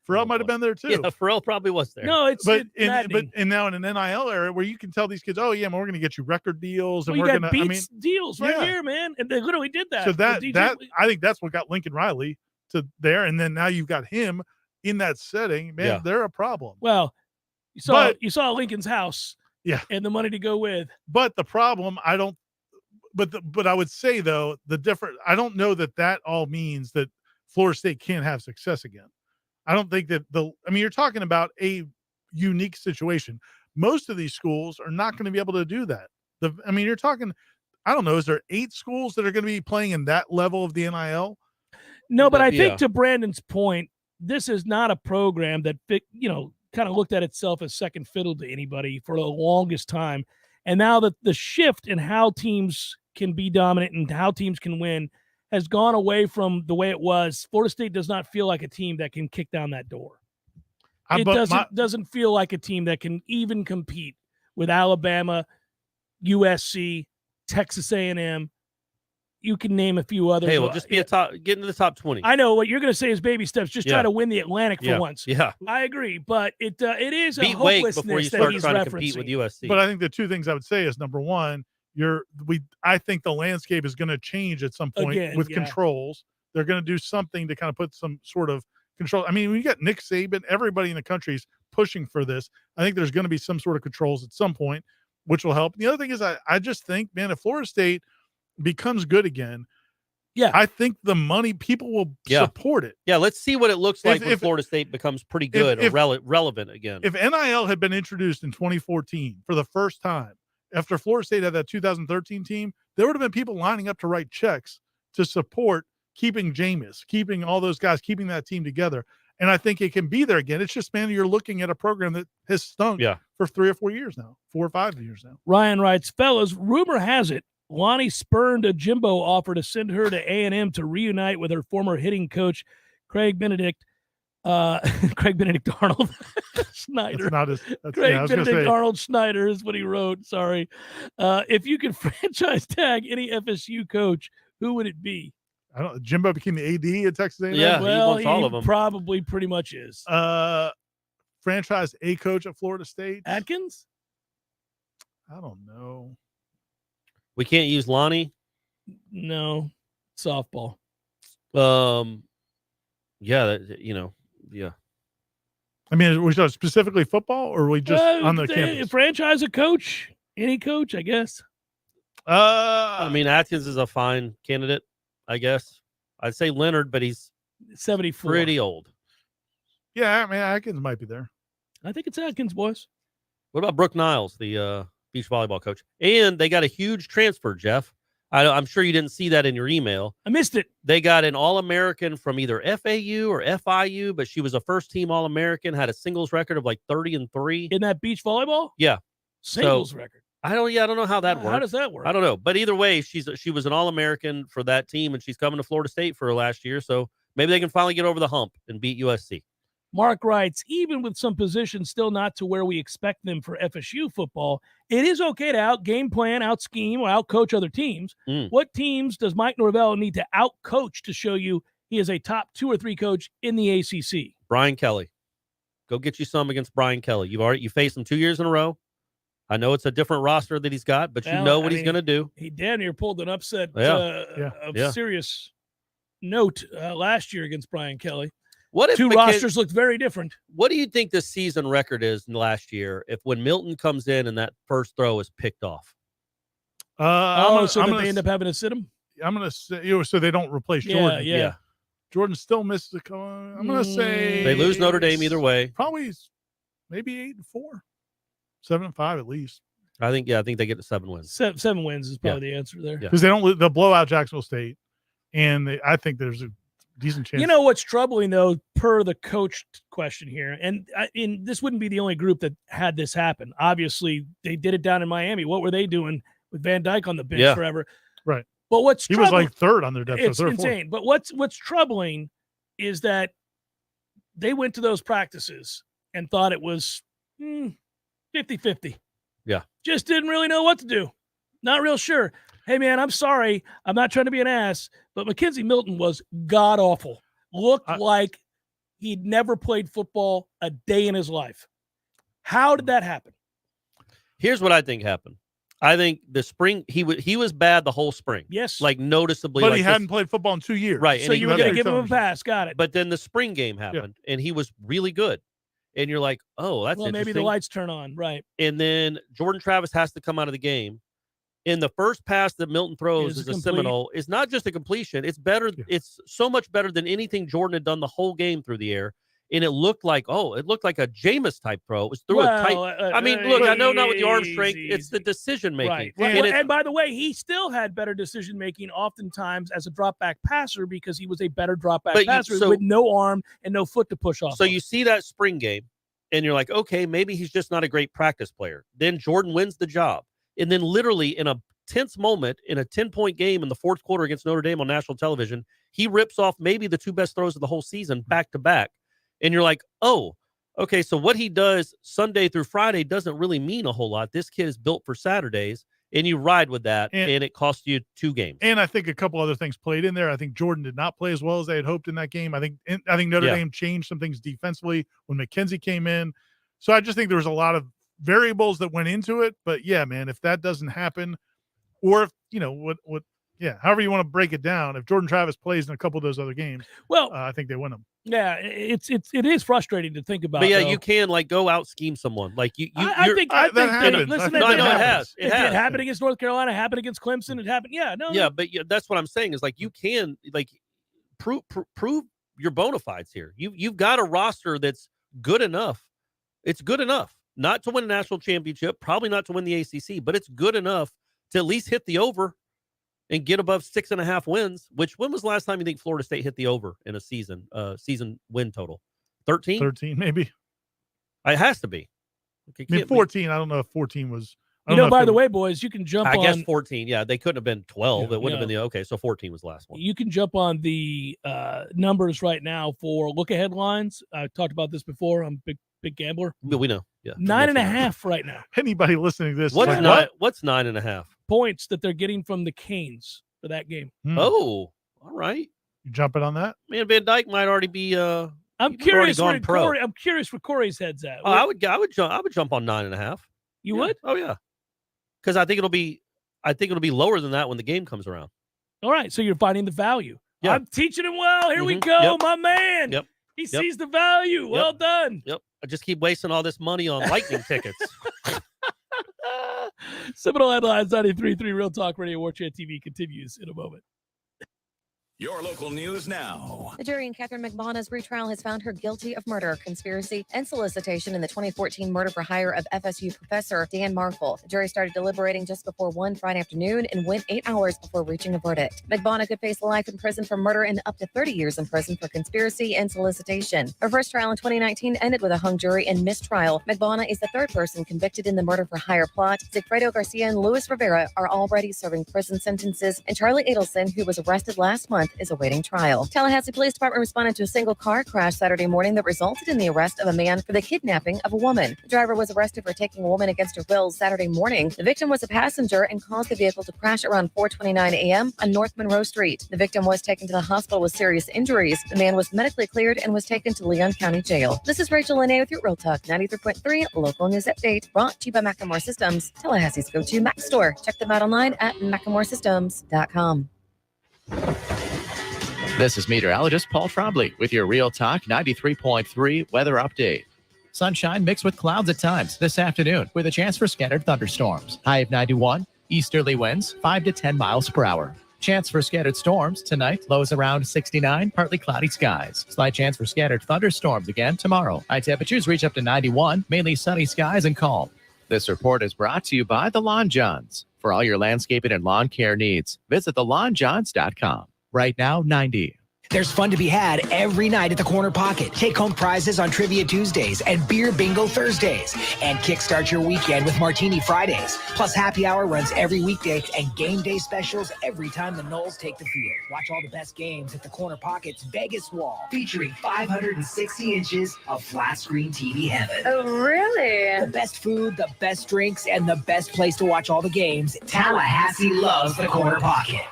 Farrell might have been there too. Yeah, Farrell probably was there. No, it's and now in an NIL era where you can tell these kids, oh yeah, we're going to get you record deals, and you we're got going to. Beats deals right here, man, and they literally did that. So The I think that's what got Lincoln Riley to there, and then now you've got him in that setting. Man, they're a problem. Well, you saw Lincoln's house, and the money to go with. But the problem, but I would say though I don't know that all means that Florida State can't have success again. I don't think that you're talking about a unique situation. Most of these schools are not going to be able to do that. You're talking, I don't know, is there 8 schools that are going to be playing in that level of the NIL? No, but I think to Brandon's point, this is not a program that kind of looked at itself as second fiddle to anybody for the longest time. And now that the shift in how teams can be dominant and how teams can win has gone away from the way it was. Florida State does not feel like a team that can kick down that door. It doesn't feel like a team that can even compete with Alabama, USC, Texas A&M. You can name a few others. Hey, well, just get into the top 20. I know what you're going to say is baby steps. Just try to win the Atlantic for once. Yeah, I agree, but it is beat a Wake hopelessness before you that start he's trying referencing. to compete with USC. But I think the two things I would say is number one, I think the landscape is going to change at some point with controls. They're going to do something to kind of put some sort of control. When you got Nick Saban, everybody in the country is pushing for this. I think there's going to be some sort of controls at some point, which will help. The other thing is I just think, man, if Florida State becomes good again, I think the money people will support it. Yeah, let's see what it looks like when Florida State becomes pretty good or relevant again. If NIL had been introduced in 2014 for the first time, after Florida State had that 2013 team, there would have been people lining up to write checks to support keeping Jameis, keeping all those guys, keeping that team together. And I think it can be there again. It's just, man, you're looking at a program that has stunk for 3 or 4 years now, 4 or 5 years now. Ryan writes, fellas, rumor has it Lonnie spurned a Jimbo offer to send her to A&M to reunite with her former hitting coach, Craig Benedict Arnold Snyder. Craig Benedict Arnold Snyder is what he wrote. Sorry. If you could franchise tag any FSU coach, who would it be? I don't. Jimbo became the AD at Texas A&M. Yeah, well, he all of them. Probably pretty much is. Franchise A coach at Florida State. Atkins? I don't know. We can't use Lonnie. No, softball. Yeah, yeah. I mean, we talking specifically football, or are we just on the campus? Franchise a coach, any coach, I guess. I mean, Atkins is a fine candidate, I guess. I'd say Leonard, but he's 74, pretty old. Yeah, I mean, Atkins might be there. I think it's Atkins, boys. What about Brooke Niles, the beach volleyball coach? And they got a huge transfer, Jeff. I'm sure you didn't see that in your email. I missed it. They got an All-American from either FAU or FIU, but she was a first-team All-American, had a singles record of like 30-3. In that beach volleyball? Yeah. Singles record. I don't know how that works. How does that work? I don't know. But either way, she was an All-American for that team, and she's coming to Florida State for her last year, so maybe they can finally get over the hump and beat USC. Mark writes, even with some positions still not to where we expect them for FSU football, it is okay to out-game plan, out-scheme, or out-coach other teams. What teams does Mike Norvell need to out-coach to show you he is a top 2 or 3 coach in the ACC? Brian Kelly. Go get you some against Brian Kelly. You faced him 2 years in a row. I know it's a different roster that he's got, but you know what he's going to do. He damn near pulled an upset of serious note last year against Brian Kelly. What if 2 rosters looked very different? What do you think the season record is last year if when Milton comes in and that first throw is picked off? They end up having to sit him? I'm going to say, so they don't replace Jordan. Yeah. Jordan still misses the call. I'm going to say they lose Notre Dame either way. Probably maybe 8-4, 7-5 at least. I think they get to 7 wins. 7 wins is probably the answer there. Because they'll blow out Jacksonville State, and I think there's a decent chance. You know what's troubling though, per the coach question here, and this wouldn't be the only group that had this happen. Obviously, they did it down in Miami. What were they doing with Van Dyke on the bench forever? Right. But he was like 3rd on their depth. It's insane. But what's troubling is that they went to those practices and thought it was 50-50. Yeah. Just didn't really know what to do. Not real sure. Hey, man, I'm sorry. I'm not trying to be an ass, but Mackenzie Milton was god-awful. Looked like he'd never played football a day in his life. How did that happen? Here's what I think happened. I think the spring, he was bad the whole spring. Yes. Like noticeably. But he hadn't played football in 2 years. Right. So you were going to give him a pass. Got it. But then the spring game happened, and he was really good. And you're like, oh, that's interesting. Maybe the lights turn on. Right. And then Jordan Travis has to come out of the game. And the first pass that Milton throws as a Seminole is not just a completion. It's better. Yeah. It's so much better than anything Jordan had done the whole game through the air. And it looked like a Jameis type throw. It was through a tight. I mean, look, I know not with the arm strength. It's the decision making. Right. And by the way, he still had better decision making oftentimes as a drop back passer because he was a better drop back passer with no arm and no foot to push off. So you see that spring game, and you're like, okay, maybe he's just not a great practice player. Then Jordan wins the job. And then literally in a tense moment in a 10-point game in the fourth quarter against Notre Dame on national television, he rips off maybe the 2 best throws of the whole season back to back. And you're like, oh, okay, so what he does Sunday through Friday doesn't really mean a whole lot. This kid is built for Saturdays, and you ride with that, and it cost you 2 games. And I think a couple other things played in there. I think Jordan did not play as well as they had hoped in that game. I think Notre Dame changed some things defensively when McKenzie came in. So I just think there was a lot of variables that went into it. But yeah, man, if that doesn't happen, or if however you want to break it down, if Jordan Travis plays in a couple of those other games, well, I think they win them. Yeah, it is frustrating to think about. But yeah, though. you can go out scheme someone. Like I think that happened. Listen, it has. It happened against North Carolina. It happened against Clemson. It happened. Yeah, no. Yeah, but that's what I'm saying is you can prove your bona fides here. You've got a roster that's good enough. It's good enough not to win a national championship, probably not to win the ACC, but it's good enough to at least hit the over. and get above 6.5 wins. When was the last time you think Florida State hit the over in a season win total? 13? 13, maybe. It has to be. I mean, 14. I don't know if 14 was. By the way, boys, you can jump on. I guess 14. Yeah, they couldn't have been 12. Yeah, it would have been so 14 was the last one. You can jump on the numbers right now for look-ahead lines. I talked about this before. I'm a big gambler. But we know. Yeah. 9.5 right now. Anybody listening to this? What's 9.5 points that they're getting from the Canes for that game? Oh, all right. You jumping on that? Man, Van Dyke might already be. I'm curious where Corey. I'm curious where Corey's head's at. Oh, I would jump on 9.5. You would? Oh yeah. Because I think it'll be lower than that when the game comes around. All right, so you're finding the value. Yeah. I'm teaching him well. Here we go, my man. Yep. He sees the value. Well done. Yep. I just keep wasting all this money on Lightning tickets. Seminole Headlines 93.3 Real Talk Radio Warchant TV continues in a moment. Your local news now. The jury in Catherine McMahon's retrial has found her guilty of murder, conspiracy, and solicitation in the 2014 murder for hire of FSU professor Dan Markle. The jury started deliberating just before 1 Friday afternoon and went 8 hours before reaching a verdict. McMahon could face life in prison for murder and up to 30 years in prison for conspiracy and solicitation. Her first trial in 2019 ended with a hung jury and mistrial. McMahon is the third person convicted in the murder for hire plot. Sigfredo Garcia and Luis Rivera are already serving prison sentences, and Charlie Adelson, who was arrested last month, is awaiting trial. Tallahassee Police Department responded to a single car crash Saturday morning that resulted in the arrest of a man for the kidnapping of a woman. The driver was arrested for taking a woman against her will Saturday morning. The victim was a passenger and caused the vehicle to crash around 4:29 a.m. on North Monroe Street. The victim was taken to the hospital with serious injuries. The man was medically cleared and was taken to Leon County Jail. This is Rachel Lene with your Real Talk 93.3 local news update, brought to you by Macklemore Systems, Tallahassee's go-to Mac store. Check them out online at MacklemoreSystems.com. This is meteorologist Paul Trombley with your Real Talk 93.3 weather update. Sunshine mixed with clouds at times this afternoon with a chance for scattered thunderstorms. High of 91, easterly winds 5 to 10 miles per hour. Chance for scattered storms tonight, lows around 69, partly cloudy skies. Slight chance for scattered thunderstorms again tomorrow. High temperatures reach up to 91, mainly sunny skies and calm. This report is brought to you by The Lawn Johns. For all your landscaping and lawn care needs, visit thelawnjohns.com. Right now, 90. There's fun to be had every night at the Corner Pocket. Take home prizes on Trivia Tuesdays and Beer Bingo Thursdays. And kickstart your weekend with Martini Fridays. Plus, happy hour runs every weekday and game day specials every time the Noles take the field. Watch all the best games at the Corner Pocket's Vegas wall, featuring 560 inches of flat screen TV heaven. Oh, really? The best food, the best drinks, and the best place to watch all the games. Tallahassee loves the Corner Pocket.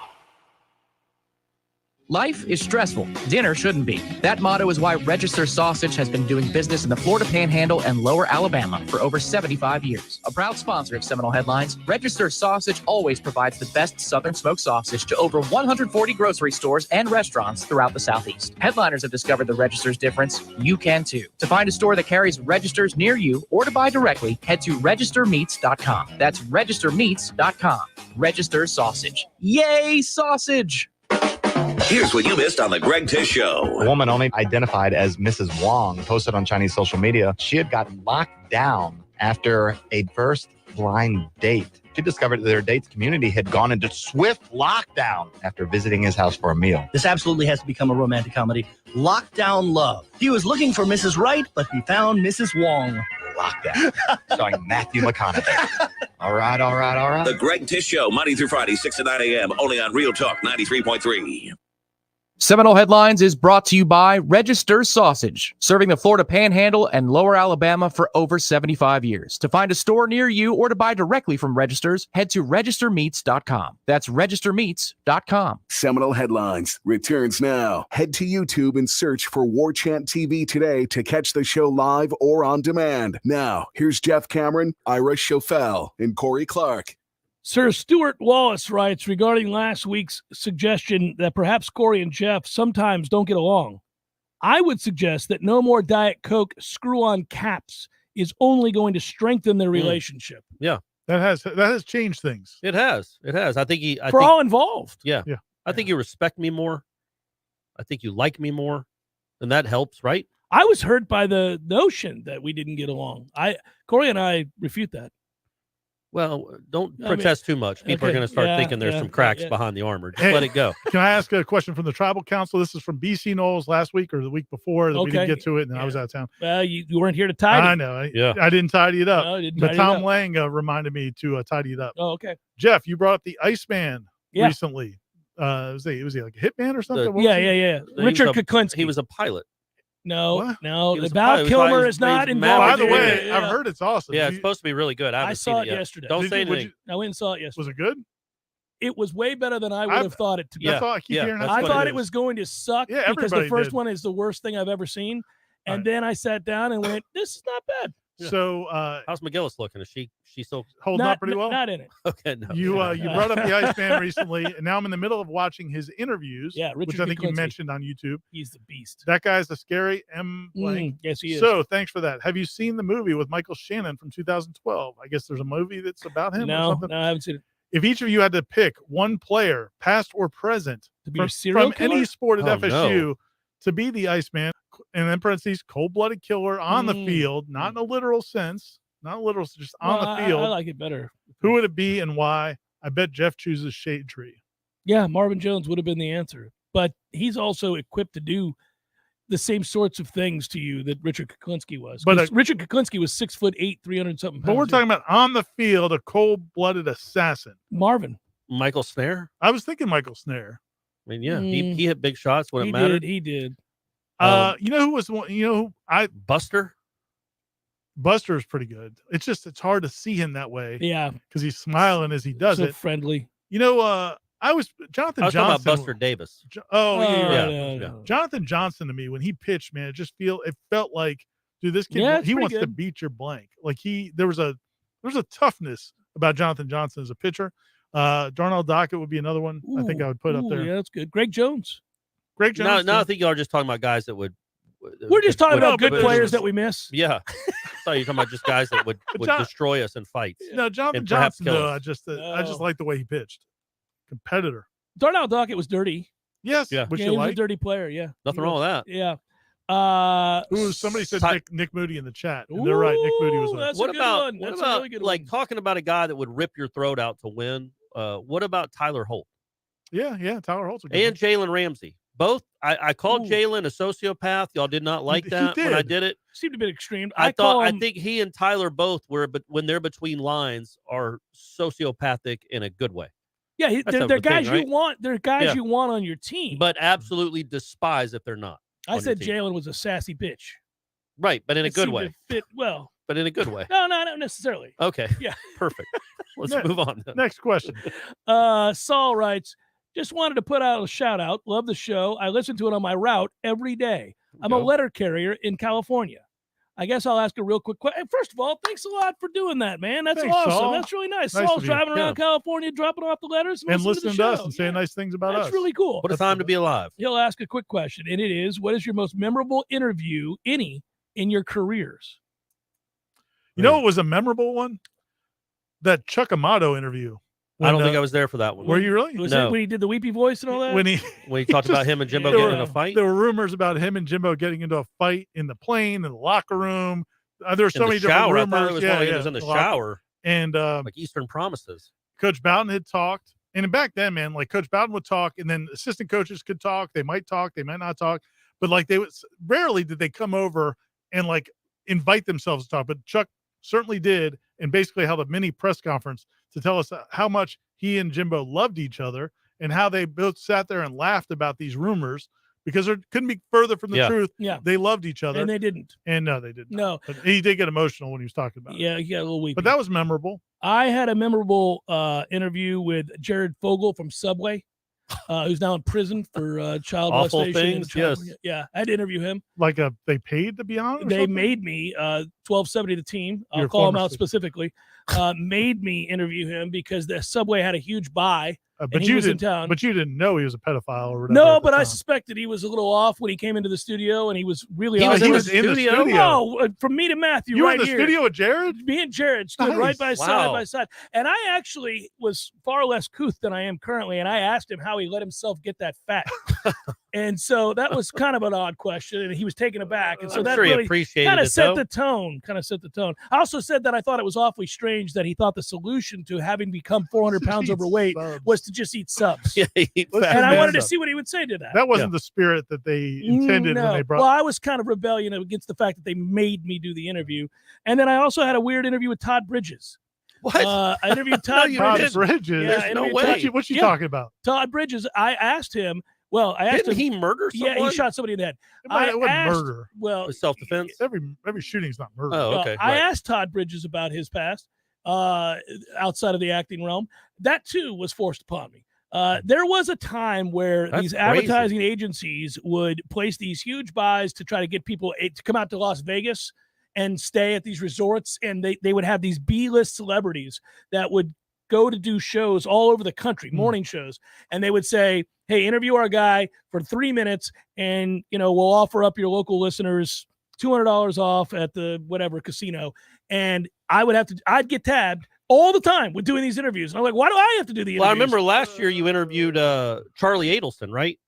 Life is stressful. Dinner shouldn't be. That motto is why Register Sausage has been doing business in the Florida Panhandle and Lower Alabama for over 75 years. A proud sponsor of Seminole Headlines, Register Sausage always provides the best Southern smoked sausage to over 140 grocery stores and restaurants throughout the Southeast. Headliners have discovered the Register's difference. You can too. To find a store that carries Registers near you or to buy directly, head to registermeats.com. That's registermeats.com. Register Sausage. Yay, sausage! Here's what you missed on the Greg Tish Show. A woman only identified as Mrs. Wong posted on Chinese social media. She had gotten locked down after a first blind date. She discovered that their date's community had gone into swift lockdown after visiting his house for a meal. This absolutely has to become a romantic comedy. Lockdown Love. He was looking for Mrs. Right, but he found Mrs. Wong. Lockdown. Starring Matthew McConaughey. All right. The Greg Tish Show, Monday through Friday, 6 to 9 a.m., only on Real Talk 93.3. Seminole Headlines is brought to you by Register Sausage, serving the Florida Panhandle and Lower Alabama for over 75 years. To find a store near you or to buy directly from Registers, head to registermeats.com. That's registermeats.com. Seminole Headlines returns now. Head to YouTube and search for Warchant TV today to catch the show live or on demand. Now, here's Jeff Cameron, Ira Schofel, and Corey Clark. Sir Stuart Wallace writes regarding last week's suggestion that perhaps Corey and Jeff sometimes don't get along. I would suggest that no more Diet Coke screw-on caps is only going to strengthen their relationship. Yeah. That has changed things. It has. I think all involved. Yeah. I think you respect me more. I think you like me more. And that helps, right? I was hurt by the notion that we didn't get along. Corey and I refute that. Well, don't protest too much. People are going to start thinking there's some cracks behind the armor. Just let it go. Can I ask a question from the Tribal Council? This is from BC Noles last week or the week before that we didn't get to it, and I was out of town. Well, you weren't here to tidy. I know. I didn't tidy it up. No, didn't but tidy Tom it up. Lang reminded me to tidy it up. Oh, okay. Jeff, you brought up the Iceman recently. Was he like a hitman or something? Yeah. Richard Kuklinski. He was a pilot. No. was a Val pilot. Kilmer is not involved. By the way, I've heard it's awesome. Yeah, it's supposed to be really good. I saw it yet. yesterday. Don't say anything. I went and saw it yesterday. Was it good? It was way better than I would have thought it to be. I thought it was going to suck because the first did. one is the worst thing I've ever seen. And then I sat down and went, this is not bad. Yeah. So how's McGillis looking? Is she still holding up pretty well? Not in it. Okay, no. You brought up the Iceman recently, and now I'm in the middle of watching his interviews. Yeah, Richard which I think Kuklinski. you mentioned on YouTube. He's the beast. That guy's a scary M. Blank. Yes, he is. So thanks for that. Have you seen the movie with Michael Shannon from 2012? I guess there's a movie that's about him. No, or something? I haven't seen it. If each of you had to pick one player, past or present, To be a serial from any killer? sport at Oh, FSU no. to be the Iceman, and then parentheses, cold-blooded killer on the field, not in a literal sense, just on the field. I like it better. Who would it be and why? I bet Jeff chooses Shade Tree. Yeah, Marvin Jones would have been the answer. But he's also equipped to do the same sorts of things to you that Richard Kuklinski was. But Richard Kuklinski was 6'8", 300-something pounds. But we're talking about on the field, a cold-blooded assassin. Marvin. Michael Snare? I was thinking Michael Snare. I mean, yeah, he hit big shots when it mattered. He did. You know who was one? You know who Buster? Buster is pretty good. It's hard to see him that way. Yeah, because he's smiling as he does so it. Friendly. You know, Jonathan I was Johnson. talking about Buster Davis. Yeah. Jonathan Johnson to me when he pitched, man, it felt like, dude, this kid he wants to beat your blank. Like there was a toughness about Jonathan Johnson as a pitcher. Darnell Dockett would be another one. I think I would put up there. Yeah, that's good. Greg Jones. No, I think y'all are just talking about guys that would. We're just talking about good players that we miss. Yeah. So you're talking about just guys that would destroy us in fights. No, Jonathan Johnson, though, I just like the way he pitched. Competitor. Darnell Dockett was dirty. Yes. Yeah. Which he you was a like? dirty player. Yeah. Nothing wrong with that. Yeah. Somebody said Nick Moody in the chat. And they're right. Nick Moody was What about a really good like one. talking about a guy that would rip your throat out to win? What about Tyler Holt? Yeah. Tyler Holt's a good And Jalen Ramsey. Both. I called Jalen a sociopath. Y'all did not like that when I did it. Seemed a bit extreme. I think he and Tyler both were, but when they're between lines, are sociopathic in a good way. Yeah, That's they're a guys thing, right? you want. They're guys you want on your team. But absolutely despise if they're not. I said on your team. Jalen was a sassy bitch. Right, but in a It good seemed way. to fit well. But in a good way. No, not necessarily. Okay. Yeah. Perfect. Let's move on. Then. Next question. Saul writes, just wanted to put out a shout out. Love the show. I listen to it on my route every day. I'm a letter carrier in California. I guess I'll ask a real quick question. First of all, thanks a lot for doing that, man. That's Thanks, awesome. Saul. That's really nice. Nice Saul's of you. driving around Yeah. California, dropping off the letters And listening listening to to the us show. and saying nice things about us. That's really cool. What a time to be alive. He'll ask a quick question, and it is, what is your most memorable interview, any, in your careers? You know what was a memorable one? That Chuck Amato interview. I don't think I was there for that one. Were you really? Was No. it when he did the weepy voice and all that? When he talked about him and Jimbo there getting in were- a fight? There were rumors about him and Jimbo getting into a fight in the plane, in the locker room. There were so In the many shower. I different thought rumors. it was when he was in the locker- shower. And like Eastern Promises. Coach Bowden had talked. And back then, man, like Coach Bowden would talk, and then assistant coaches could talk. They might talk, they might not talk. But like they would rarely did they come over and like invite themselves to talk. But Chuck certainly did, and basically held a mini press conference to tell us how much he and Jimbo loved each other and how they both sat there and laughed about these rumors because it couldn't be further from the truth. Yeah. They loved each other. And they didn't. And no, they didn't. No. But he did get emotional when he was talking about it. Yeah, he got a little weepy. But that was memorable. I had a memorable interview with Jared Fogle from Subway, who's now in prison for child Awful molestation. and things, child- Yeah, I had to interview him. Like they paid to be on it or They something? made me $12.70 the team. I'll Your call him former out student. specifically. Made me interview him because the Subway had a huge buy. But and he you was in didn't. town. But you didn't know he was a pedophile or whatever. No, at the but I time. suspected he was a little off when he came into the studio, and he was really He off. was in the studio? Oh, from me to Matthew, You were right in the here. studio with Jared? Me and Jared stood Nice. right by side Wow. by side. And I actually was far less couth than I am currently, and I asked him how he let himself get that fat. And so that was kind of an odd question, and he was taken aback. And so that sure really kind of set though. the tone. I also said that I thought it was awfully strange that he thought the solution to having become 400 pounds overweight was to just eat subs. Yeah, and I wanted to see what he would say to that. That wasn't the spirit that they intended when they brought. Well, I was kind of rebellion against the fact that they made me do the interview. And then I also had a weird interview with Todd Bridges. What? I interviewed Todd Bridges. Yeah, There's no way. What's she talking about? Todd Bridges. I asked him. Well, I asked Didn't him. he murder someone? Yeah, he shot somebody in the head. It wasn't murder. Well, self-defense. Every shooting's not murder. Oh, okay. I asked Todd Bridges about his past outside of the acting realm. That too was forced upon me. There was a time where these advertising agencies would place these huge buys to try to get people to come out to Las Vegas and stay at these resorts, and they would have these B-list celebrities that would go to do shows all over the country, morning shows, and they would say, hey, interview our guy for 3 minutes, and we'll offer up your local listeners $200 off at the whatever casino. And I'd get tabbed all the time with doing these interviews. And I'm like, why do I have to do the interviews? Well, I remember last year you interviewed Charlie Adelson, right?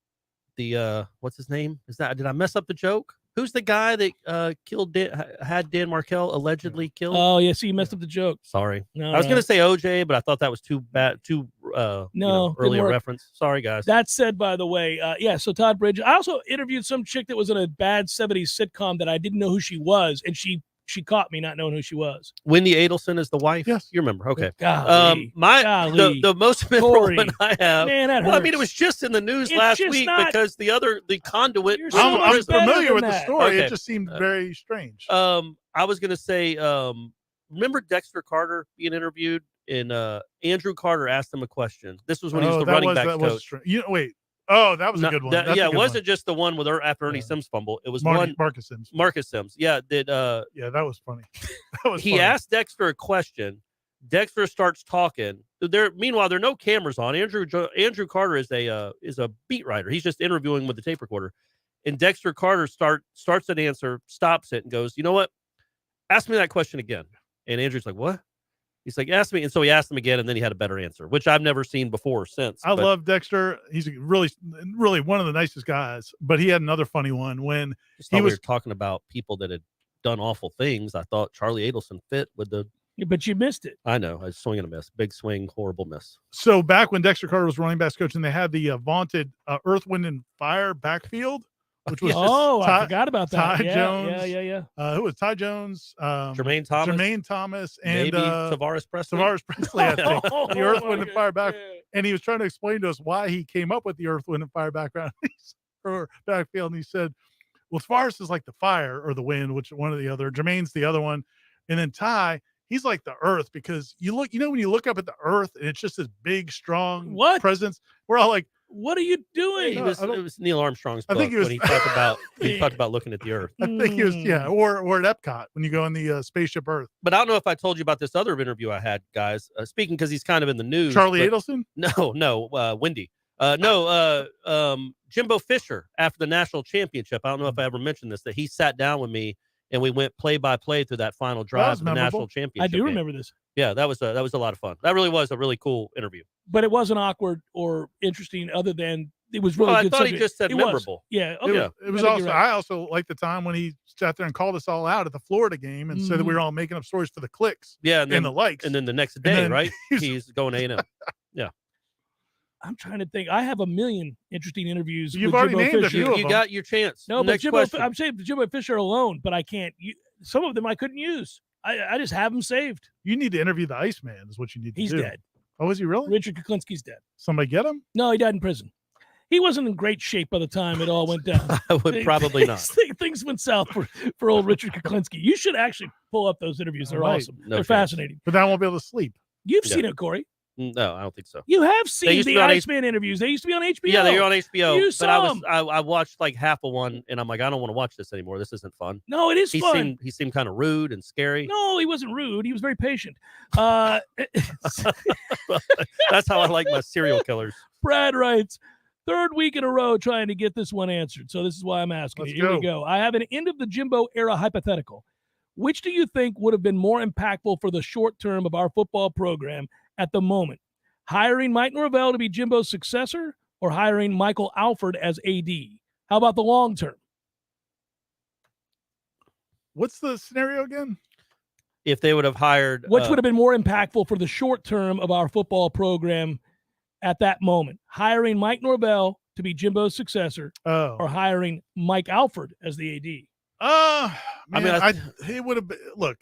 The what's his name? Did I mess up the joke? Who's the guy that had Dan Markel allegedly killed? Oh, yeah. So you messed up the joke. Sorry. No, I was going to say OJ, but I thought that was too bad. Earlier reference. Sorry, guys. That said, by the way, so Todd Bridges. I also interviewed some chick that was in a bad 70s sitcom that I didn't know who she was, and she caught me not knowing who she was. Wendy Adelson is the wife? Yes. You remember. Okay. Golly. The most memorable one I have. Man, that well, I mean, hurts. it was just in the news It's last just week not- because the conduit. You're was so in I'm prison. familiar with than the that. story. Okay. It just seemed very strange. I was going to say, remember Dexter Carter being interviewed? And Andrew Carter asked him a question. This was when he was the running back coach. Wait. Oh, that was a good one. That's a it good wasn't one. just the one with after Ernie Sims fumble. It was Marcus Sims. Marcus Sims. Yeah. Yeah, that was funny. He asked Dexter a question. Dexter starts talking. Meanwhile, there are no cameras on. Andrew Carter is a beat writer. He's just interviewing with the tape recorder. And Dexter Carter starts an answer, stops it, and goes, "You know what? Ask me that question again." And Andrew's like, "What?" He's like, "Ask me." And so he asked him again, and then he had a better answer, which I've never seen before or since. I love Dexter. He's really, really one of the nicest guys. But he had another funny one when we were talking about people that had done awful things. I thought Charlie Adelson fit with the. Yeah, but you missed it. I know. I was swing and a miss. Big swing, horrible miss. So back when Dexter Carter was running backs coach, and they had the vaunted Earth, Wind, and Fire backfield, which was I forgot about that. Ty Yeah, Jones. yeah. Who was Ty Jones? Jermaine Thomas, and maybe Tavares Presley. I think. The Earth, Wind, and Fire back. And he was trying to explain to us why he came up with the Earth, Wind, and Fire background or backfield. And he said, well, Tavares is like the fire or the wind, which one or the other. Jermaine's the other one. And then Ty, he's like the earth, because when you look up at the earth and it's just this big, strong presence, we're all like, what are you doing? It was Neil Armstrong's book I think he was, when he talked about looking at the earth. I think he was, or at Epcot when you go in the spaceship Earth. But I don't know if I told you about this other interview I had, guys. Speaking because he's kind of in the news. Charlie Adelson? No, Wendy. Jimbo Fisher after the national championship. I don't know if I ever mentioned this, that he sat down with me and we went play by play through that final drive of the national championship. I do game. remember this. Yeah, that was a lot of fun. That really was a really cool interview. But it wasn't awkward or interesting, other than it was really good. I thought subject. he just said it memorable. Was. Yeah, okay. It was also. I also liked the time when he sat there and called us all out at the Florida game and said that we were all making up stories for the clicks. Yeah, and the likes. And then the next day, right? He's going A&M. Yeah. I'm trying to think. I have a million interesting interviews. You've with already Jimbo named Fisher. a few of You them. got your chance. No, Next but question. I'm saying Jimbo Fisher alone, but I can't. Some of them I couldn't use. I just have them saved. You need to interview the Iceman is what you need to do. He's dead. Oh, is he really? Richard Kuklinski's dead. Somebody get him? No, he died in prison. He wasn't in great shape by the time it all went down. I would probably not. Things went south for old Richard Kuklinski. You should actually pull up those interviews. They're awesome. No They're chance. fascinating. But then I won't be able to sleep. You've seen it, Corey. No, I don't think so. You have They seen used to the be on Iceman interviews. They used to be on HBO. Yeah, they were on HBO. You but saw them. I watched like half of one, and I'm like, I don't want to watch this anymore. This isn't fun. No, it is fun. He seemed kind of rude and scary. No, he wasn't rude. He was very patient. That's how I like my serial killers. Brad writes, third week in a row trying to get this one answered. So this is why I'm asking. Here we go. I have an end of the Jimbo era hypothetical. Which do you think would have been more impactful for the short term of our football program at the moment? Hiring Mike Norvell to be Jimbo's successor, or hiring Michael Alford as AD? How about the long term? What's the scenario again? If they would have hired, which would have been more impactful for the short term of our football program at that moment? Hiring Mike Norvell to be Jimbo's successor, or hiring Mike Alford as the AD? He would have been, look,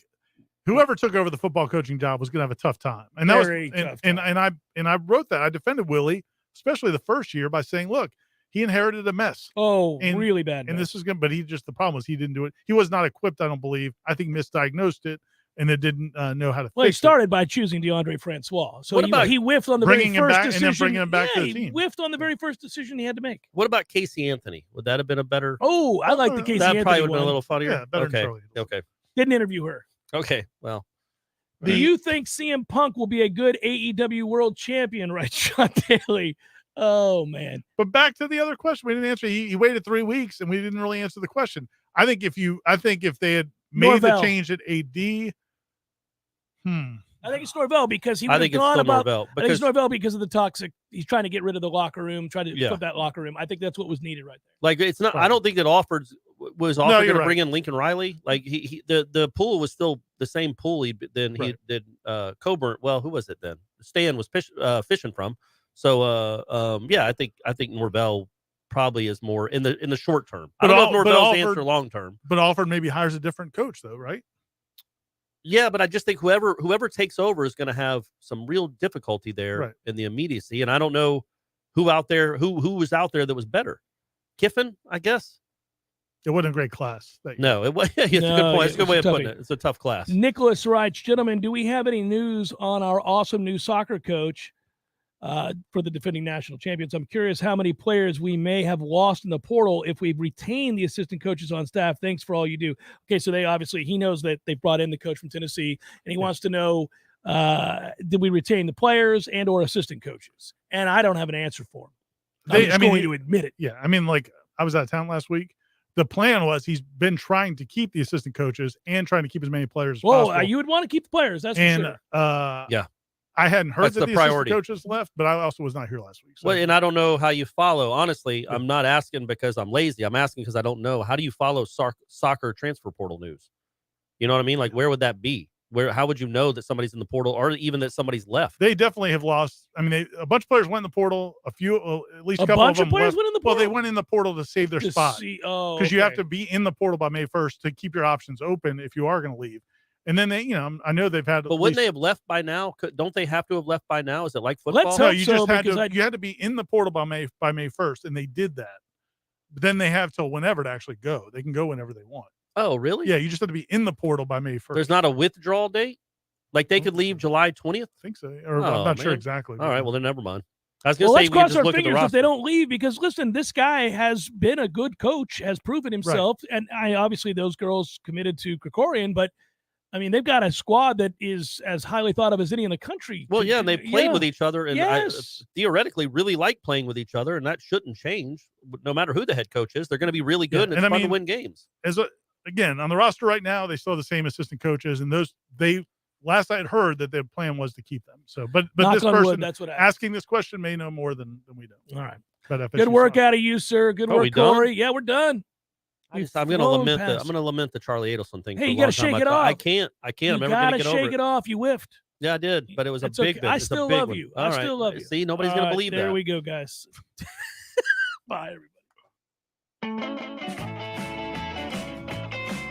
whoever took over the football coaching job was going to have a tough time. And that Very tough and I wrote that. I defended Willie, especially the first year, by saying, look, he inherited a mess. Really bad. And this is good, but the problem was he didn't do it. He was not equipped, I don't believe. I think misdiagnosed it, and it didn't know how to Well, he fix started by choosing DeAndre Francois. So he whiffed on the very first decision. And then bringing him back to the team. He whiffed on the very first decision he had to make. What about Casey Anthony? Would that have been a better? Oh, I like the Casey Anthony That probably would have one. been a little funnier. Yeah, better than okay. Charlie. Okay. Didn't interview her. Okay. Well. Do you think CM Punk will be a good AEW world champion? Right, Sean Daly. Oh, man. But back to the other question. We didn't answer. He waited 3 weeks, and we didn't really answer the question. I think if they had made Norvell. the change at AD, I think it's Norvell because he I would have think it's gone still about. Norvell I think it's because- Norvell because of the toxic. He's trying to get rid of the locker room, try to Yeah. flip that locker room. I think that's what was needed right there. Like it's not. I don't think that was No, Alford you're going to right. bring in Lincoln Riley. Like the pool was still the same pool he did Coburn. Well, who was it then? Stan was fishing from. So I think Norvell probably is more in the short term. I don't know if Norvell's the answer long term. But Alford maybe hires a different coach, though, right? Yeah, but I just think whoever takes over is going to have some real difficulty there in the immediacy, and I don't know who was out there that was better. Kiffin, I guess. It wasn't a great class. No, it was. It's a good point. It's a good way of putting it. It's a tough class. Nicholas writes, gentlemen, do we have any news on our awesome new soccer coach for the defending national champions? I'm curious how many players we may have lost in the portal if we've retained the assistant coaches on staff. Thanks for all you do. Okay, so he knows that they brought in the coach from Tennessee, and he wants to know, did we retain the players and or assistant coaches? And I don't have an answer for him. I'm just going to admit it. Yeah, I mean, like, I was out of town last week. The plan was he's been trying to keep the assistant coaches and trying to keep as many players as possible. You would want to keep the players, that's for sure. Yeah. I hadn't heard That's that the the priority. assistant coaches left, but I also was not here last week. So. Well, and I don't know how you follow. Honestly, I'm not asking because I'm lazy. I'm asking because I don't know. How do you follow soccer transfer portal news? You know what I mean? Like, where would that be? How would you know that somebody's in the portal or even that somebody's left? They definitely have lost. I mean, a bunch of players went in the portal. At least a couple bunch of them players left. went in the portal. Well, they went in the portal to save their spot because you have to be in the portal by May 1st to keep your options open if you are going to leave. And then they, I know they've had. But wouldn't they have left by now? Don't they have to have left by now? Is it like football? Let's No, hope you so, just had because to. You had to be in the portal by May 1st, and they did that. But then they have till whenever to actually go. They can go whenever they want. Oh, really? Yeah, you just have to be in the portal by May 1st. There's not a withdrawal date? Like they could leave July 20th? I think so. Or I'm not sure exactly. All right, well then never mind. I was going to say let's we cross just our look at the fingers if roster. they don't leave because listen, this guy has been a good coach, has proven himself, and obviously those girls committed to Krikorian, but I mean they've got a squad that is as highly thought of as any in the country. Well, yeah, and they played with each other, and I Yes. theoretically really like playing with each other, and that shouldn't change. No matter who the head coach is, they're going to be really good, and it's fun to win games. Again, on the roster right now, they still have the same assistant coaches, and last I had heard that their plan was to keep them. So, but Knock this on person wood, that's what asking this question may know more than we know. All right. But Good work out of you, sir. Good Oh, we work, done? Corey. Yeah, we're done. I'm going to lament the Charlie Adelson thing. Hey, for a you long got to time. shake it off. I can't. You I'm never got going to to get over shake it. it off. You whiffed. Yeah, I did, but it was a It's big okay. one. I It's a still big love one. you. All I right. still love you. See, nobody's All going to right, believe there that. we go, guys. Bye, everybody.